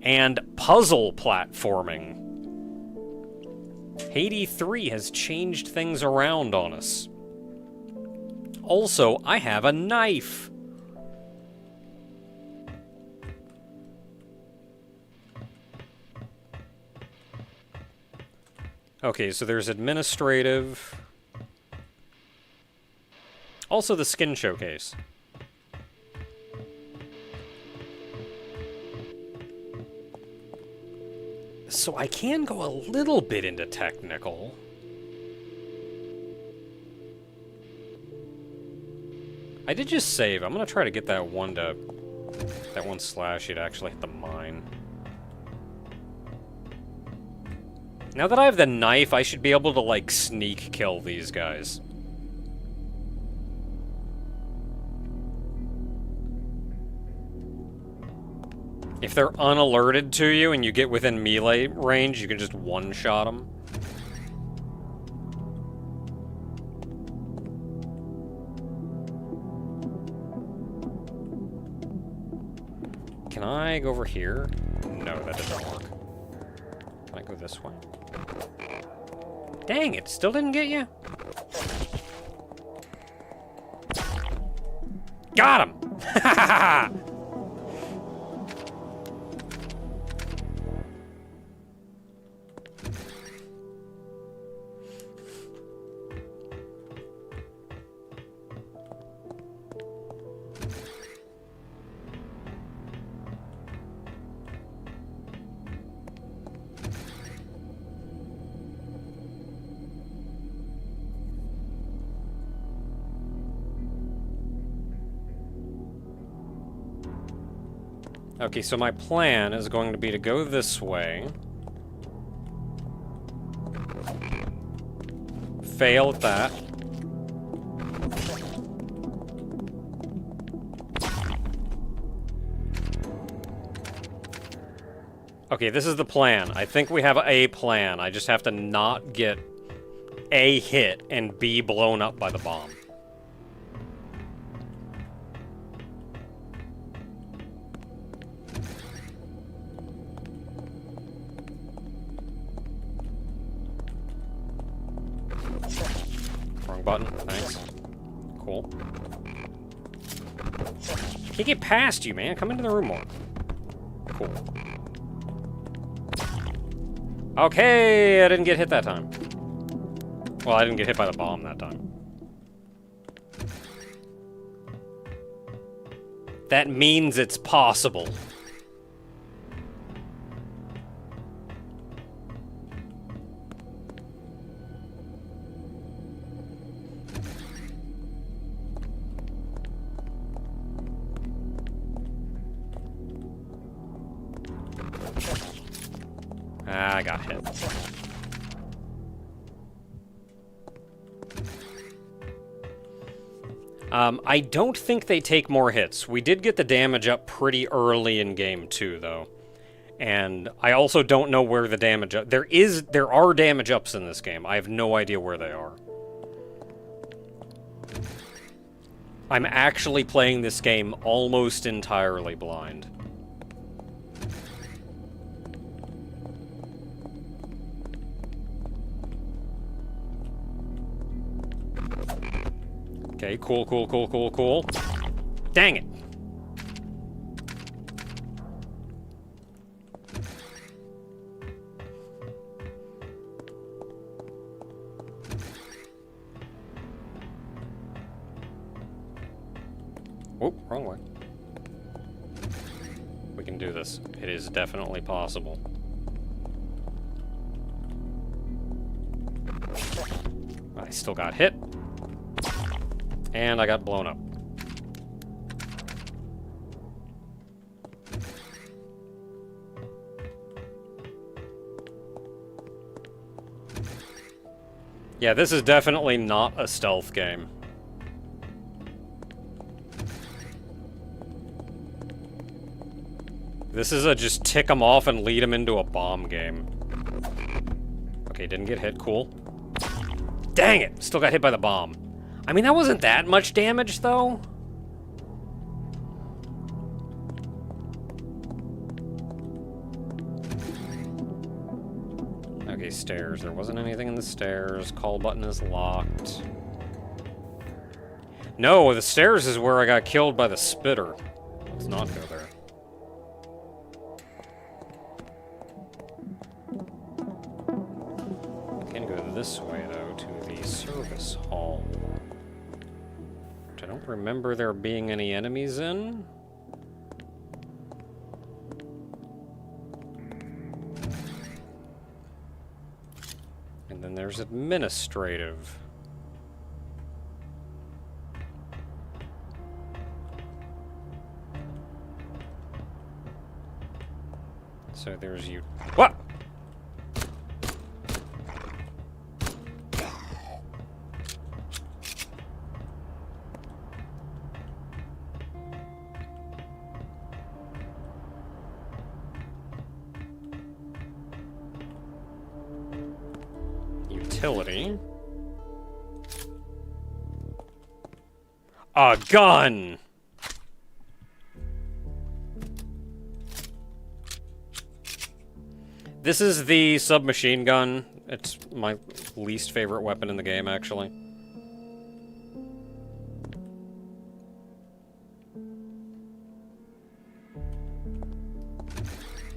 and puzzle platforming. Haydee 3 has changed things around on us. Also, I have a knife. Okay, so there's administrative. Also the skin showcase. So I can go a little bit into technical. I did just save. I'm gonna try to get that one slash to actually hit the mine. Now that I have the knife, I should be able to, like, sneak kill these guys. If they're unalerted to you and you get within melee range, you can just one-shot them. Can I go over here? No, that doesn't work. Can I go this way? Dang it, still didn't get you? Got him! Ha ha ha! Okay, so my plan is going to be to go this way. Fail at that. Okay, this is the plan. I think we have a plan. I just have to not get A, hit, and B, blown up by the bomb. Button, thanks. Cool. Can't get past you, man. Come into the room more. Cool. Okay, I didn't get hit that time. Well, I didn't get hit by the bomb that time. That means it's possible. I got hit. I don't think they take more hits. We did get the damage up pretty early in game 2, though. And I also don't know where the damage up... There are damage ups in this game. I have no idea where they are. I'm actually playing this game almost entirely blind. Okay, cool, cool, cool, cool, cool. Dang it. Oh, wrong way. We can do this. It is definitely possible. I still got hit. And I got blown up. Yeah, this is definitely not a stealth game. This is a just tick them off and lead them into a bomb game. Okay, didn't get hit. Cool. Dang it! Still got hit by the bomb. I mean, that wasn't that much damage, though. Okay, stairs. There wasn't anything in the stairs. Call button is locked. No, the stairs is where I got killed by the spitter. Let's not go there. Can go this way, though, to the service hall. Which I don't remember there being any enemies in. And then there's administrative. So there's you. What? Utility. A gun! This is the submachine gun. It's my least favorite weapon in the game, actually.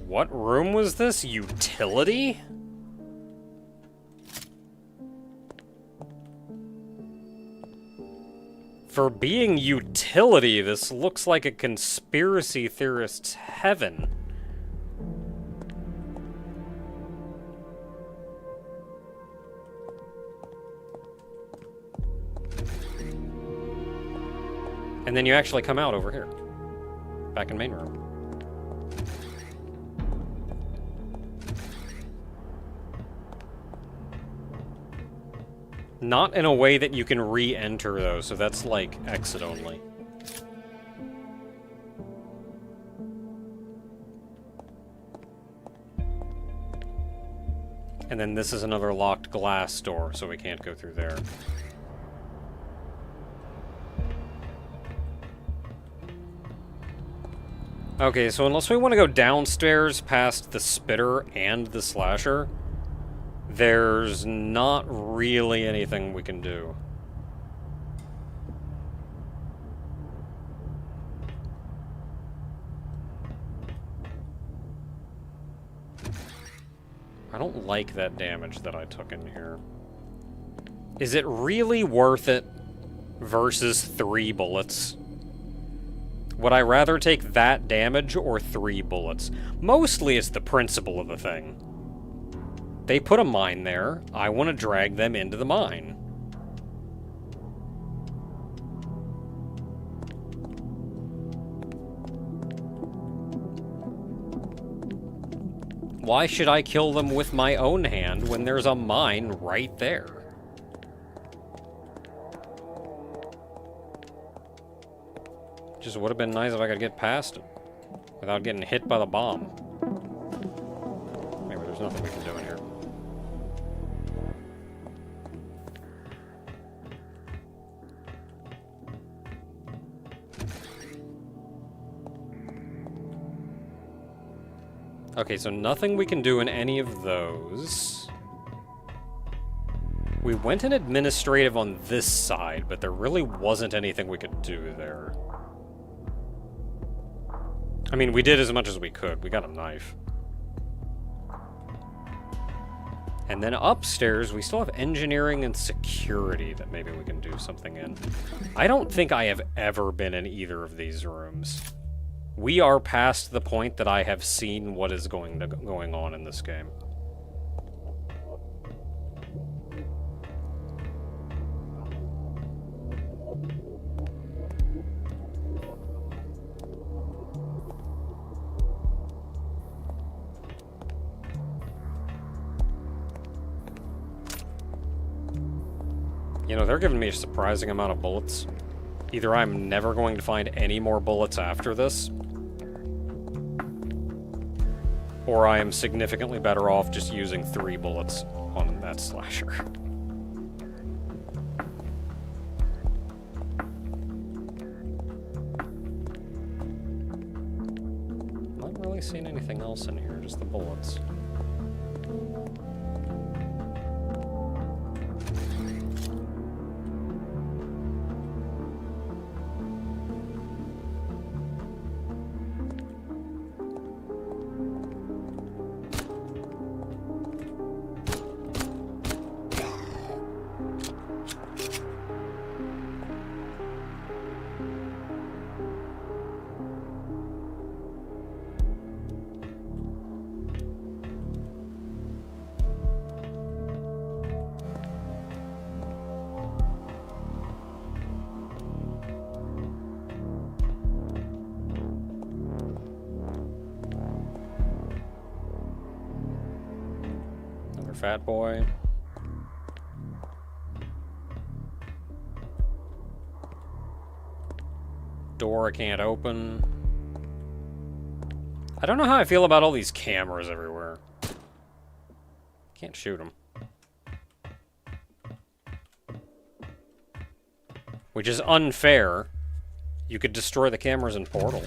What room was this? Utility? For being utility, this looks like a conspiracy theorist's heaven. And then you actually come out over here. Back in main room. Not in a way that you can re-enter, though, so that's like exit only. And then this is another locked glass door, so we can't go through there. Okay, so unless we want to go downstairs past the spitter and the slasher, there's not really anything we can do. I don't like that damage that I took in here. Is it really worth it versus 3 bullets? Would I rather take that damage or 3 bullets? Mostly it's the principle of the thing. They put a mine there. I want to drag them into the mine. Why should I kill them with my own hand when there's a mine right there? Just would have been nice if I could get past it without getting hit by the bomb. Maybe there's nothing we can do in here. Okay, so nothing we can do in any of those. We went in administrative on this side, but there really wasn't anything we could do there. I mean, we did as much as we could. We got a knife. And then upstairs, we still have engineering and security that maybe we can do something in. I don't think I have ever been in either of these rooms. We are past the point that I have seen what is going on in this game. You know, they're giving me a surprising amount of bullets. Either I'm never going to find any more bullets after this, or I am significantly better off just using 3 bullets on that slasher. Not really seeing anything else in here, just the bullets. Fat boy. Door I can't open. I don't know how I feel about all these cameras everywhere. Can't shoot them. Which is unfair. You could destroy the cameras in Portal.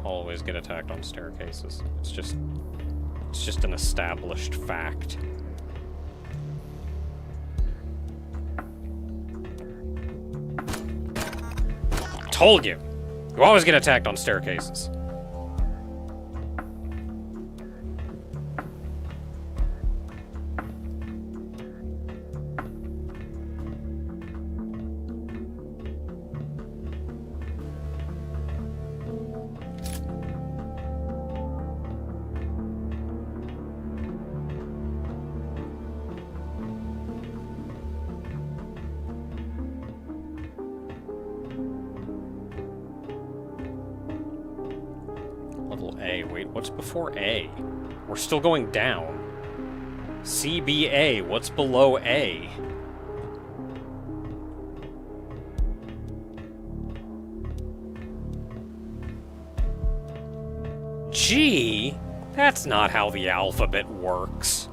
Always get attacked on staircases. It's just an established fact. Told you! You always get attacked on staircases. A. Wait, what's before A? We're still going down. CBA, what's below A? G? That's not how the alphabet works.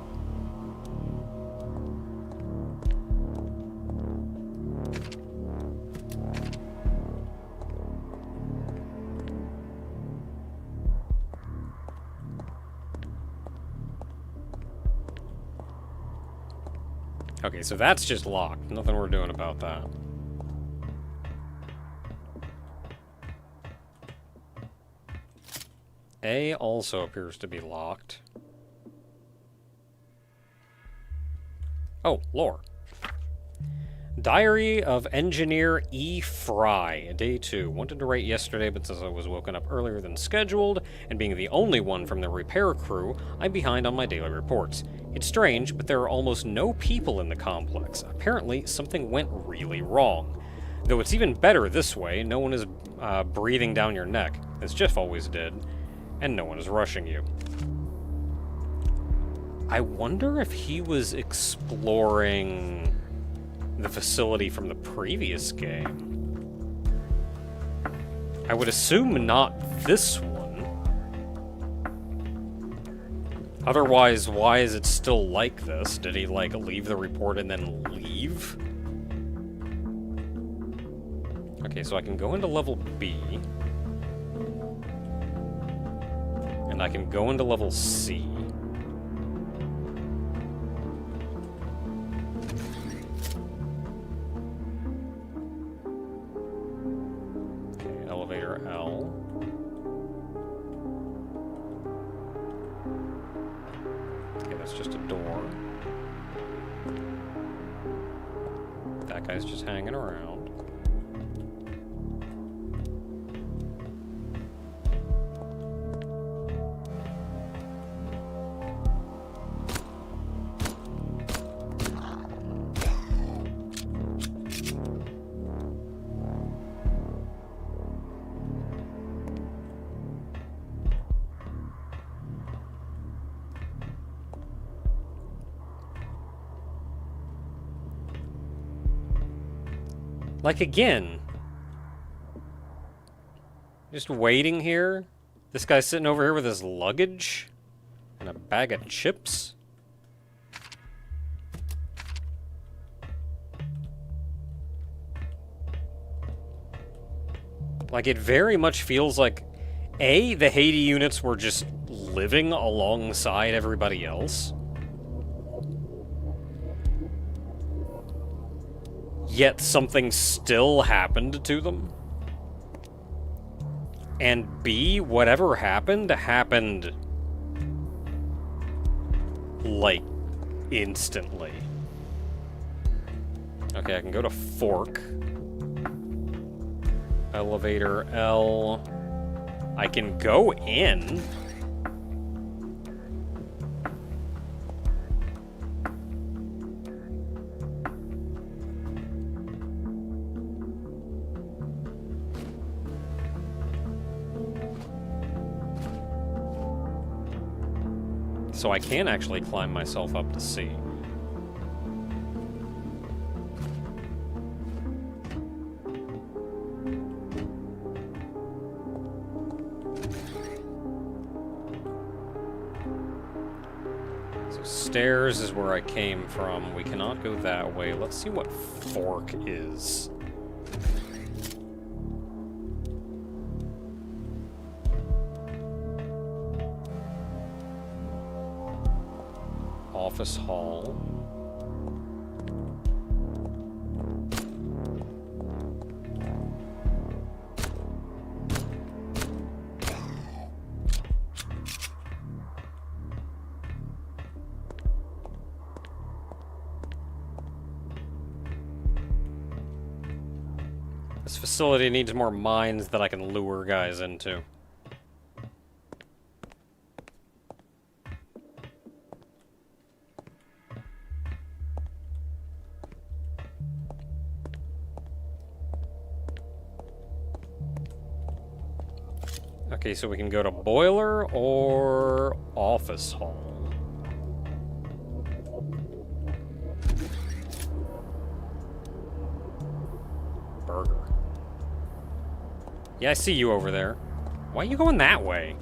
Okay, so that's just locked. Nothing we're doing about that. A also appears to be locked. Oh, lore. Diary of Engineer E. Fry, Day 2. Wanted to write yesterday, but since I was woken up earlier than scheduled, and being the only one from the repair crew, I'm behind on my daily reports. It's strange, but there are almost no people in the complex. Apparently, something went really wrong. Though it's even better this way, no one is breathing down your neck, as Jeff always did, and no one is rushing you. I wonder if he was exploring the facility from the previous game. I would assume not this one. Otherwise, why is it still like this? Did he, like, leave the report and then leave? Okay, so I can go into level B. And I can go into level C. Okay, elevator L. Okay, that's just a door. That guy's just hanging around. Like, again. Just waiting here. This guy's sitting over here with his luggage. And a bag of chips. Like, it very much feels like, A, the Haydee units were just living alongside everybody else. Yet something still happened to them. And B, whatever happened, happened like instantly. Okay, I can go to Fork. Elevator L. I can go in. So I can actually climb myself up to C. So stairs is where I came from. We cannot go that way. Let's see what Fork is. Office hall. This facility needs more mines that I can lure guys into. Okay, so we can go to boiler or office hall. Burger. Yeah, I see you over there. Why are you going that way?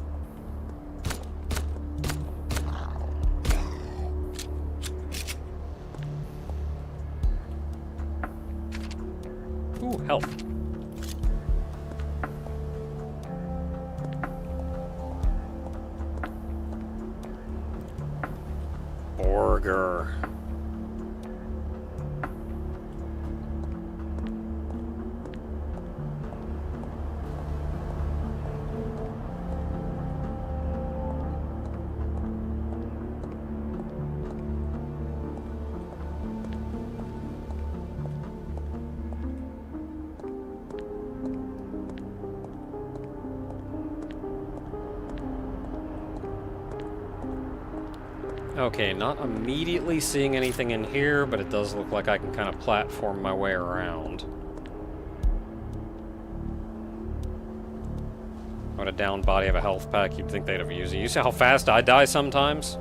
Ooh, help. Burger. Okay, not immediately seeing anything in here, but it does look like I can kind of platform my way around. What a down body of a health pack, you'd think they'd have used it. You see how fast I die sometimes?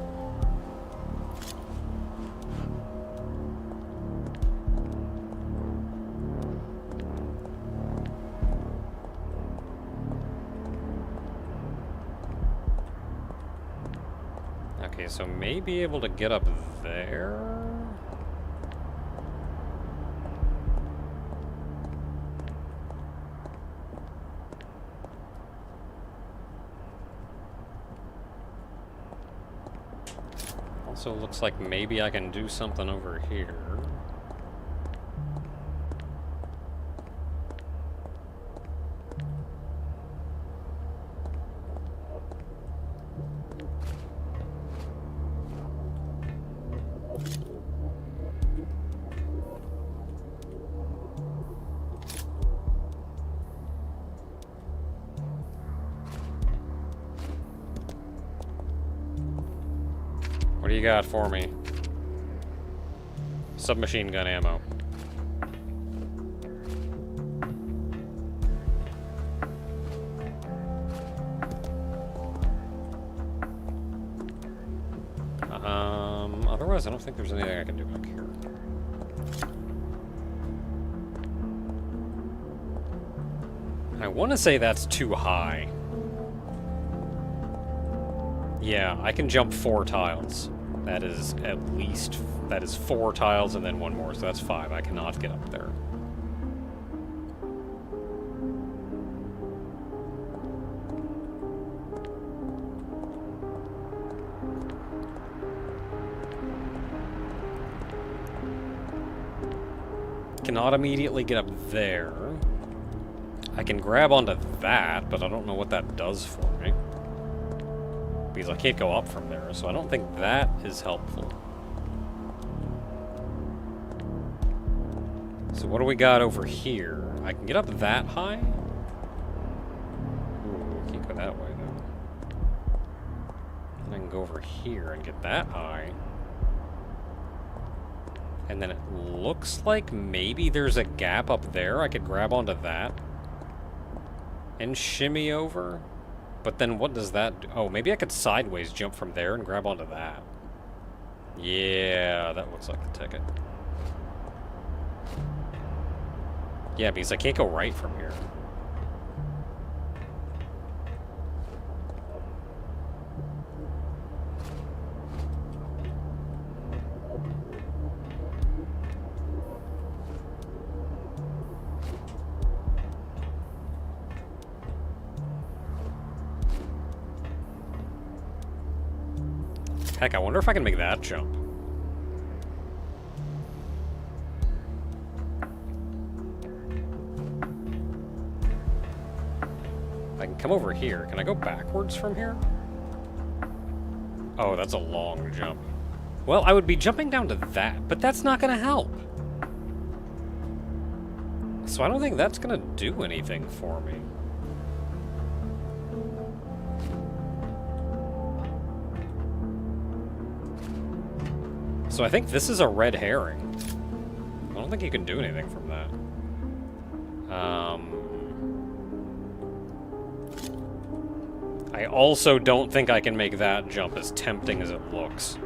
Okay, so maybe able to get up there? Also looks like maybe I can do something over here. What do you got for me? Submachine gun ammo. Otherwise I don't think there's anything I can do back here. want to say that's too high. Yeah, I can jump 4 tiles. That is at least... That is 4 tiles and then 1 more, so that's 5. I cannot get up there. Cannot immediately get up there. I can grab onto that, but I don't know what that does for me. Because I can't go up from there, so I don't think that is helpful. So what do we got over here? I can get up that high? Ooh, I can't go that way, though. And I can go over here and get that high. And then it looks like maybe there's a gap up there. I could grab onto that. And shimmy over. But then what does that do? Oh, maybe I could sideways jump from there and grab onto that. Yeah, that looks like the ticket. Yeah, because I can't go right from here. Heck, I wonder if I can make that jump. I can come over here. Can I go backwards from here? Oh, that's a long jump. Well, I would be jumping down to that, but that's not going to help. So I don't think that's going to do anything for me. So I think this is a red herring. I don't think you can do anything from that. I also don't think I can make that jump as tempting as it looks.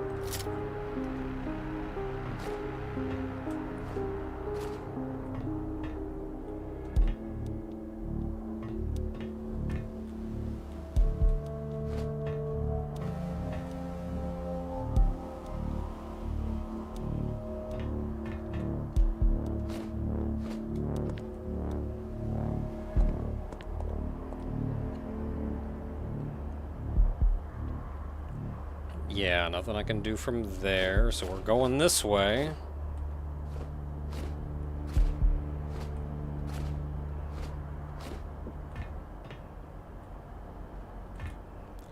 Yeah, nothing I can do from there, so we're going this way.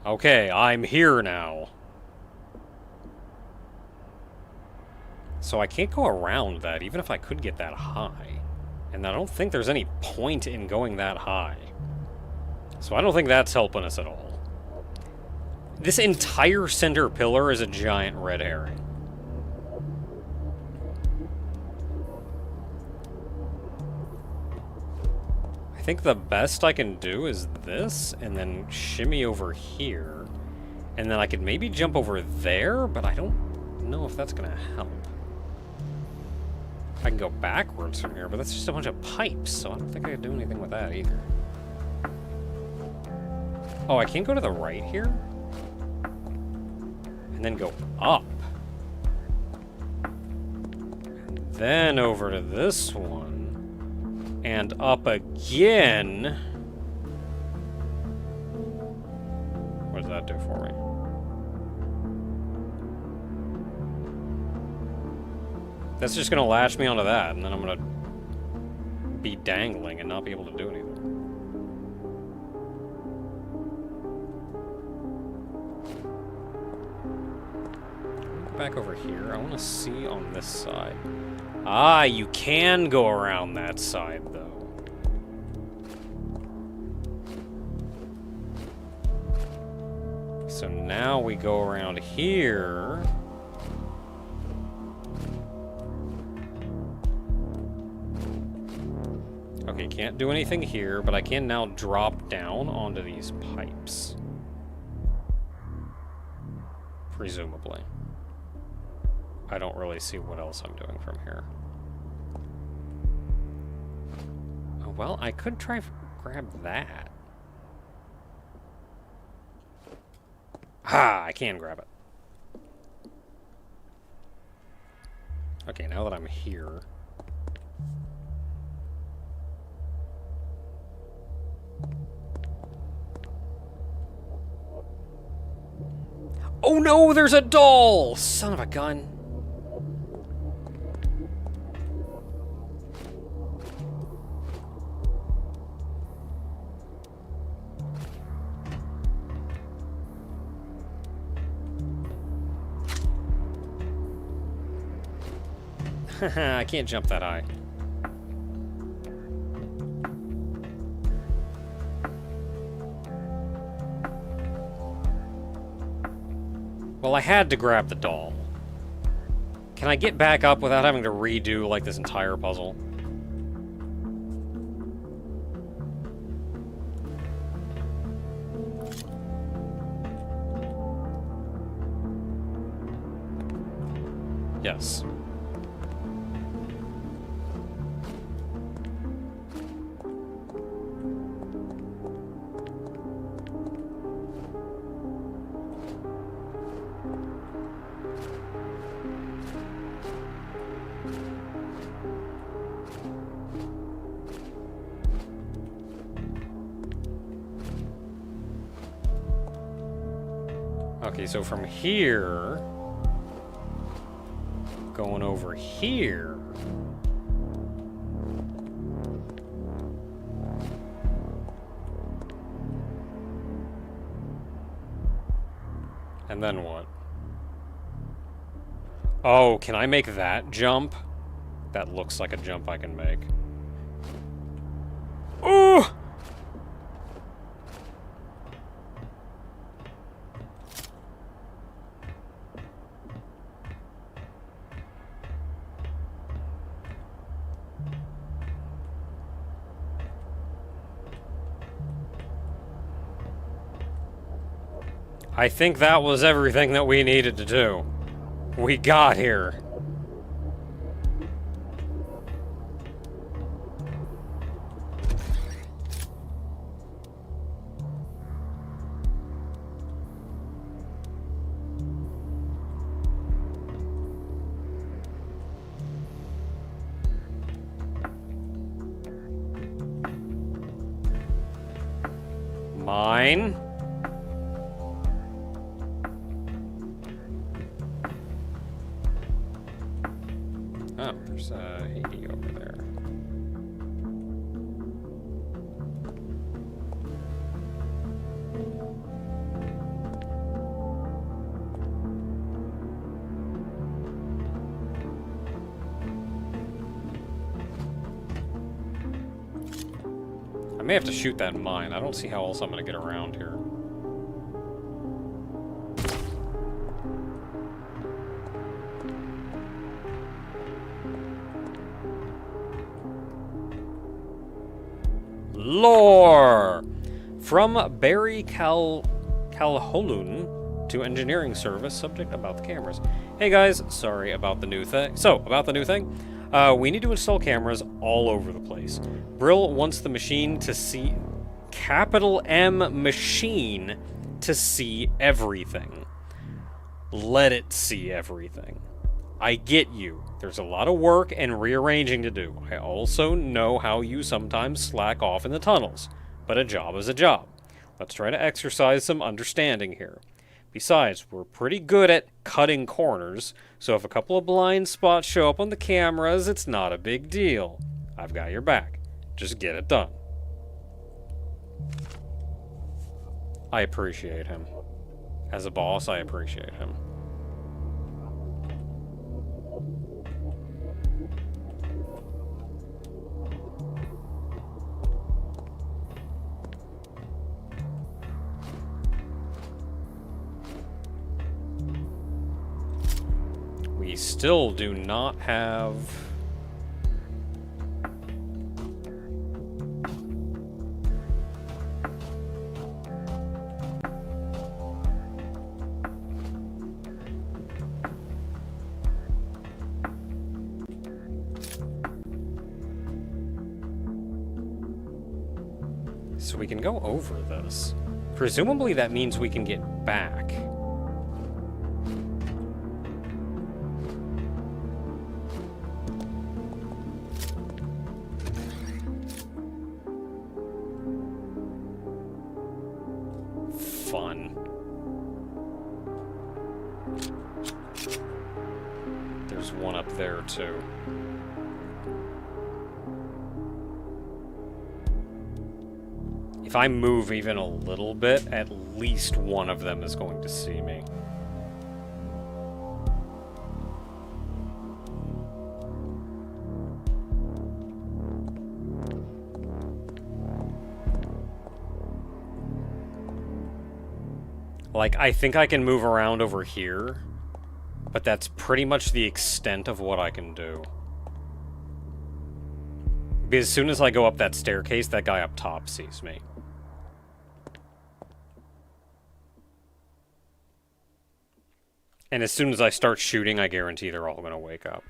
Okay, I'm here now. So I can't go around that, even if I could get that high. And I don't think there's any point in going that high. So I don't think that's helping us at all. This entire center pillar is a giant red herring. I think the best I can do is this, and then shimmy over here. And then I could maybe jump over there, but I don't know if that's gonna help. I can go backwards from here, but that's just a bunch of pipes, so I don't think I can do anything with that either. Oh, I can't go to the right here? And then go up. And then over to this one. And up again. What does that do for me? That's just gonna latch me onto that, and then I'm gonna be dangling and not be able to do anything. Back over here. I want to see on this side. Ah, you can go around that side, though. So now we go around here. Okay, can't do anything here, but I can now drop down onto these pipes. Presumably. I don't really see what else I'm doing from here. Oh, well, I could try grab that? Ah, I can grab it. Okay, now that I'm here... Oh no, there's a doll! Son of a gun. I can't jump that high. Well, I had to grab the doll. Can I get back up without having to redo, like, this entire puzzle? Yes. Okay, so from here, going over here, and then what? Oh, can I make that jump? That looks like a jump I can make. Ooh! I think that was everything that we needed to do. We got here. Mine. Oh, there's Haydee over there. I may have to shoot that mine. I don't see how else I'm going to get around here. Lore! From Barry Calhoun to engineering service, subject about the cameras. Hey guys, sorry about the new thing. So, about the new thing. We need to install cameras all over the place. Brill wants the machine to see... Capital M machine to see everything. Let it see everything. I get you. There's a lot of work and rearranging to do. I also know how you sometimes slack off in the tunnels. But a job is a job. Let's try to exercise some understanding here. Besides, we're pretty good at cutting corners, so if a couple of blind spots show up on the cameras, it's not a big deal. I've got your back. Just get it done. I appreciate him. As a boss, I appreciate him. We still do not have... so we can go over this. Presumably that means we can get back. Fun. There's one up there, too. If I move even a little bit, at least one of them is going to see me. Like, I think I can move around over here, but that's pretty much the extent of what I can do. Because as soon as I go up that staircase, that guy up top sees me. And as soon as I start shooting, I guarantee they're all going to wake up.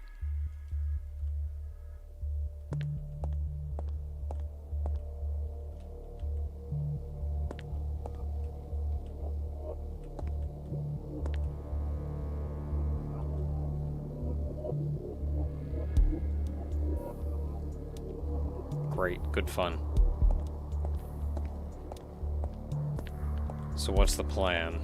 Great, good fun. So what's the plan?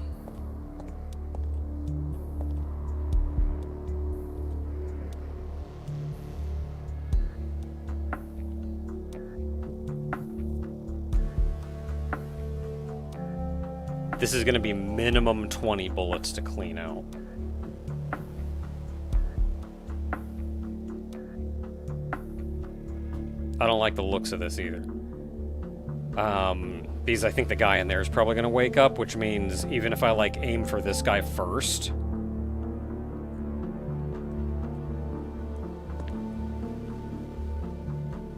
This is going to be minimum 20 bullets to clean out. I don't like the looks of this either. Because I think the guy in there is probably going to wake up, which means even if I, like, aim for this guy first...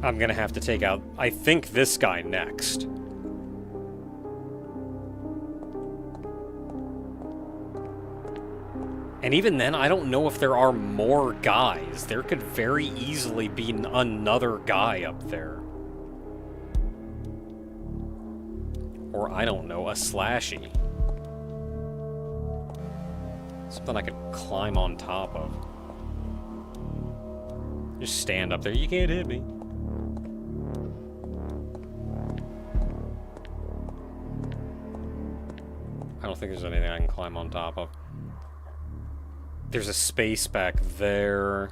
I'm going to have to take out, I think, this guy next. And even then, I don't know if there are more guys. There could very easily be another guy up there. Or, I don't know, a slashy. Something I could climb on top of. Just stand up there. You can't hit me. I don't think there's anything I can climb on top of. There's a space back there.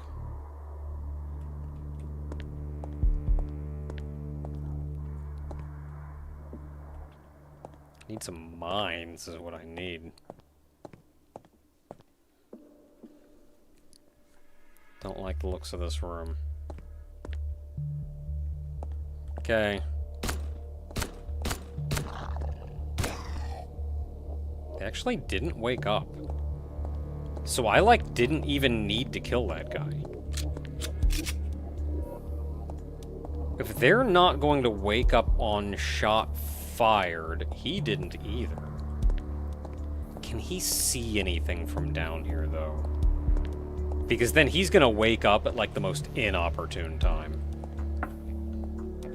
Need some mines is what I need. Don't like the looks of this room. Okay. They actually didn't wake up. So I, like, didn't even need to kill that guy. If they're not going to wake up on shot fired, he didn't either. Can he see anything from down here, though? Because then he's gonna wake up at, like, the most inopportune time.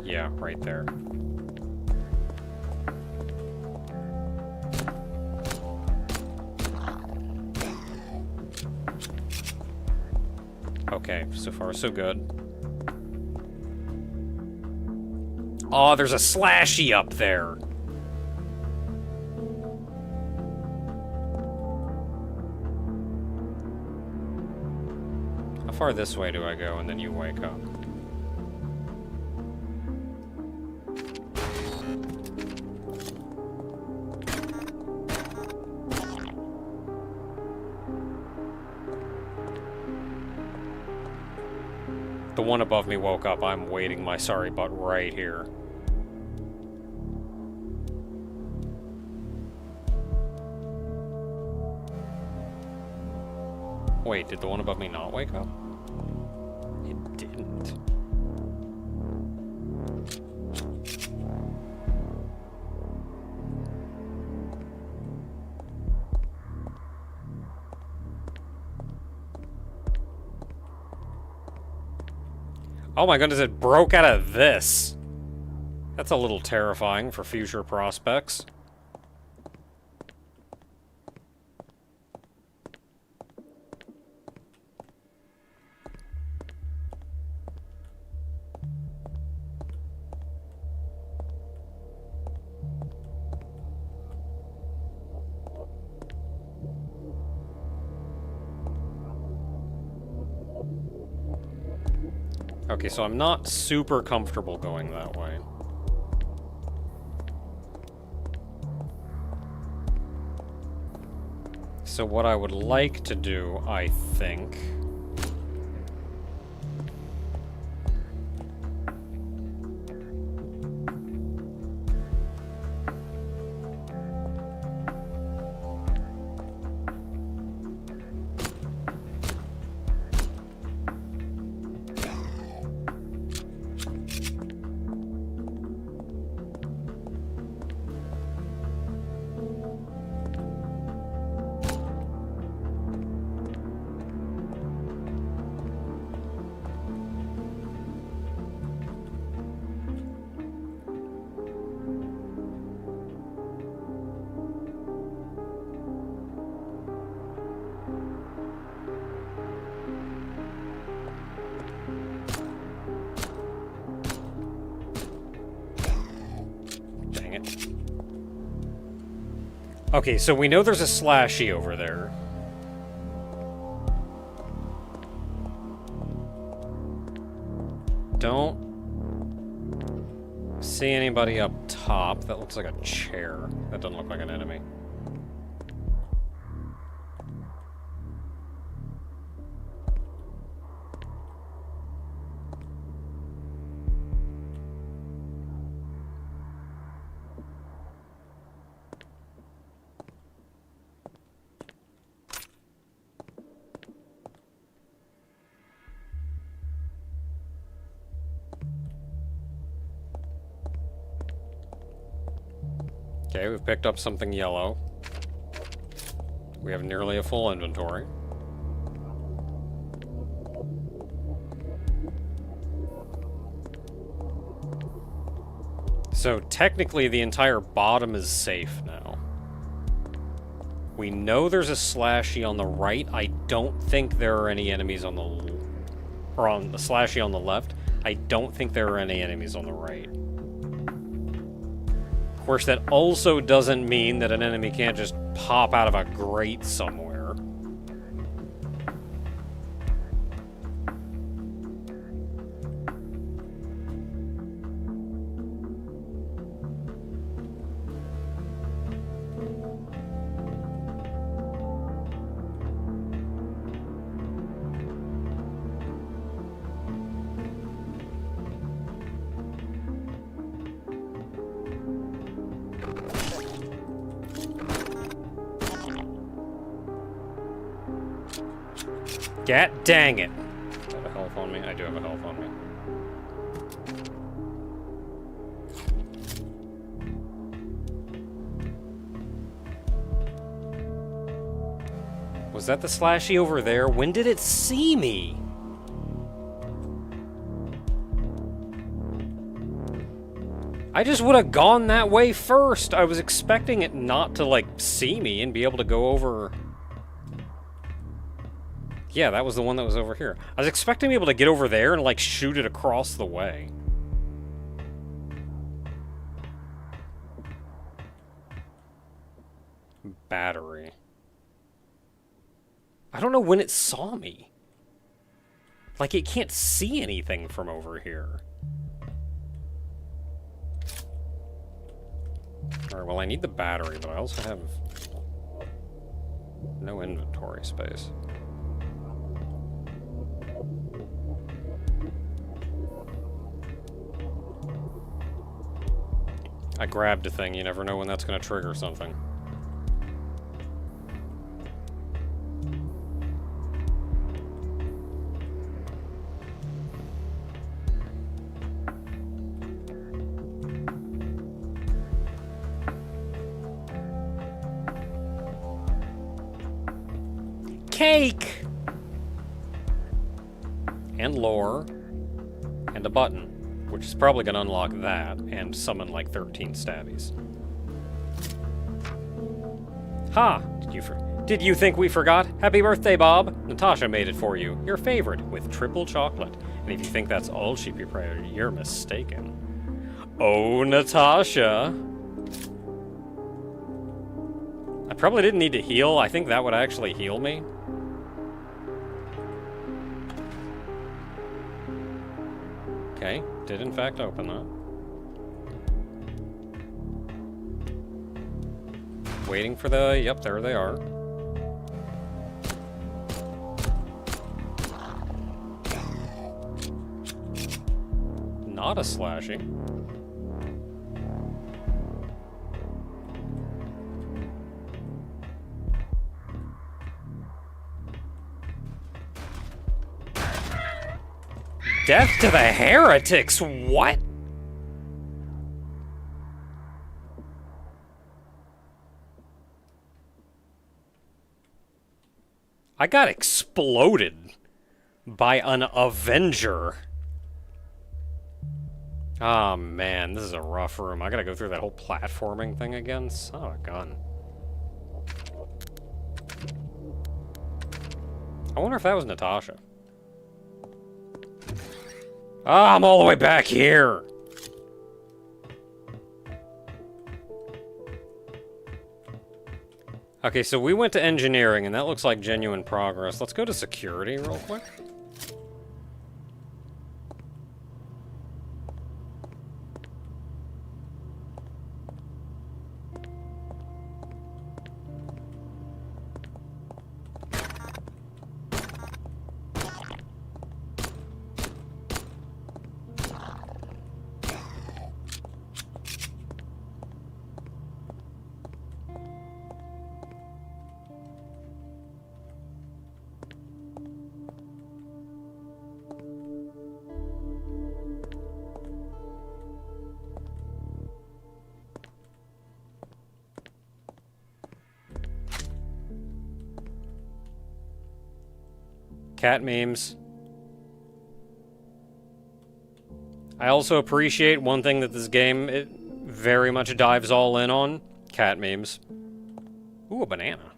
Yeah, right there. Okay, so far so good. Oh, there's a slashy up there! How far this way do I go and then you wake up? The one above me woke up. I'm waiting my sorry butt right here. Wait, did the one above me not wake up? It didn't. Oh my goodness, it broke out of this. That's a little terrifying for future prospects. Okay, so I'm not super comfortable going that way. So what I would like to do, I think... Okay, so we know there's a slashy over there. Don't see anybody up top. That looks like a chair. That doesn't look like an enemy. Okay, we've picked up something yellow. We have nearly a full inventory. So technically the entire bottom is safe now. We know there's a slashy on the right. I don't think there are any enemies on the... or on the slashy on the left. I don't think there are any enemies on the right. Of course, that also doesn't mean that an enemy can't just pop out of a grate somewhere. God dang it. Do I have a health on me? I do have a health on me. Was that the slashy over there? When did it see me? I just would have gone that way first. I was expecting it not to, like, see me and be able to go over... Yeah, that was the one that was over here. I was expecting to be able to get over there and, like, shoot it across the way. Battery. I don't know when it saw me. Like, it can't see anything from over here. Alright, well, I need the battery, but I also have no inventory space. I grabbed a thing. You never know when that's going to trigger something. Cake! And lore. And a button. which is probably going to unlock that and summon like 13 stabbies. Ha! Did you think we forgot? Happy birthday, Bob! Natasha made it for you. Your favorite, with triple chocolate. And if you think that's all she prepared, you're mistaken. Oh, Natasha! I probably didn't need to heal. I think that would actually heal me. Okay, did in fact open that. Waiting for the... Yep, there they are. Not a slashing. Death to the heretics, what? I got exploded by an Avenger. Oh man, this is a rough room. I gotta go through that whole platforming thing again. Son of a gun. I wonder if that was Natasha. Ah, I'm all the way back here! Okay, so we went to engineering, and that looks like genuine progress. Let's go to security real quick. Cat memes. I also appreciate one thing that this game very much dives all in on. Cat memes. Ooh, a banana.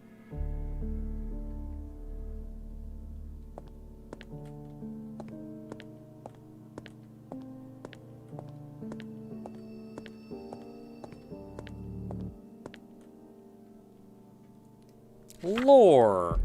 Lore.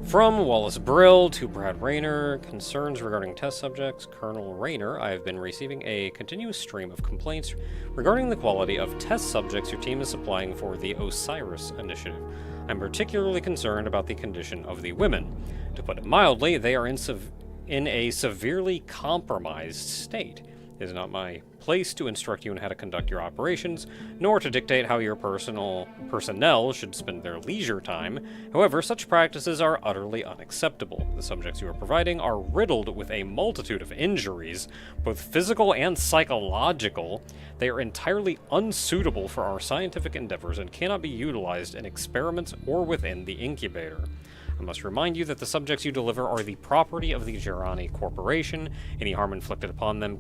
From Wallace Brill to Brad Rayner, concerns regarding test subjects. Colonel Rayner, I have been receiving a continuous stream of complaints regarding the quality of test subjects your team is supplying for the Osiris initiative. I'm particularly concerned about the condition of the women. To put it mildly, they are in a severely compromised state. It is not my place to instruct you on how to conduct your operations, nor to dictate how your personnel should spend their leisure time. However, such practices are utterly unacceptable. The subjects you are providing are riddled with a multitude of injuries, both physical and psychological. They are entirely unsuitable for our scientific endeavors and cannot be utilized in experiments or within the incubator. I must remind you that the subjects you deliver are the property of the Girani Corporation. Any harm inflicted upon them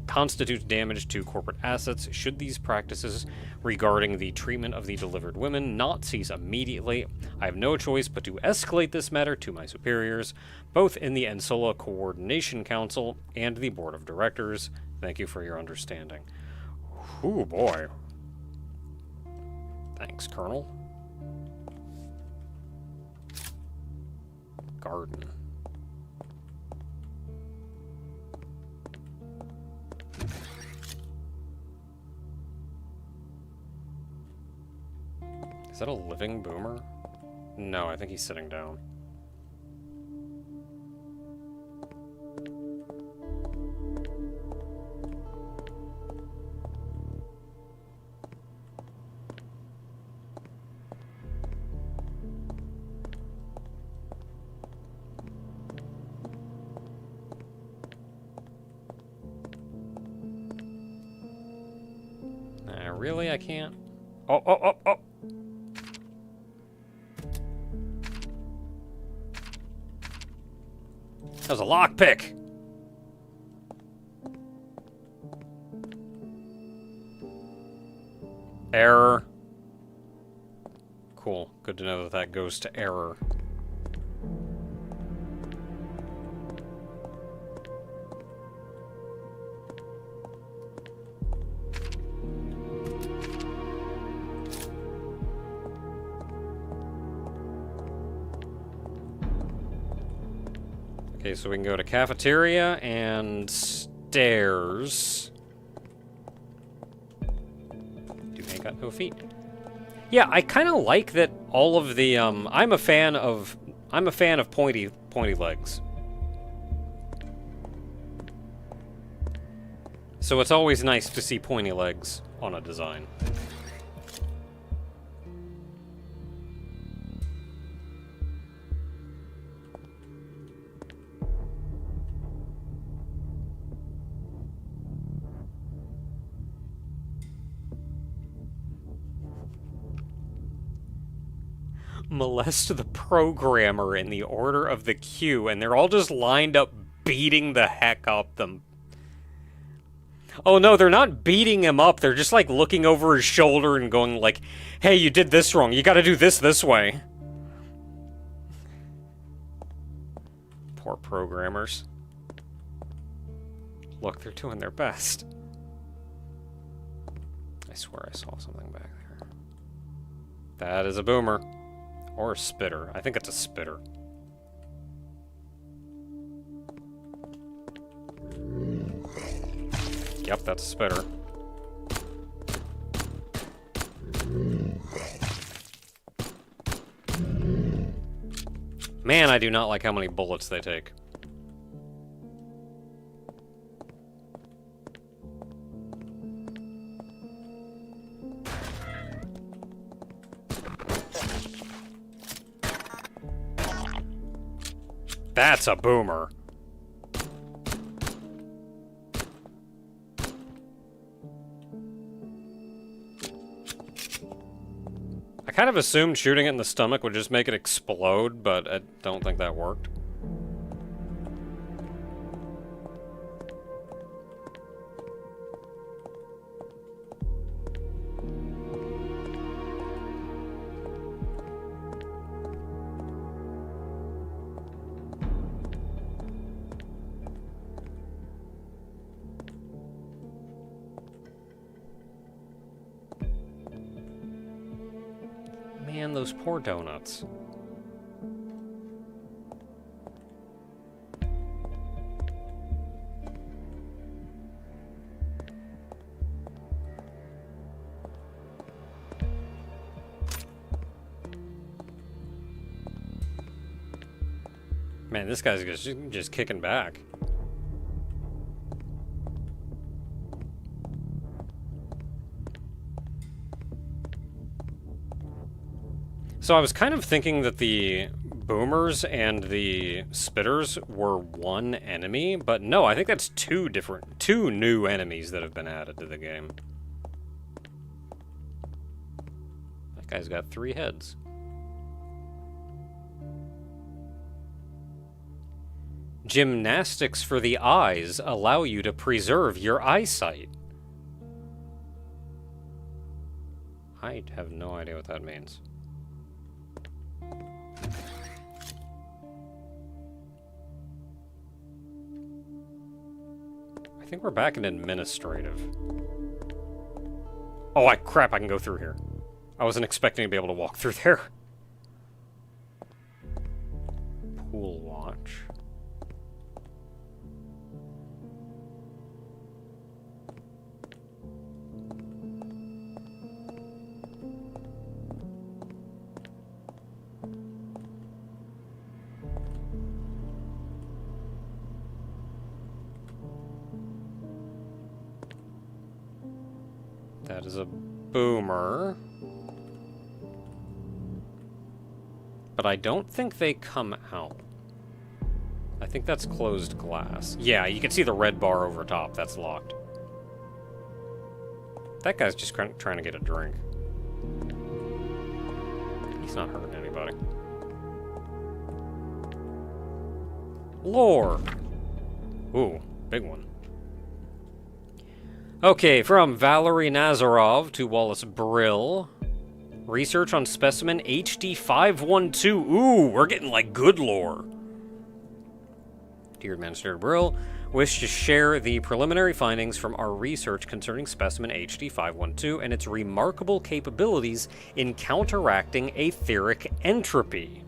constitutes damage to corporate assets. Should these practices regarding the treatment of the delivered women not cease immediately, I have no choice but to escalate this matter to my superiors, both in the Ensola Coordination Council and the Board of Directors. Thank you for your understanding. Ooh, boy. Thanks, Colonel. Garden. Is that a living boomer? No, I think he's sitting down. Really? I can't? Oh, oh, oh, oh! That was a lockpick! cool. Good to know that that goes to error. Okay, so we can go to cafeteria and stairs. Dude ain't got no feet. Yeah, I kind of like that all of the, I'm a fan of pointy legs. So it's always nice to see pointy legs on a design. Molest the programmer in the order of the queue, and they're all just lined up beating the heck up them. Oh no, they're not beating him up, they're just like looking over his shoulder and going like, hey, you did this wrong, you gotta do this way. Poor programmers. Look, they're doing their best. I swear I saw something back there. That is a boomer. Or a spitter. I think it's a spitter. Yep, that's a spitter. Man, I do not like how many bullets they take. That's a boomer. I kind of assumed shooting it in the stomach would just make it explode, but I don't think that worked. Man, those poor donuts. Man, this guy's just kicking back. So I was kind of thinking that the boomers and the spitters were one enemy, but no, I think that's two new enemies that have been added to the game. That guy's got 3 heads. Gymnastics for the eyes allow you to preserve your eyesight. I have no idea what that means. I think we're back in administrative. Oh, crap, I can go through here. I wasn't expecting to be able to walk through there. Pool watch. That is a boomer. But I don't think they come out. I think that's closed glass. Yeah, you can see the red bar over top. That's locked. That guy's just trying to get a drink. He's not hurting anybody. Lore. Ooh, big one. Okay, from Valerie Nazarov to Wallace Brill. research on specimen HD512. Ooh, we're getting like good lore. Dear Administrator Brill, wish to share the preliminary findings from our research concerning specimen HD512 and its remarkable capabilities in counteracting etheric entropy.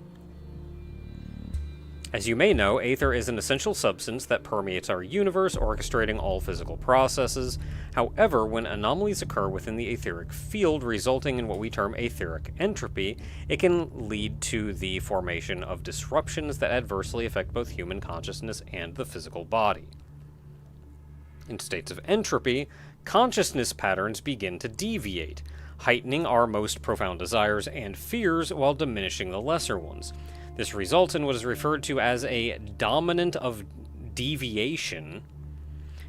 As you may know, aether is an essential substance that permeates our universe, orchestrating all physical processes. However, when anomalies occur within the etheric field, resulting in what we term etheric entropy, it can lead to the formation of disruptions that adversely affect both human consciousness and the physical body. In states of entropy, consciousness patterns begin to deviate, heightening our most profound desires and fears while diminishing the lesser ones. This results in what is referred to as a dominant of deviation,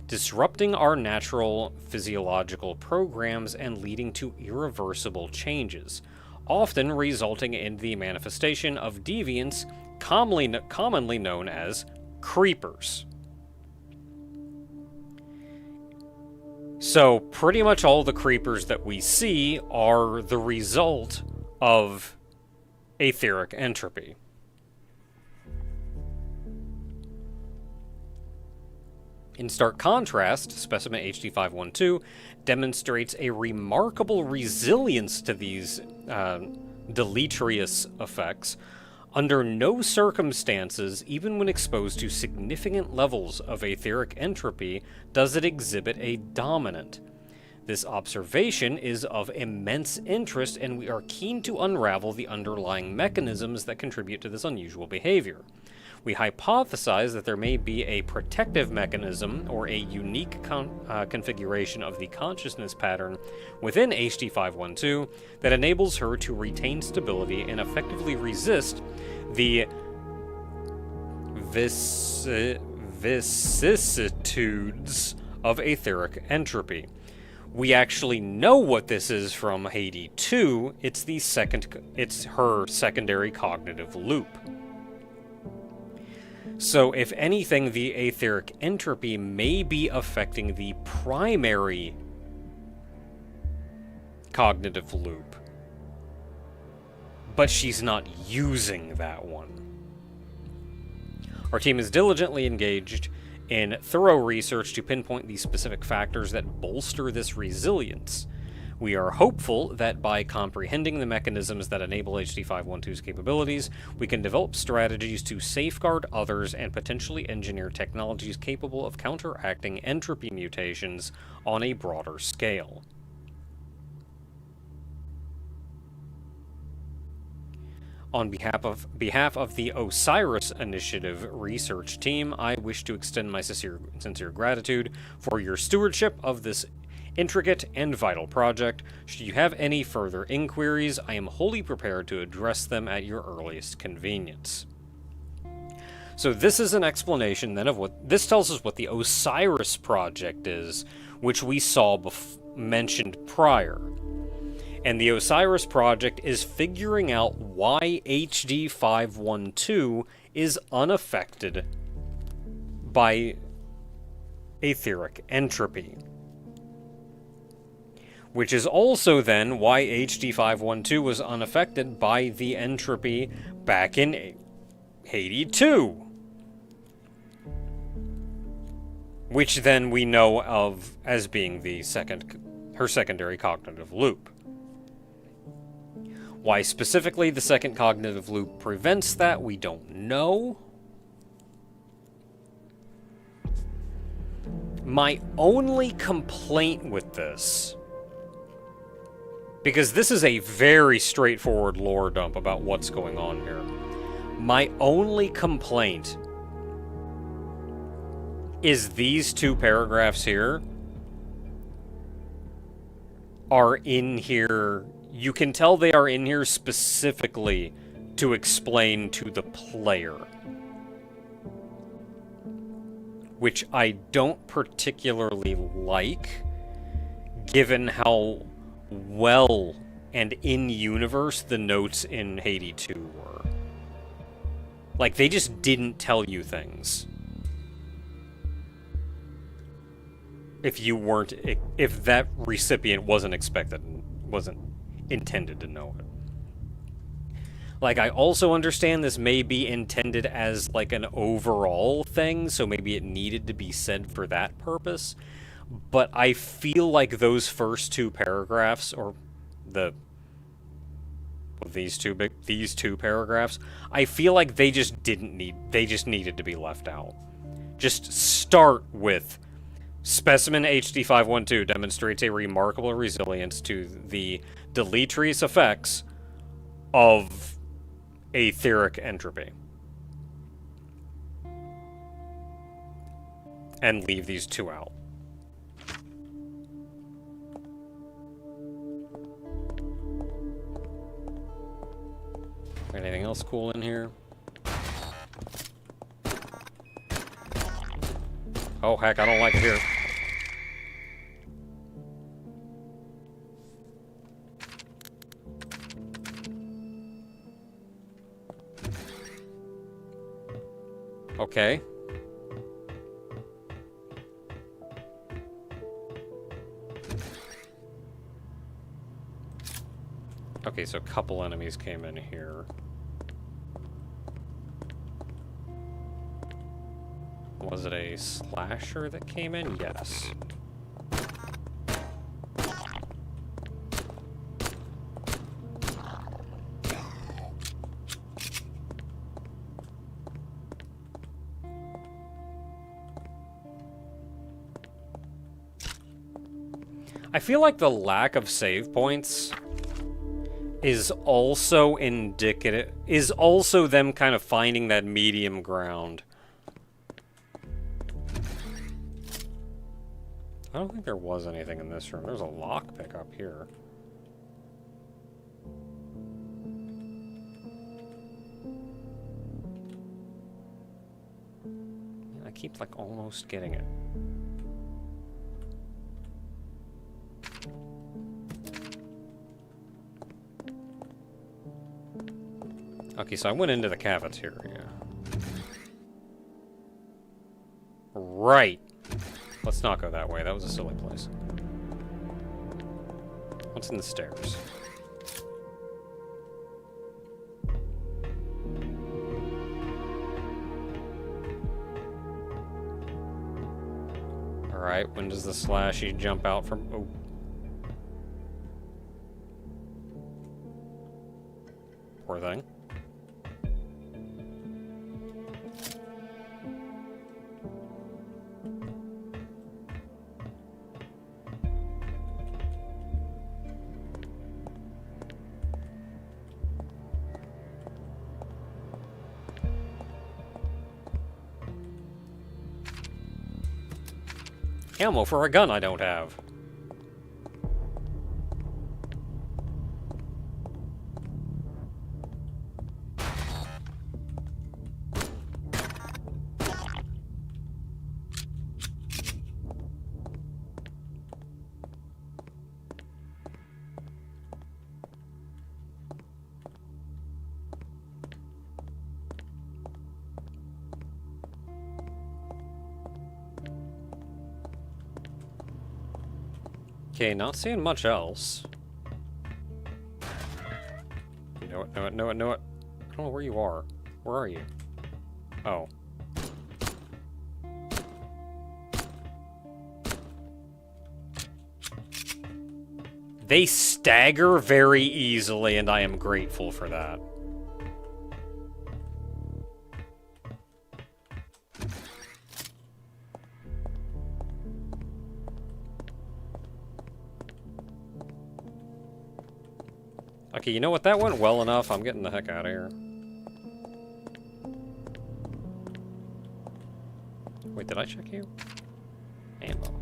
disrupting our natural physiological programs and leading to irreversible changes, often resulting in the manifestation of deviants commonly known as creepers. So pretty much all the creepers that we see are the result of etheric entropy. In stark contrast, specimen HD512 demonstrates a remarkable resilience to these deleterious effects. Under no circumstances, even when exposed to significant levels of etheric entropy, does it exhibit a dominant. This observation is of immense interest, and we are keen to unravel the underlying mechanisms that contribute to this unusual behavior. We hypothesize that there may be a protective mechanism or a unique configuration of the consciousness pattern within HD512 that enables her to retain stability and effectively resist the vicissitudes of etheric entropy. We actually know what this is from Haydee 2. It's her secondary cognitive loop. So, if anything, the etheric entropy may be affecting the primary cognitive loop, but she's not using that one. Our team is diligently engaged in thorough research to pinpoint the specific factors that bolster this resilience. We are hopeful that by comprehending the mechanisms that enable HD512's capabilities, we can develop strategies to safeguard others and potentially engineer technologies capable of counteracting entropy mutations on a broader scale. On behalf of the Osiris Initiative research team, I wish to extend my sincere gratitude for your stewardship of this intricate and vital project. Should you have any further inquiries, I am wholly prepared to address them at your earliest convenience. So this is an explanation then of what this tells us what the Osiris project is, which we saw mentioned prior. And the Osiris project is figuring out why HD512 is unaffected by etheric entropy. Which is also then why HD512 was unaffected by the entropy back in Haydee 2. Which then we know of as being her secondary cognitive loop. Why specifically the second cognitive loop prevents that, we don't know. My only complaint with this, because this is a very straightforward lore dump about what's going on here. My only complaint is these two paragraphs here are in here. You can tell they are in here specifically to explain to the player, which I don't particularly like, given how well and in-universe the notes in Haydee 2 were. Like, they just didn't tell you things. If that recipient wasn't intended to know it. Like, I also understand this may be intended as, like, an overall thing, so maybe it needed to be said for that purpose. But I feel like those first two paragraphs, or these two paragraphs, I feel like they just needed to be left out. Just start with Specimen HD512 demonstrates a remarkable resilience to the deleterious effects of etheric entropy. And leave these two out. Anything else cool in here? Oh, heck, I don't like it here. Okay. Okay, so a couple enemies came in here. Was it a slasher that came in? Yes. I feel like the lack of save points is also indicative, is also them kind of finding that medium ground. I don't think there was anything in this room. There's a lockpick up here. I keep, like, almost getting it. Okay, so I went into the cafeteria. Right. Let's not go that way. That was a silly place. What's in the stairs? Alright, when does the slashy jump out from... Oh. Poor thing. Ammo for a gun I don't have. Okay, not seeing much else. Know it, know it, know it, know it. I don't know where you are. Where are you? Oh. They stagger very easily, and I am grateful for that. Okay, you know what? That went well enough. I'm getting the heck out of here. Wait, did I check you? Ammo.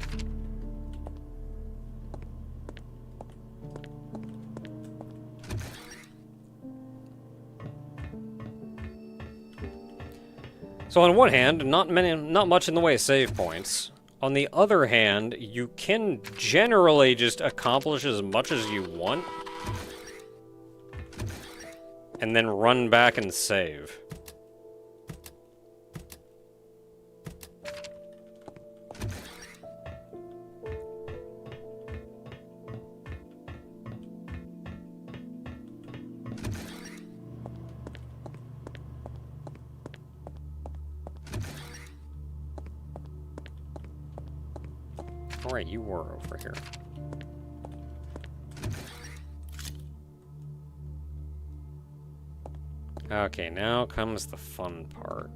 So on one hand, not much in the way of save points. On the other hand, you can generally just accomplish as much as you want and then run back and save. Alright, you were over here. Okay, now comes the fun part.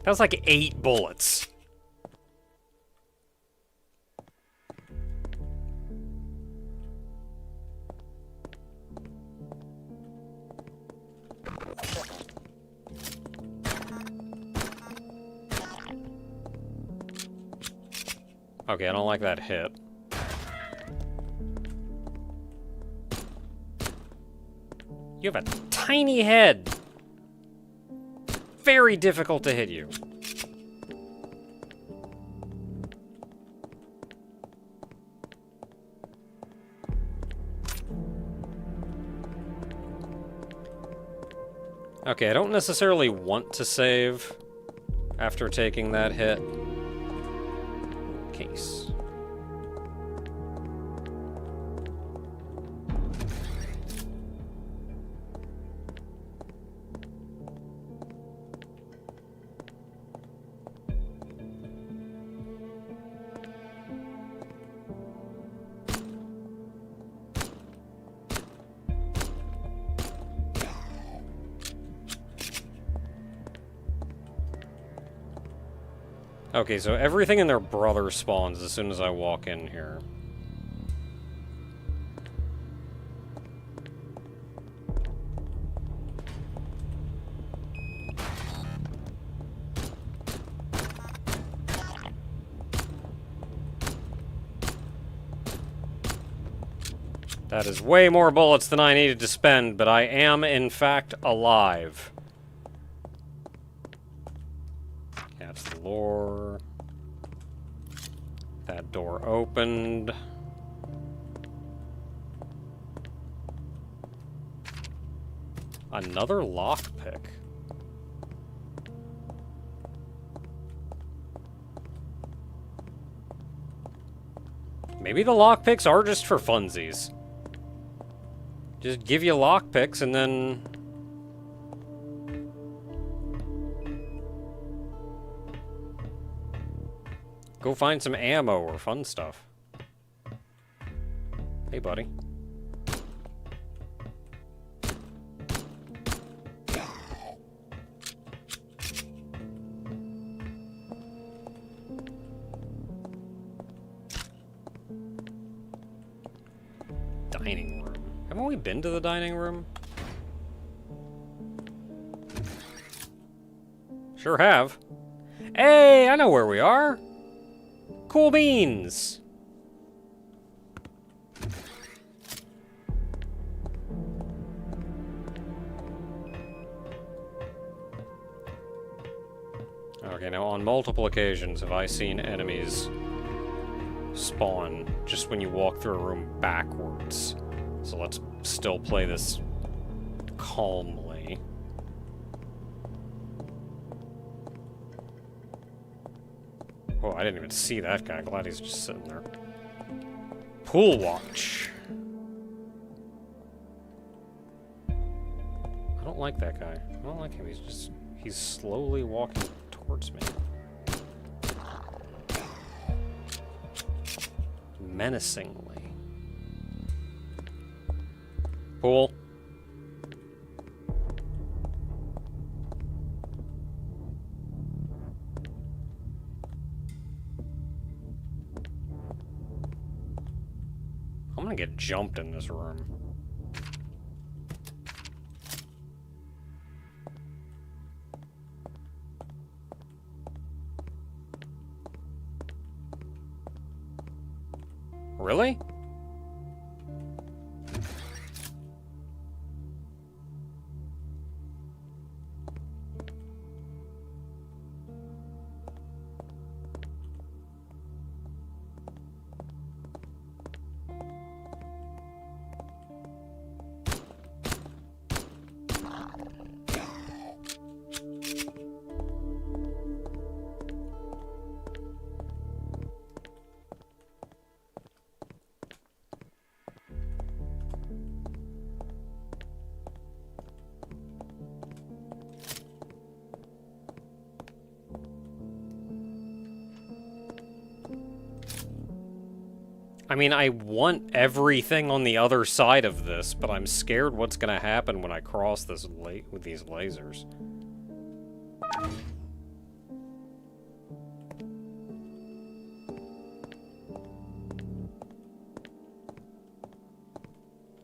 That was like 8 bullets. Okay, I don't like that hit. You have a tiny head. Very difficult to hit you. Okay, I don't necessarily want to save after taking that hit. Case. Okay, so everything in their brother spawns as soon as I walk in here. That is way more bullets than I needed to spend, but I am, in fact, alive. That's the lore. That door opened. Another lockpick. Maybe the lockpicks are just for funsies. Just give you lockpicks and then... go find some ammo or fun stuff. Hey, buddy. Dining room. Haven't we been to the dining room? Sure have. Hey, I know where we are. Cool beans! Okay, now on multiple occasions have I seen enemies spawn just when you walk through a room backwards. So let's still play this calmly. Oh, I didn't even see that guy. Glad he's just sitting there. Pool watch. I don't like that guy. I don't like him. He's slowly walking towards me. Menacingly. Pool. I'm gonna get jumped in this room. Really? I mean, I want everything on the other side of this, but I'm scared what's gonna happen when I cross this with these lasers.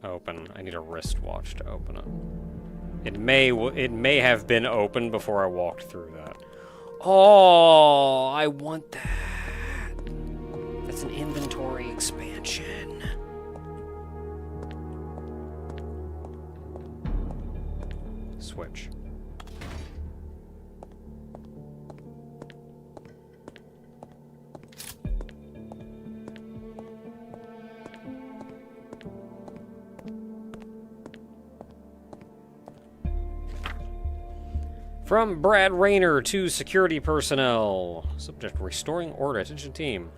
Open. I need a wristwatch to open it. It may have been open before I walked through that. Oh, I want that. That's an inventory expansion. Switch. From Brad Rayner to security personnel. Subject: restoring order. Attention team.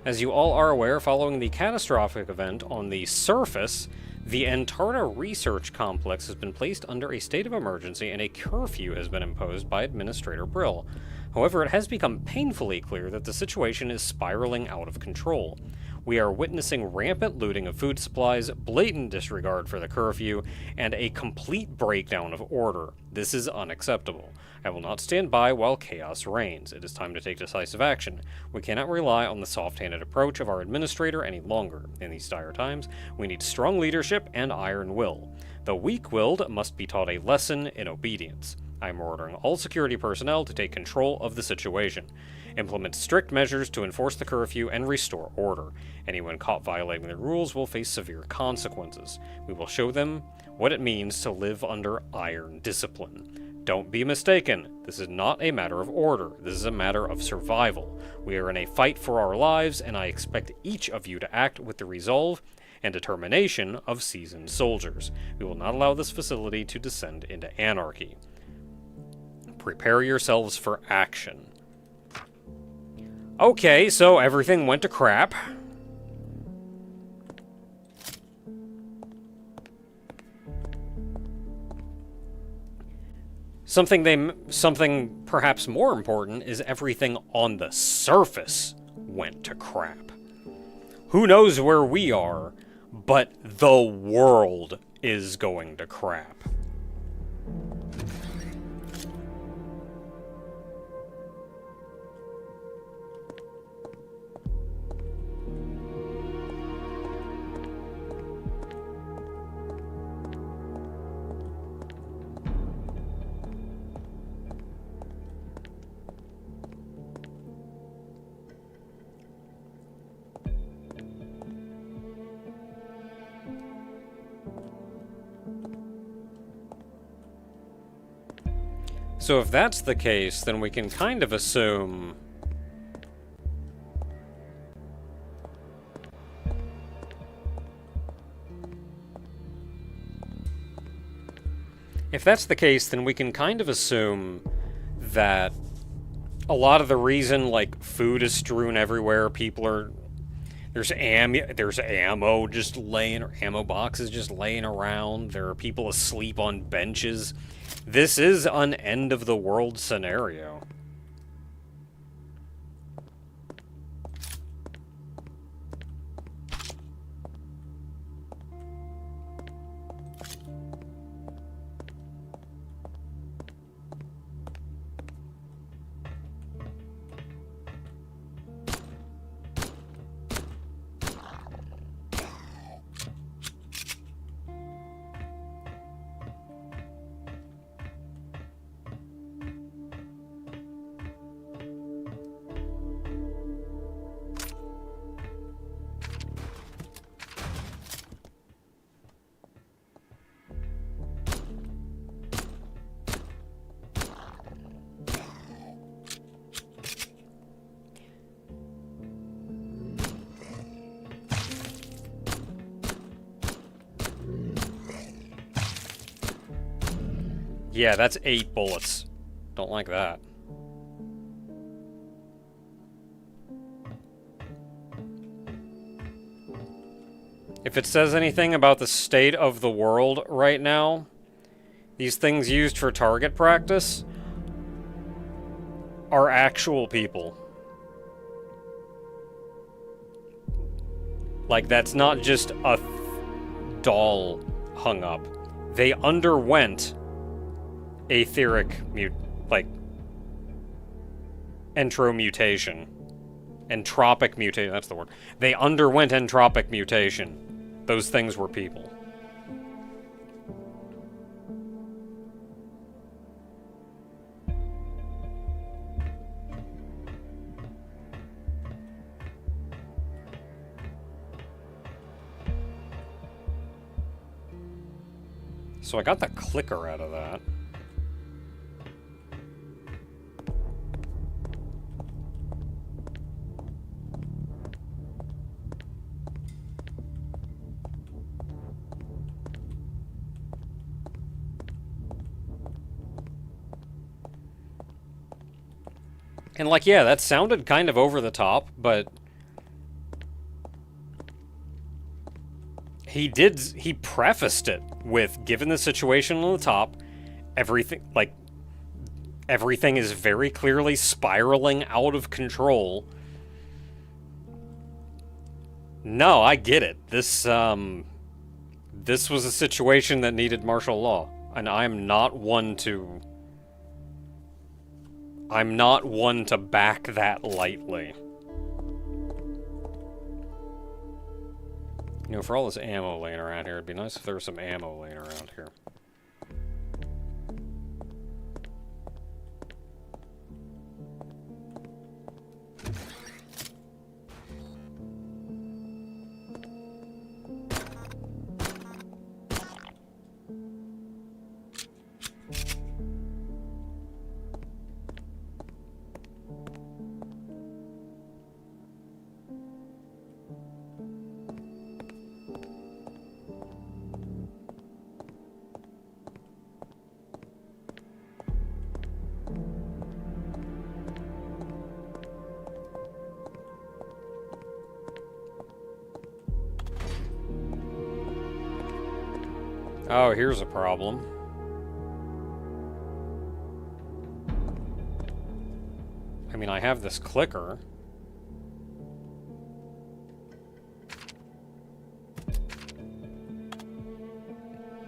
As you all are aware, following the catastrophic event on the surface, the Antarctica Research Complex has been placed under a state of emergency and a curfew has been imposed by Administrator Brill. However, it has become painfully clear that the situation is spiraling out of control. We are witnessing rampant looting of food supplies, blatant disregard for the curfew, and a complete breakdown of order. This is unacceptable. I will not stand by while chaos reigns. It is time to take decisive action. We cannot rely on the soft-handed approach of our administrator any longer. In these dire times, we need strong leadership and iron will. The weak-willed must be taught a lesson in obedience. I am ordering all security personnel to take control of the situation. Implement strict measures to enforce the curfew and restore order. Anyone caught violating the rules will face severe consequences. We will show them what it means to live under iron discipline. Don't be mistaken. This is not a matter of order. This is a matter of survival. We are in a fight for our lives, and I expect each of you to act with the resolve and determination of seasoned soldiers. We will not allow this facility to descend into anarchy. Prepare yourselves for action. Okay, so everything went to crap. Something perhaps more important is everything on the surface went to crap. Who knows where we are, but the world is going to crap. So if that's the case, then we can kind of assume... If that's the case, then we can kind of assume that a lot of the reason, like, food is strewn everywhere, people are... There's ammo just laying... ammo boxes just laying around, there are people asleep on benches... This is an end-of-the-world scenario. Yeah, that's 8 bullets. Don't like that. If it says anything about the state of the world right now, these things used for target practice are actual people. Like, that's not just a doll hung up. They underwent entromutation. Entropic mutation, that's the word. They underwent entropic mutation. Those things were people. So I got the clicker out of that. And, like, yeah, that sounded kind of over the top, but he prefaced it with, given the situation on the top, everything is very clearly spiraling out of control. No, I get it. This was a situation that needed martial law, and I'm not one to back that lightly. You know, for all this ammo laying around here, it'd be nice if there was some ammo laying around here. Oh, here's a problem. I mean, I have this clicker.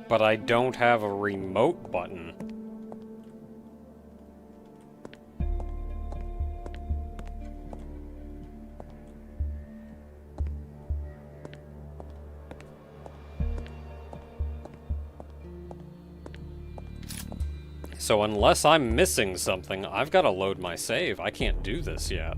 But I don't have a remote button. So unless I'm missing something, I've got to load my save. I can't do this yet.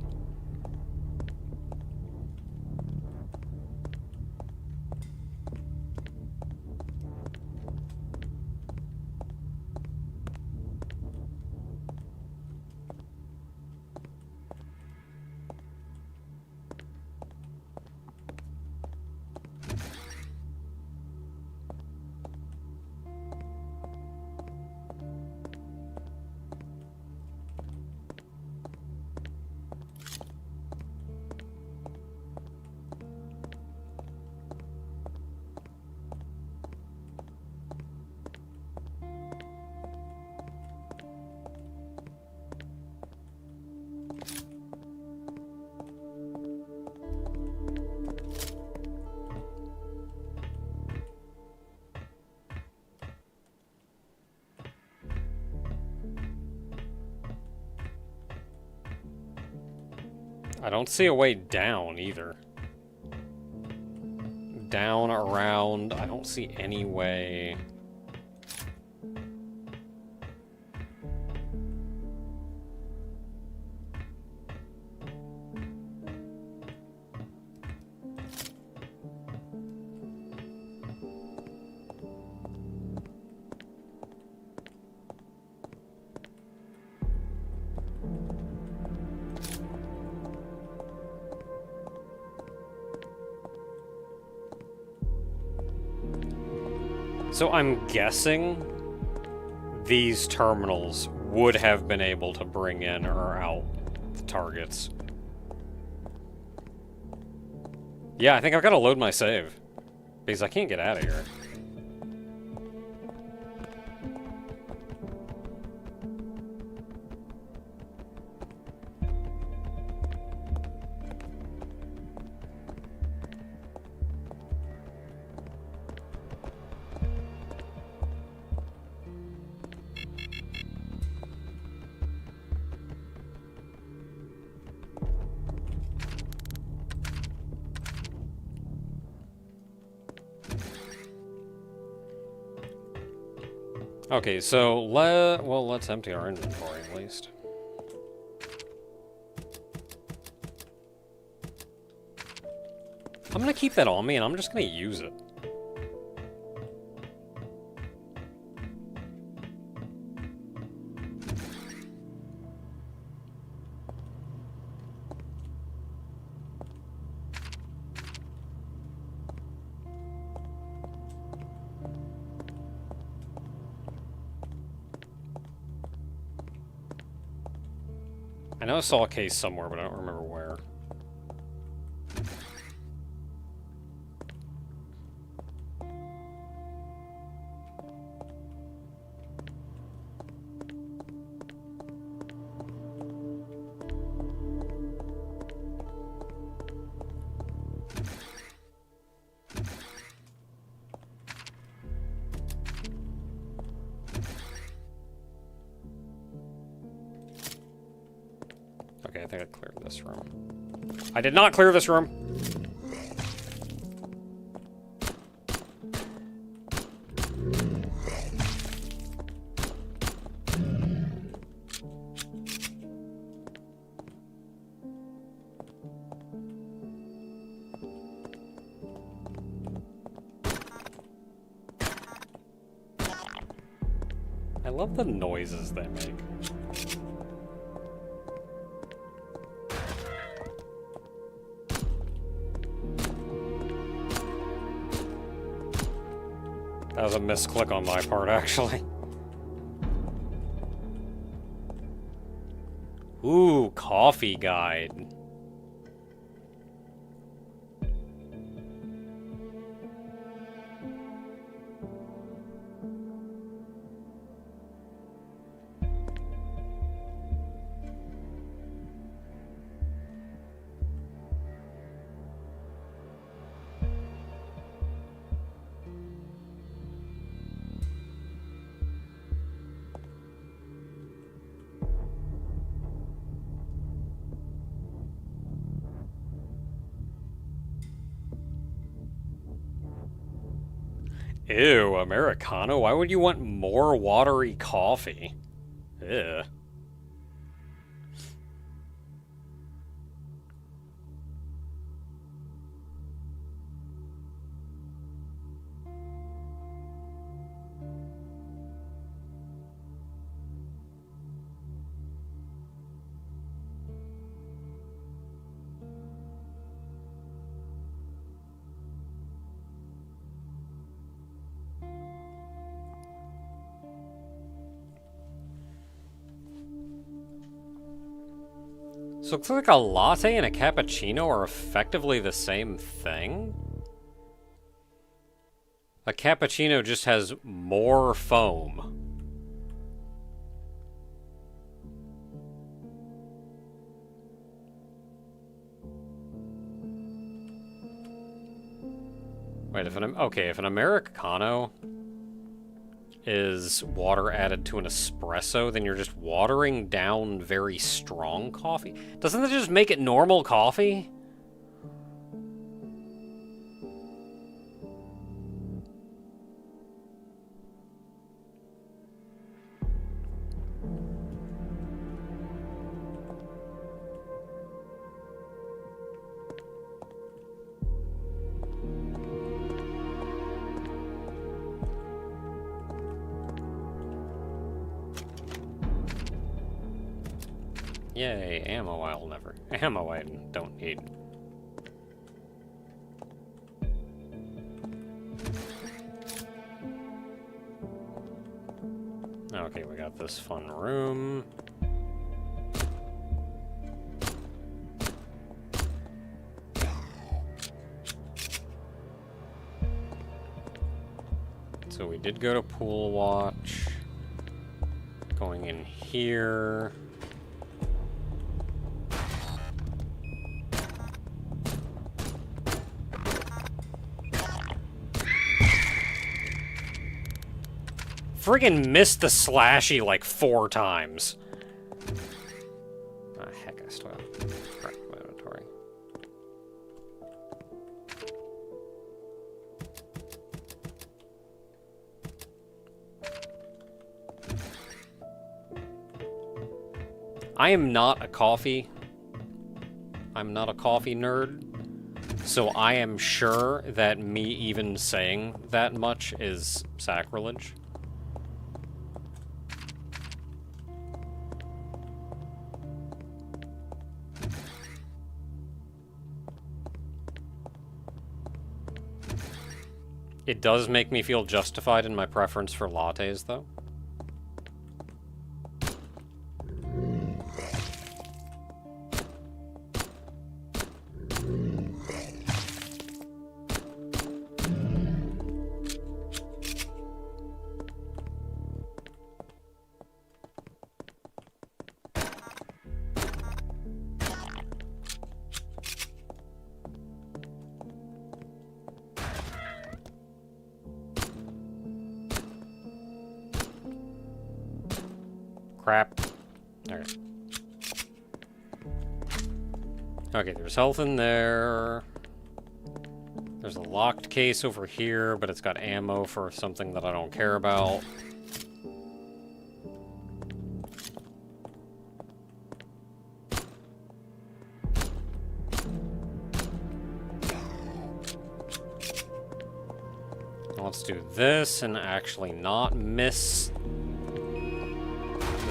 I don't see a way down either. Down, around, I don't see any way. So I'm guessing these terminals would have been able to bring in or out the targets. Yeah, I think I've got to load my save, because I can't get out of here. Okay, so well, let's empty our inventory at least. I'm gonna keep that on me, and I'm just gonna use it. I know I saw a case somewhere, but I don't remember where. Okay, I think I cleared this room. I did not clear this room! I love the noises they make. That was a misclick on my part, actually. Ooh, coffee guide. Ew, Americano? Why would you want more watery coffee? Ew. So it looks like a latte and a cappuccino are effectively the same thing? A cappuccino just has more foam. Wait, if an Americano is water added to an espresso, then you're just watering down very strong coffee? Doesn't that just make it normal coffee? Yay, ammo I'll never. Ammo I don't need. Okay, we got this fun room. So we did go to pool watch. Going in here. Friggin' missed the slashy like 4 times. Ah, heck, I still have crap in my inventory. I am not a coffee. I'm not a coffee nerd. So I am sure that me even saying that much is sacrilege. It does make me feel justified in my preference for lattes, though. Crap. Alright. Okay, there's health in there. There's a locked case over here, but it's got ammo for something that I don't care about. Let's do this and actually not miss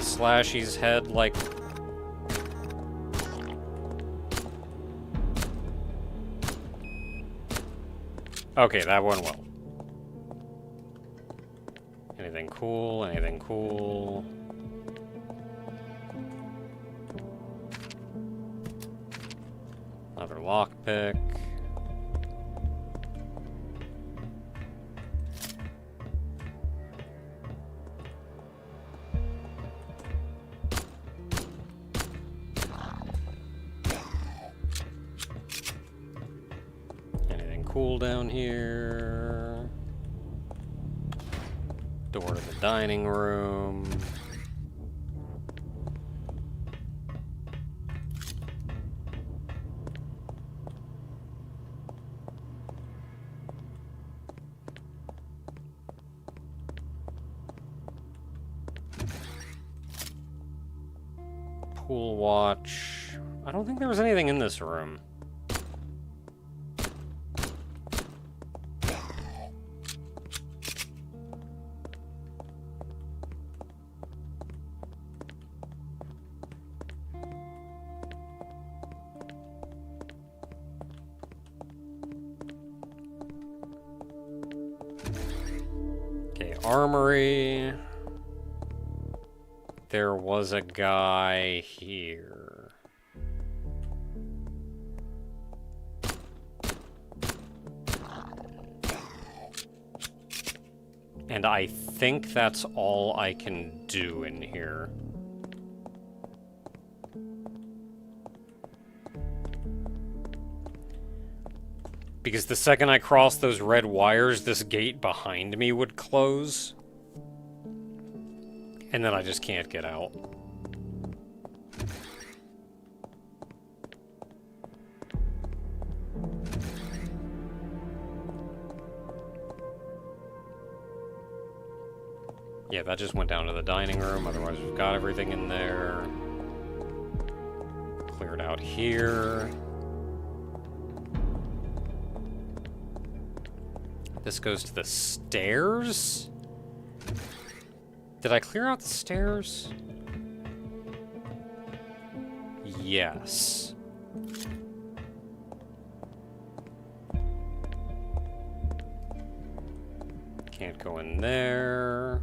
the Slashy's head like... Okay, that went well. Anything cool? Anything cool? Another lockpick. Cool down here. Door to the dining room. Pool watch. I don't think there was anything in this room. Armory. There was a guy here. And I think that's all I can do in here. Because the second I cross those red wires, this gate behind me would close. And then I just can't get out. Yeah, that just went down to the dining room. Otherwise, we've got everything in there. Cleared out here. This goes to the stairs? Did I clear out the stairs? Yes. Can't go in there.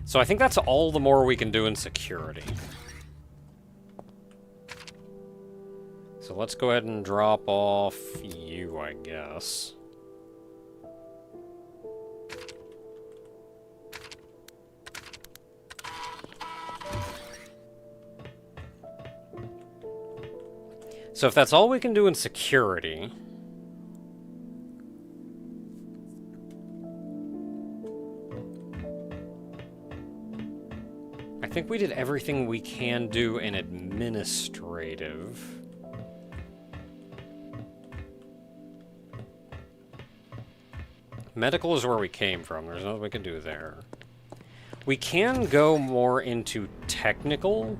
So I think that's all the more we can do in security. So let's go ahead and drop off you, I guess. So if that's all we can do in security... think we did everything we can do in administrative. Medical is where we came from. There's nothing we can do there. We can go more into technical.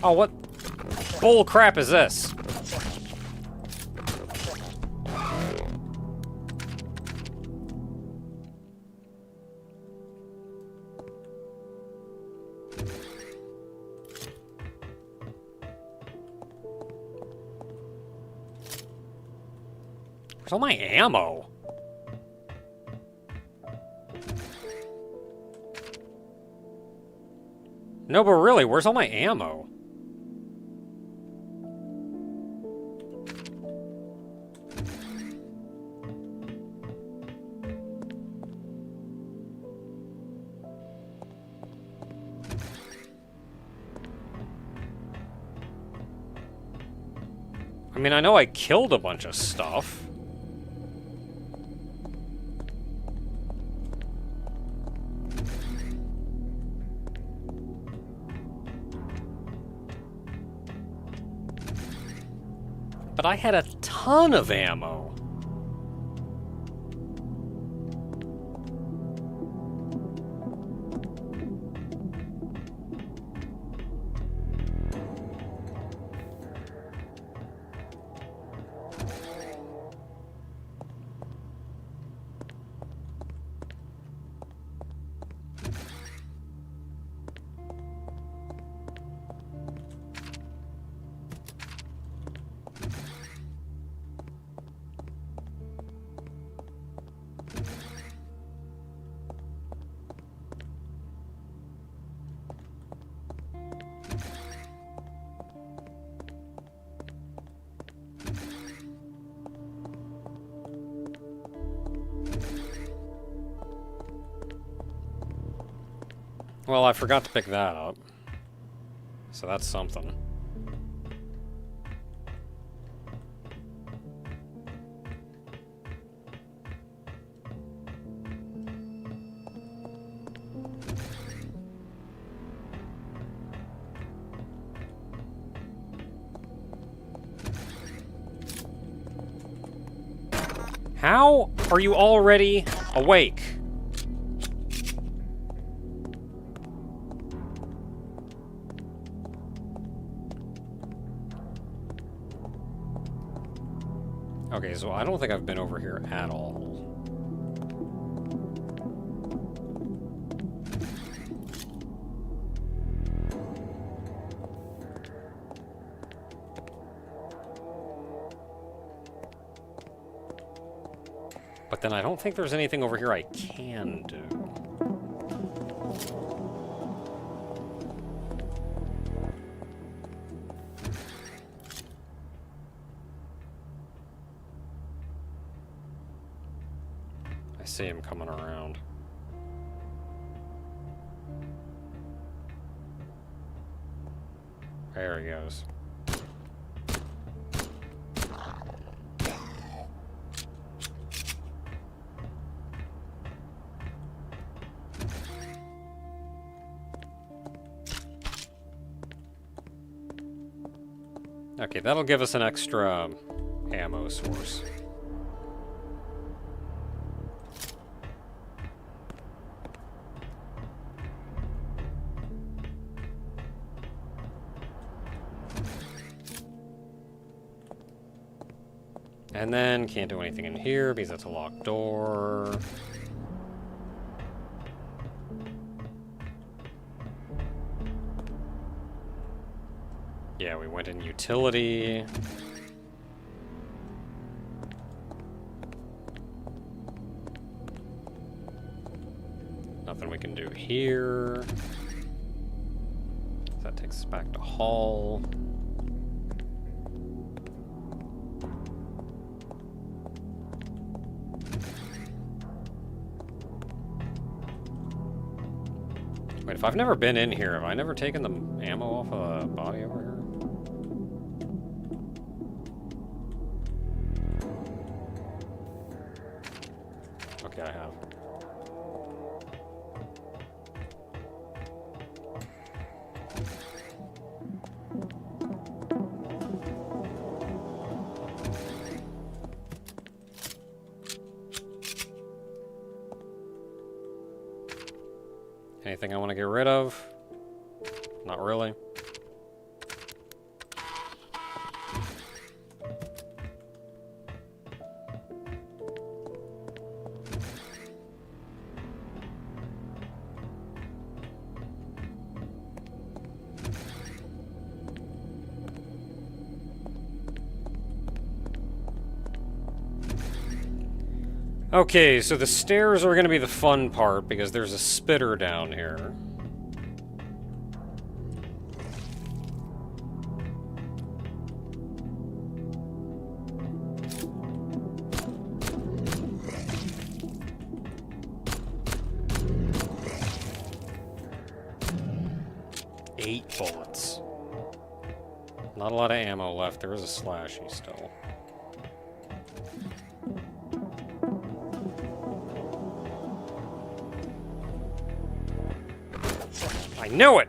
Oh, what bull crap is this? Where's all my ammo? No, but really, where's all my ammo? I mean, I know I killed a bunch of stuff. But I had a ton of ammo. Well, I forgot to pick that up. So that's something. How are you already awake? Okay, so I don't think I've been over here at all. But then I don't think there's anything over here I can do. I see him coming around. There he goes. Okay, that'll give us an extra ammo source. And then can't do anything in here because that's a locked door. Yeah, we went in utility. Nothing we can do here. That takes us back to hall. Wait, if I've never been in here, have I never taken the ammo off of the body over here? Okay, I have. Anything I want to get rid of? Not really. Okay, so the stairs are going to be the fun part because there's a spitter down here. Eight bullets. Not a lot of ammo left. There is a slashy still. I knew it!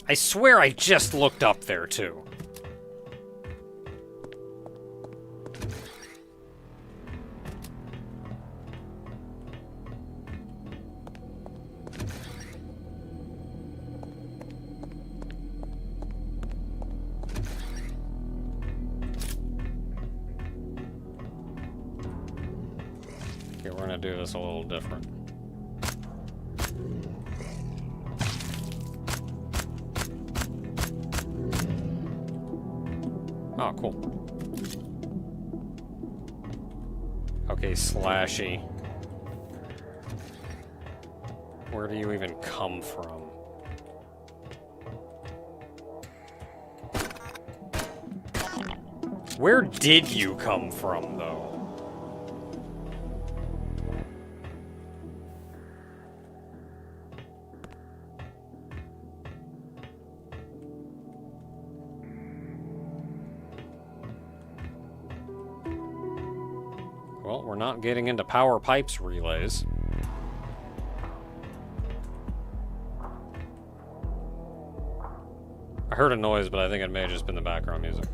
I swear I just looked up there, too. Okay, we're gonna do this a little different. Oh, cool. Okay, slashy. Where do you even come from? Where did you come from, though? Well, we're not getting into power pipes relays. I heard a noise, but I think it may have just been the background music.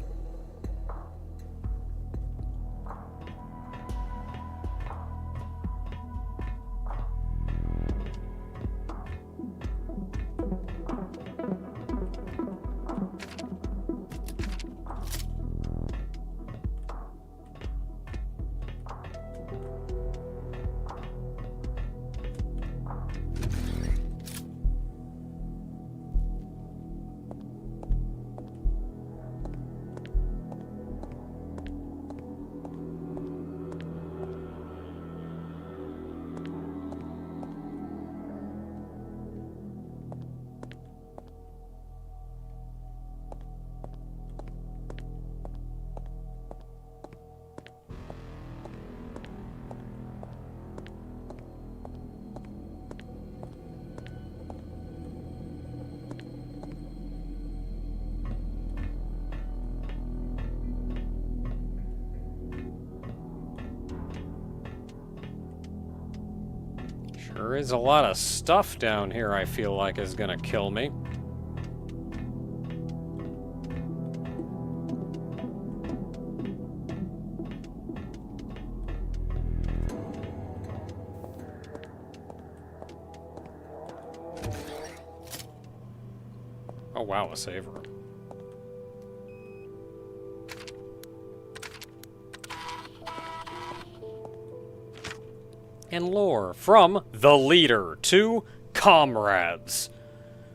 There is a lot of stuff down here I feel like is gonna kill me. Oh wow, a save room. And lore from the leader to comrades.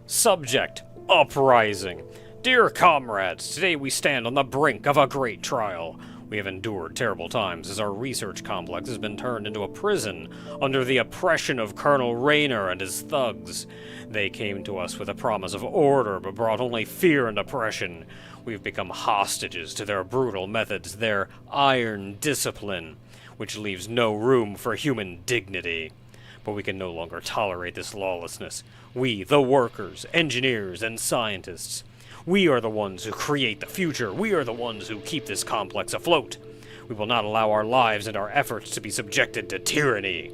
Subject, uprising. Dear comrades, today we stand on the brink of a great trial. We have endured terrible times as our research complex has been turned into a prison under the oppression of Colonel Rayner and his thugs. They came to us with a promise of order, but brought only fear and oppression. We've become hostages to their brutal methods, their iron discipline, which leaves no room for human dignity. But we can no longer tolerate this lawlessness. We, the workers, engineers, and scientists, we are the ones who create the future. We are the ones who keep this complex afloat. We will not allow our lives and our efforts to be subjected to tyranny.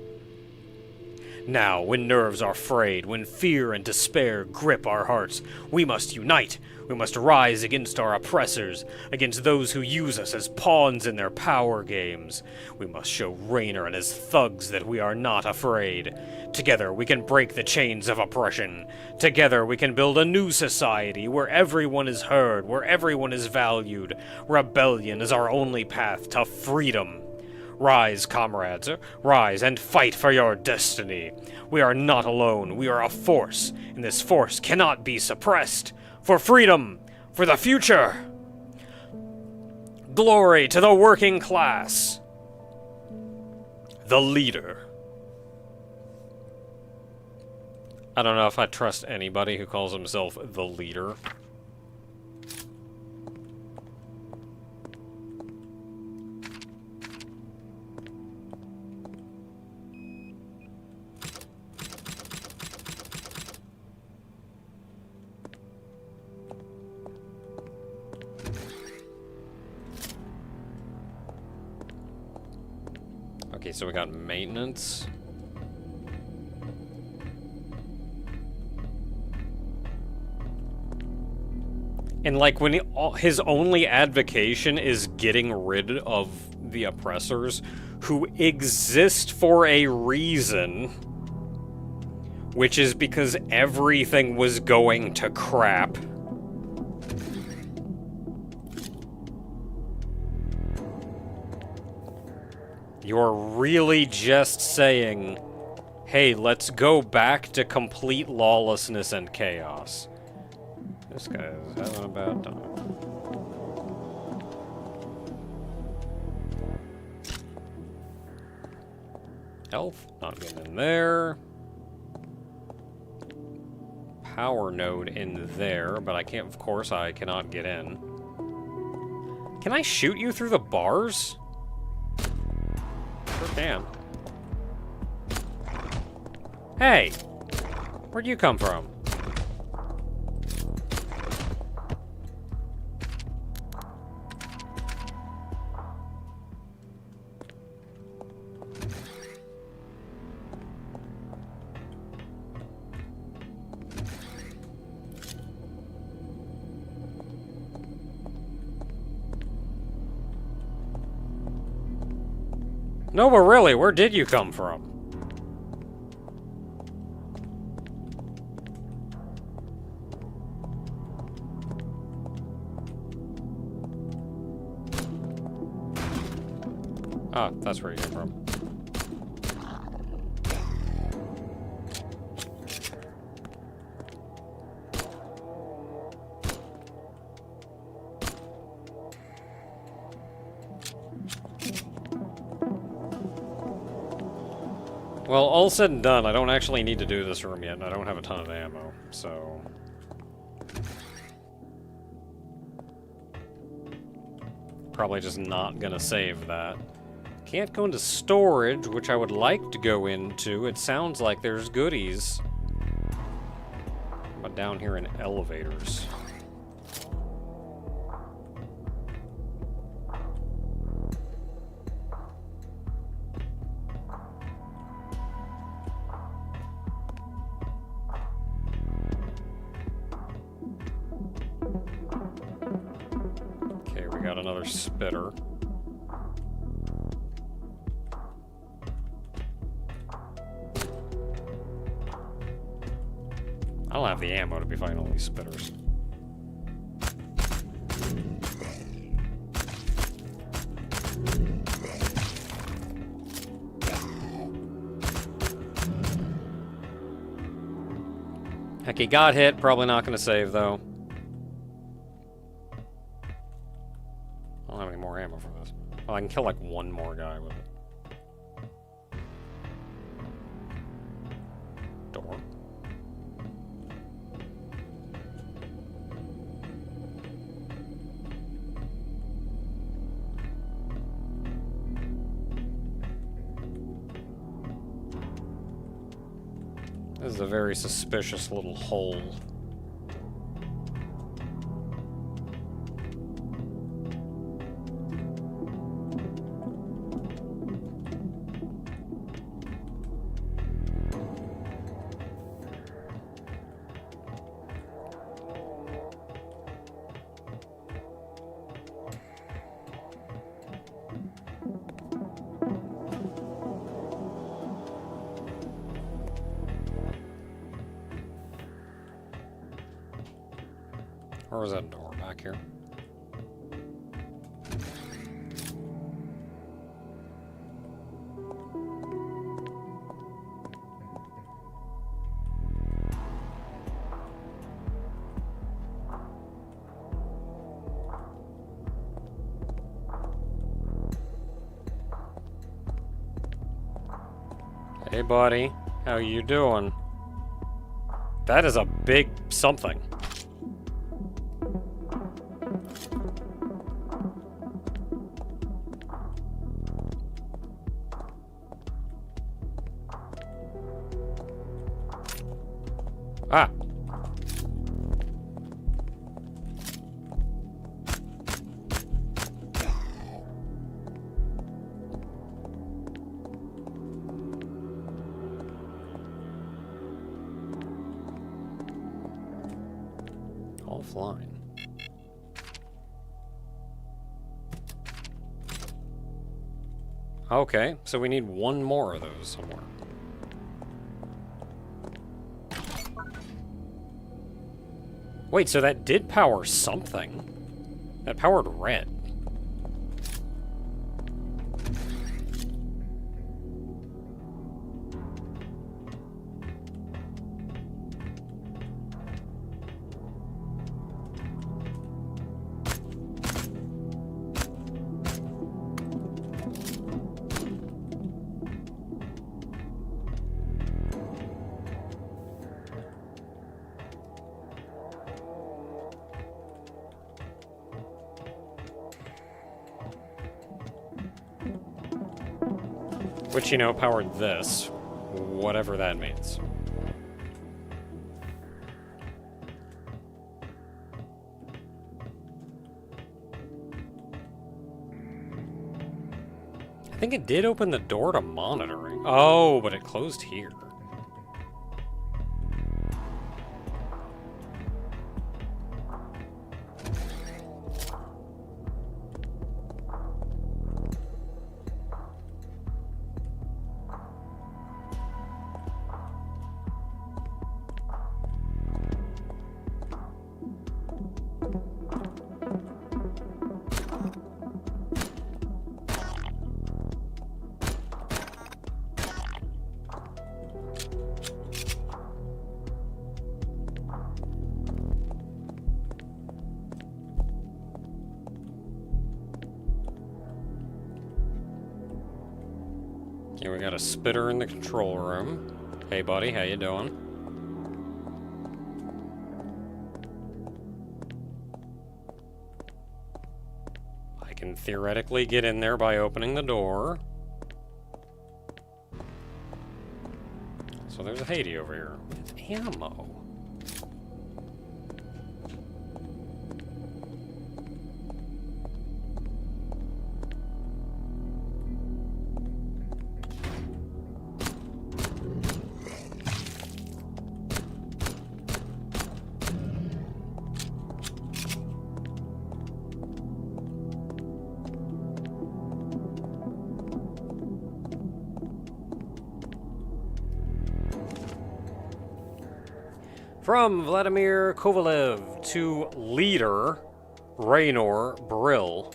Now, when nerves are frayed, when fear and despair grip our hearts, we must unite. We must rise against our oppressors, against those who use us as pawns in their power games. We must show Rayner and his thugs that we are not afraid. Together we can break the chains of oppression. Together we can build a new society where everyone is heard, where everyone is valued. Rebellion is our only path to freedom. Rise, comrades, rise and fight for your destiny. We are not alone, we are a force, and this force cannot be suppressed. For freedom, for the future. Glory to the working class. The leader. I don't know if I trust anybody who calls himself the leader. Okay, so we got maintenance. And like when his only advocation is getting rid of the oppressors who exist for a reason, which is because everything was going to crap. You're really just saying, hey, let's go back to complete lawlessness and chaos. This guy is having a bad time. Health, not getting in there. Power node in there, but I can't, of course, I cannot get in. Can I shoot you through the bars? Sure can. Hey! Where'd you come from? No, but really, where did you come from? Ah, that's where you came from. Well, all said and done, I don't actually need to do this room yet, and I don't have a ton of ammo, so... Probably just not gonna save that. Can't go into storage, which I would like to go into. It sounds like there's goodies. But down here in elevators. Got another spitter. I don't have the ammo to be fighting all these spitters. Heck, he got hit. Probably not going to save, though. I don't have any more ammo for this. Well, I can kill like one more guy with it. Door. This is a very suspicious little hole. Or was that a door back here? Hey buddy, how you doing? That is a big something. Ah. Offline. Okay, so we need one more of those somewhere. Wait, so that did power something. That powered red. Which, you know, powered this. Whatever that means. I think it did open the door to monitoring. Oh, but it closed here. Okay, we got a spitter in the control room. Hey buddy, how you doing? I can theoretically get in there by opening the door. So there's a Haydee over here with ammo. From Vladimir Kovalev to Leader Raynor Brill.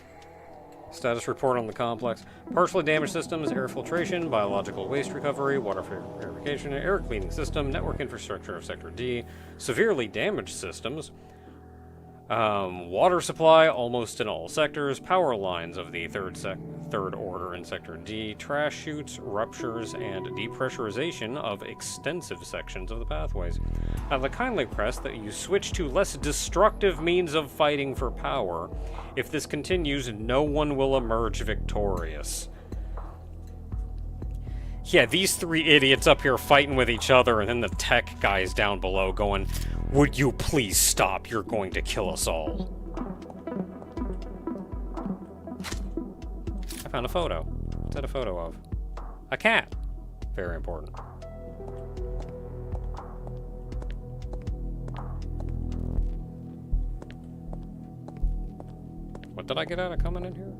Status report on the complex. Partially damaged systems, air filtration, biological waste recovery, water purification, air cleaning system, network infrastructure of Sector D. Severely damaged systems. Water supply almost in all sectors. Power lines of the third order in Sector D. Trash chutes, ruptures, and depressurization of extensive sections of the pathways. I have the kindly request that you switch to less destructive means of fighting for power. If this continues, no one will emerge victorious. Yeah, these three idiots up here fighting with each other, and then the tech guys down below going, "Would you please stop? You're going to kill us all." I found a photo. What's that a photo of? A cat. Very important. What did I get out of coming in here?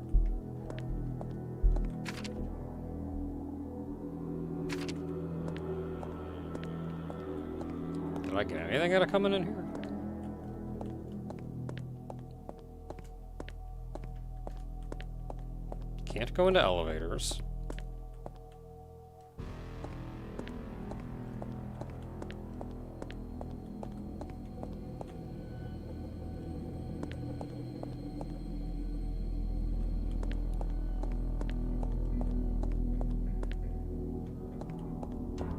Did I get anything out of coming in here? Can't go into elevators.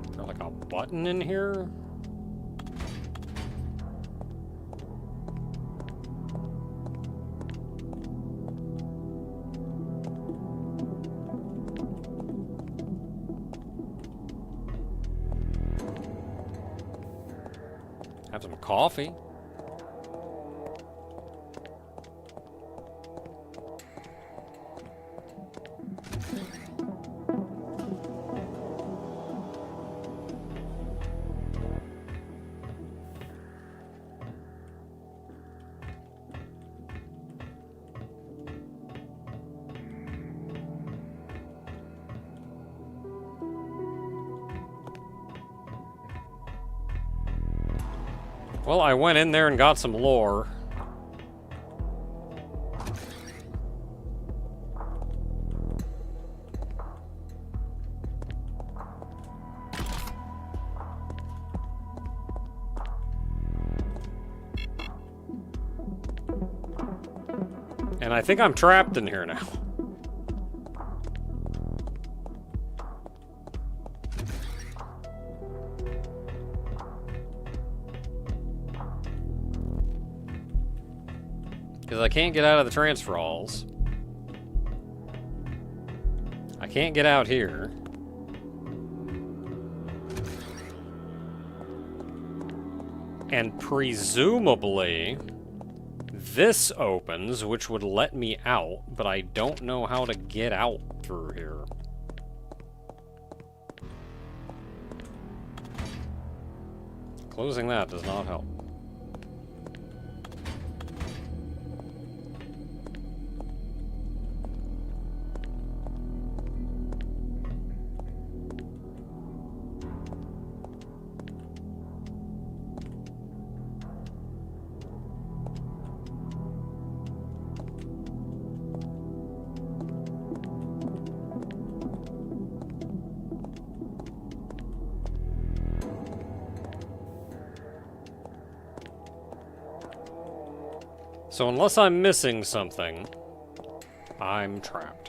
Is there like a button in here? Have some coffee. Well, I went in there and got some lore. And I think I'm trapped in here now. Because I can't get out of the transfer halls. I can't get out here. And presumably, this opens, which would let me out, but I don't know how to get out through here. Closing that does not help. So unless I'm missing something, I'm trapped.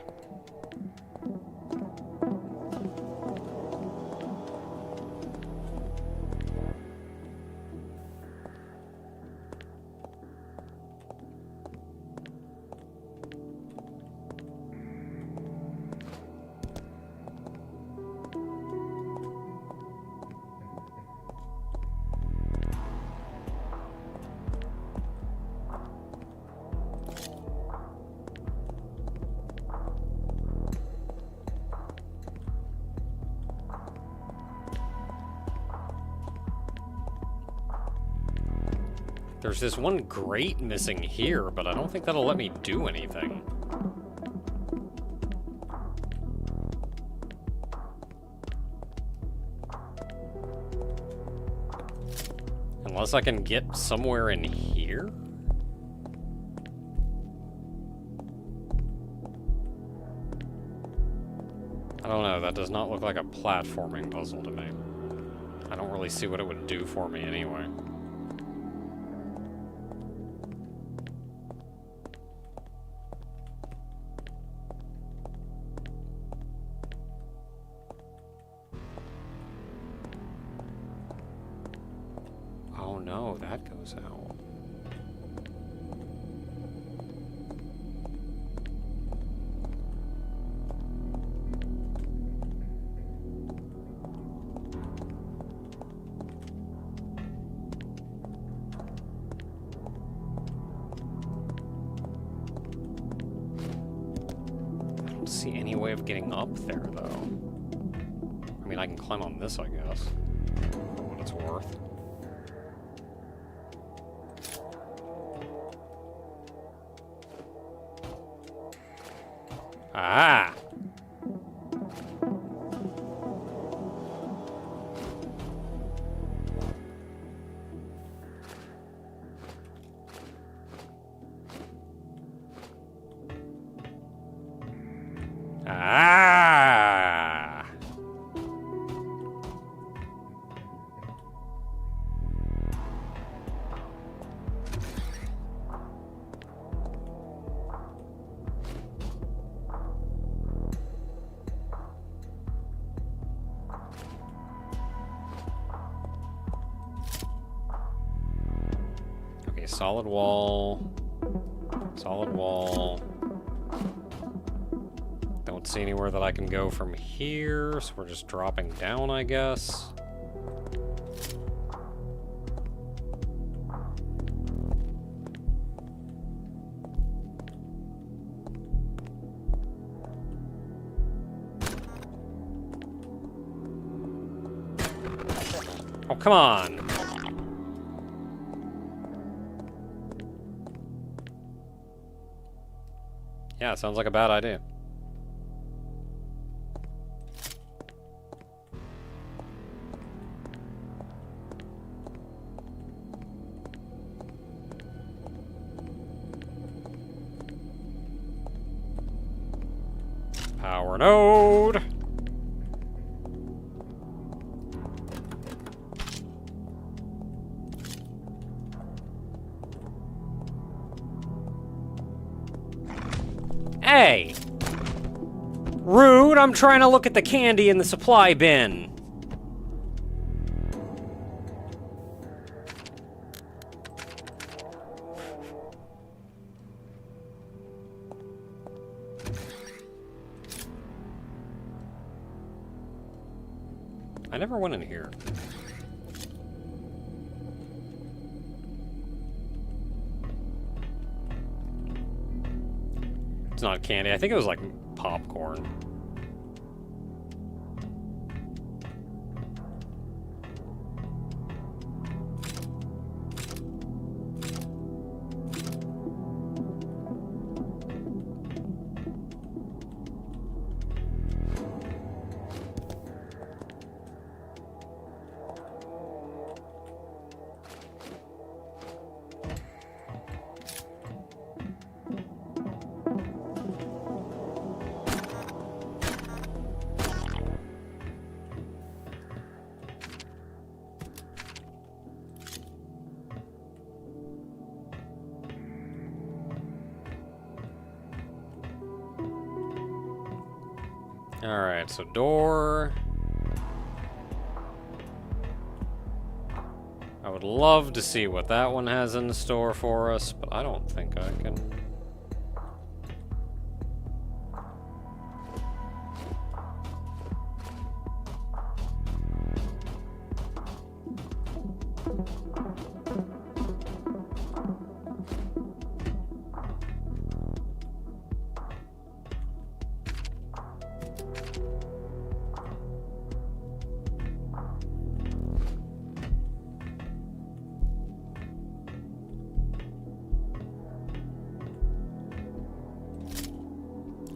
There's this one grate missing here, but I don't think that'll let me do anything. Unless I can get somewhere in here? I don't know, that does not look like a platforming puzzle to me. I don't really see what it would do for me anyway. goes out. I don't see any way of getting up there, though. I mean, I can climb on this, I guess, for what it's worth. Ah! Ah! Okay, solid wall. Solid wall. Don't see anywhere that I can go from here, so we're just dropping down, I guess. Oh, come on! Yeah, sounds like a bad idea. Power node! Hey! Rude, I'm trying to look at the candy in the supply bin. I never went in here. It's not candy. I think it was like popcorn. Alright, so door. I would love to see what that one has in store for us, but I don't think I can.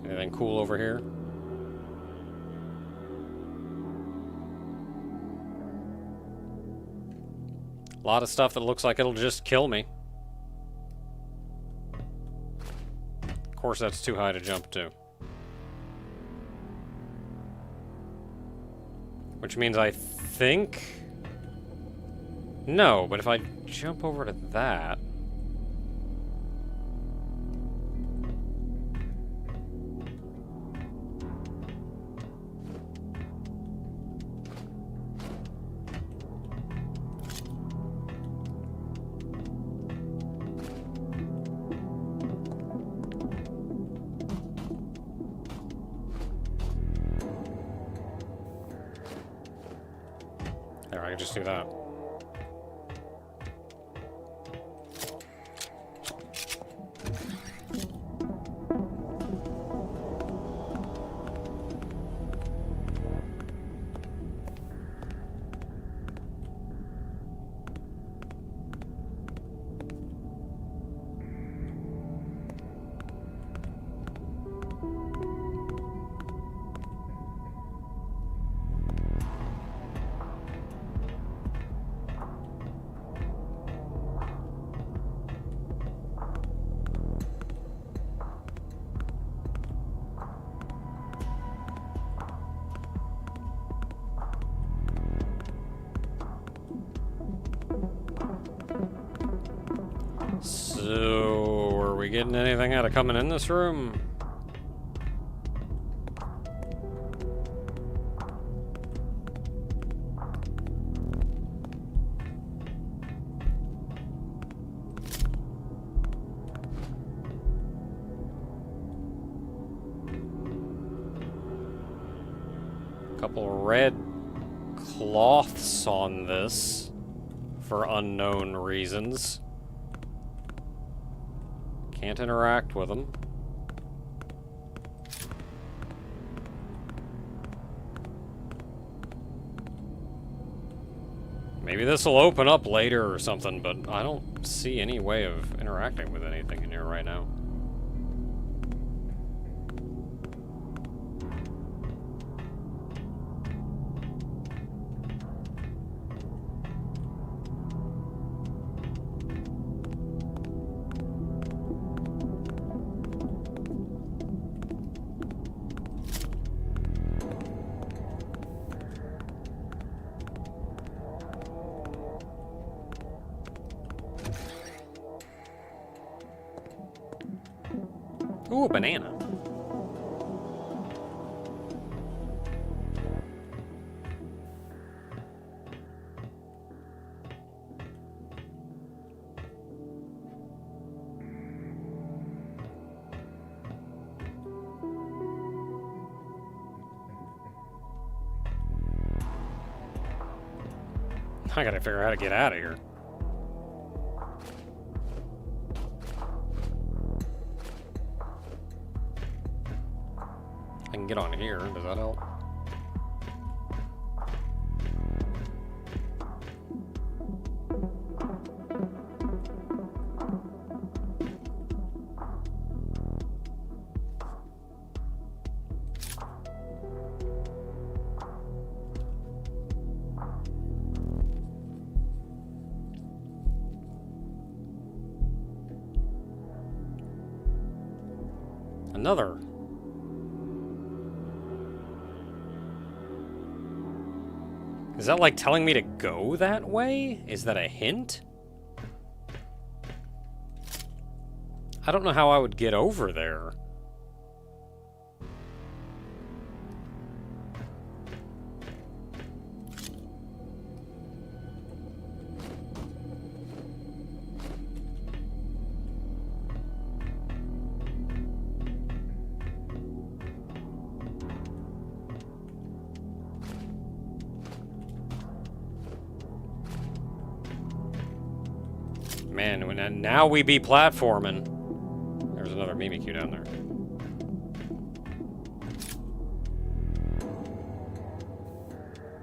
Anything cool over here? A lot of stuff that looks like it'll just kill me. Of course, that's too high to jump to. Which means I think... No, but if I jump over to that... I can just do that. So, are we getting anything out of coming in this room? Couple red cloths on this for unknown reasons. Can't interact with them. Maybe this will open up later or something, but I don't see any way of interacting with anything in here right now. Ooh, a banana. I gotta figure out how to get out of here. I can get on here. Does that help? Another. Is that like telling me to go that way? Is that a hint? I don't know how I would get over there. Man, now we be platforming. There's another Mimikyu down there.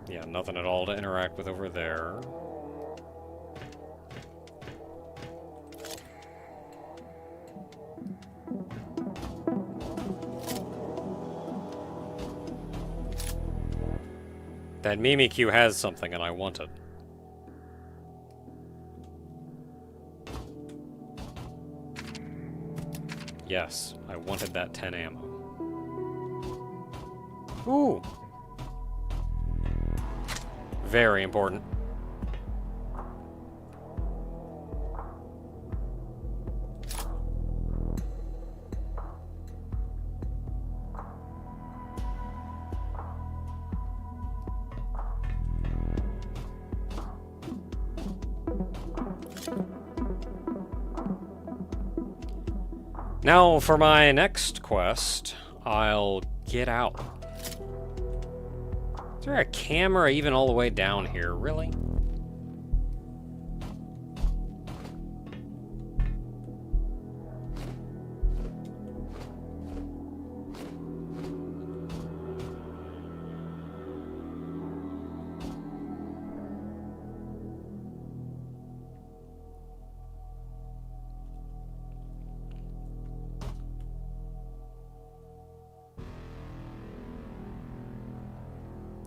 Yeah, nothing at all to interact with over there. That Mimikyu has something and I want it. Yes, I wanted that 10 ammo. Ooh! Very important. Now, for my next quest, I'll get out. Is there a camera even all the way down here? Really?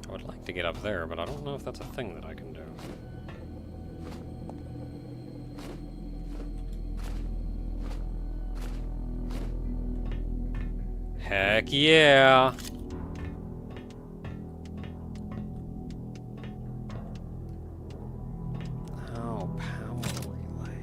I would like to get up there, but I don't know if that's a thing that I can do. Heck yeah! Oh, power relay.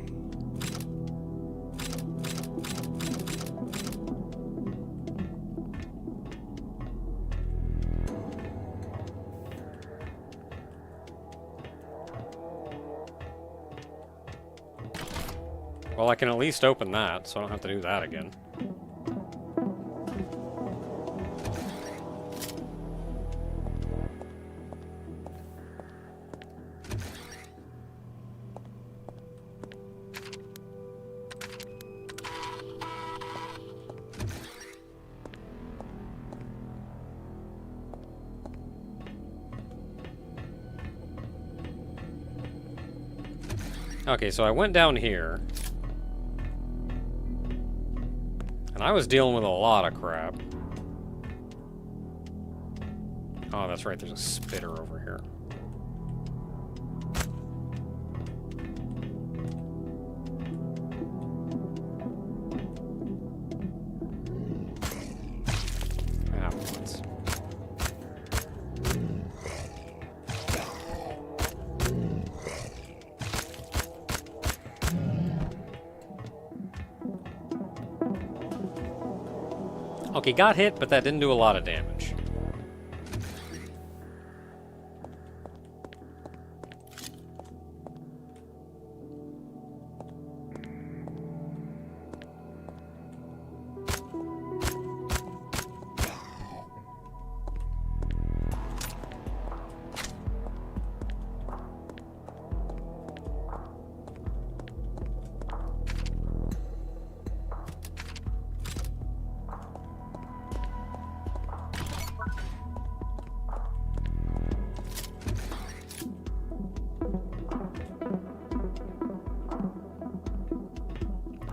Well, I can at least open that, so I don't have to do that again. Okay, so I went down here. And I was dealing with a lot of crap. Oh, that's right, there's a spitter over here. Ah, once. Okay, got hit, but that didn't do a lot of damage.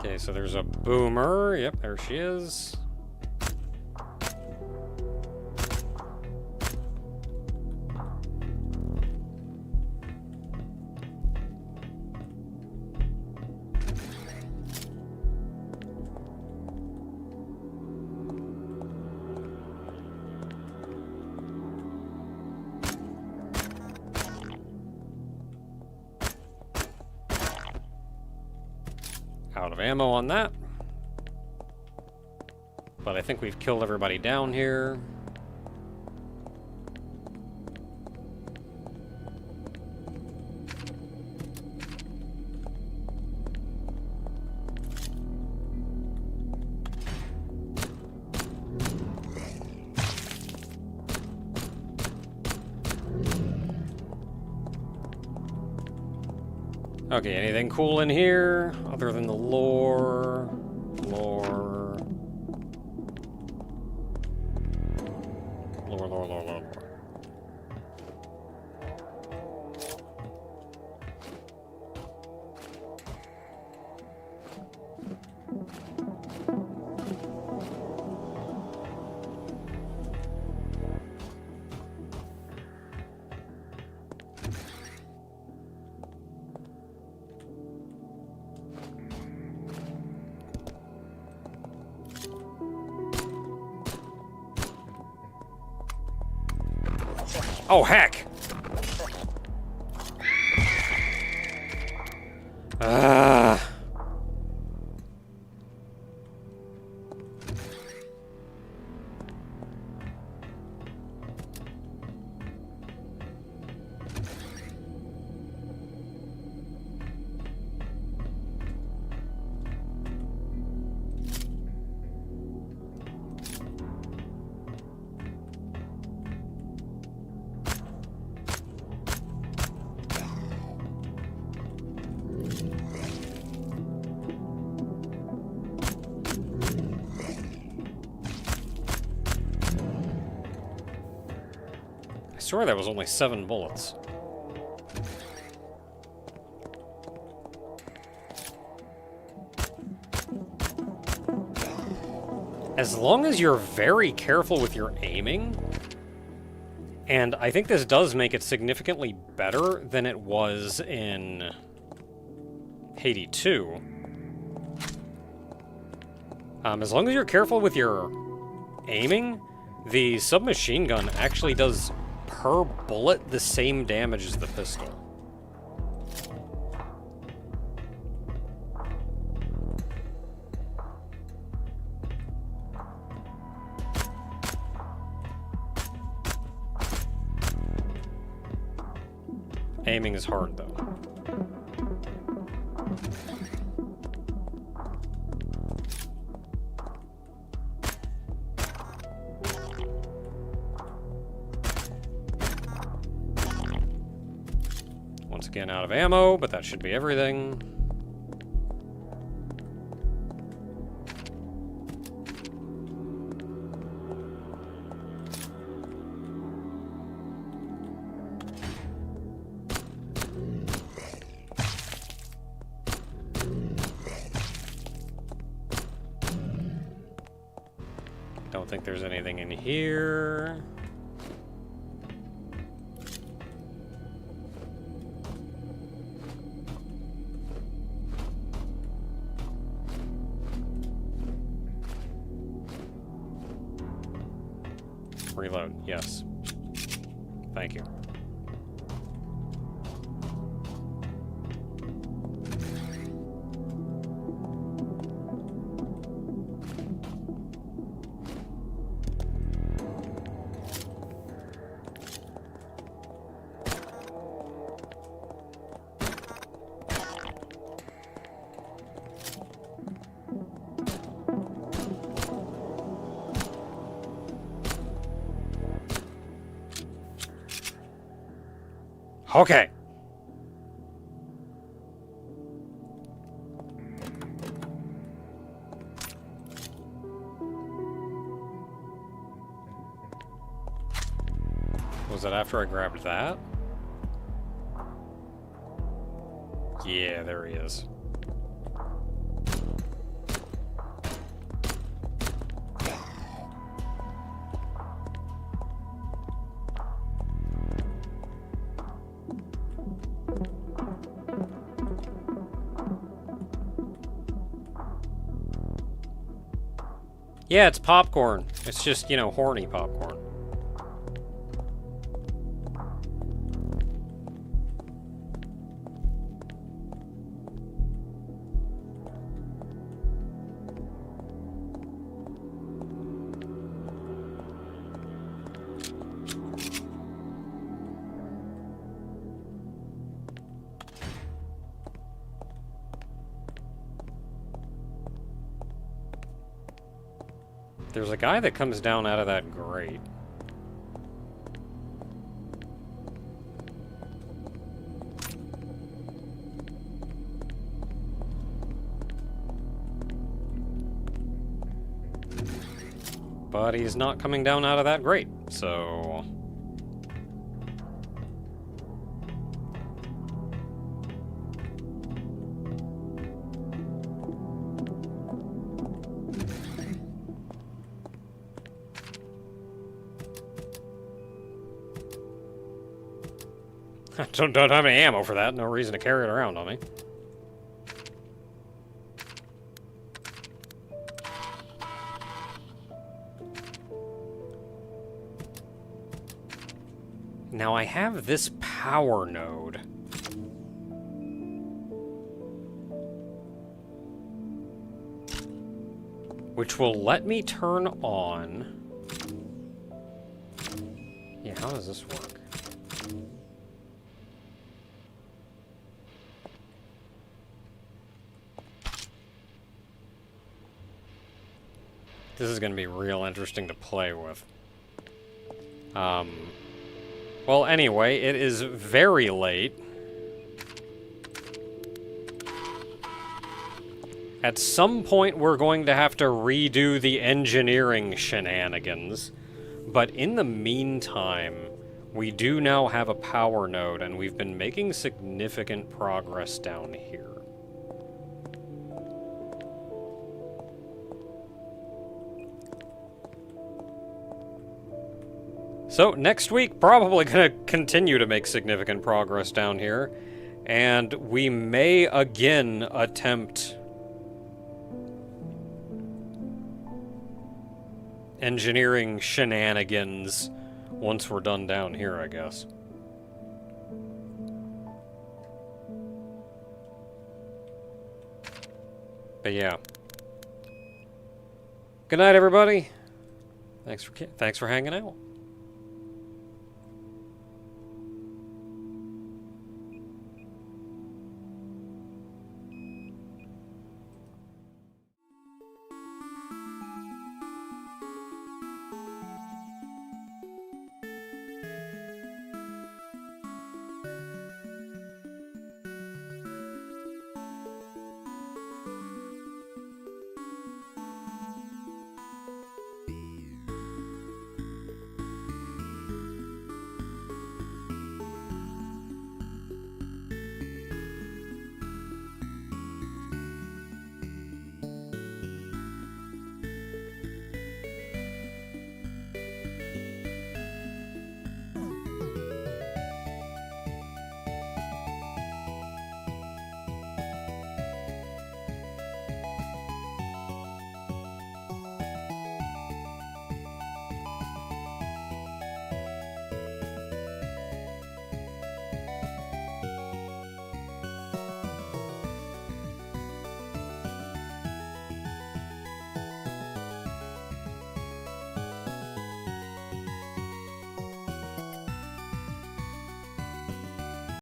Okay, so there's a boomer. Yep, there she is. Out of ammo on that. But I think we've killed everybody down here. Okay, anything cool in here other than the lore? Lore. Lore, lore, lore, lore, lore. Oh, heck! Ah. swear that was only 7 bullets. As long as you're very careful with your aiming, and I think this does make it significantly better than it was in Haydee 2. As long as you're careful with your aiming, the submachine gun actually does per bullet the same damage as the pistol. Aiming is hard, though. Once again, out of ammo, but that should be everything. Don't think there's anything in here. Reload, yes. Thank you. Okay. Was that after I grabbed that? Yeah, there he is. Yeah, it's popcorn. It's just, you know, horny popcorn. There's a guy that comes down out of that grate. But he's not coming down out of that grate, so... don't have any ammo for that. No reason to carry it around on me. Now I have this power node. Which will let me turn on... Yeah, how does this work? This is going to be real interesting to play with. Well, anyway, it is very late. At some point, we're going to have to redo the engineering shenanigans. But in the meantime, We do now have a power node, and we've been making significant progress down here. So, next week, probably going to continue to make significant progress down here, and we may again attempt engineering shenanigans once we're done down here, I guess. But yeah. Good night, everybody. Thanks for hanging out.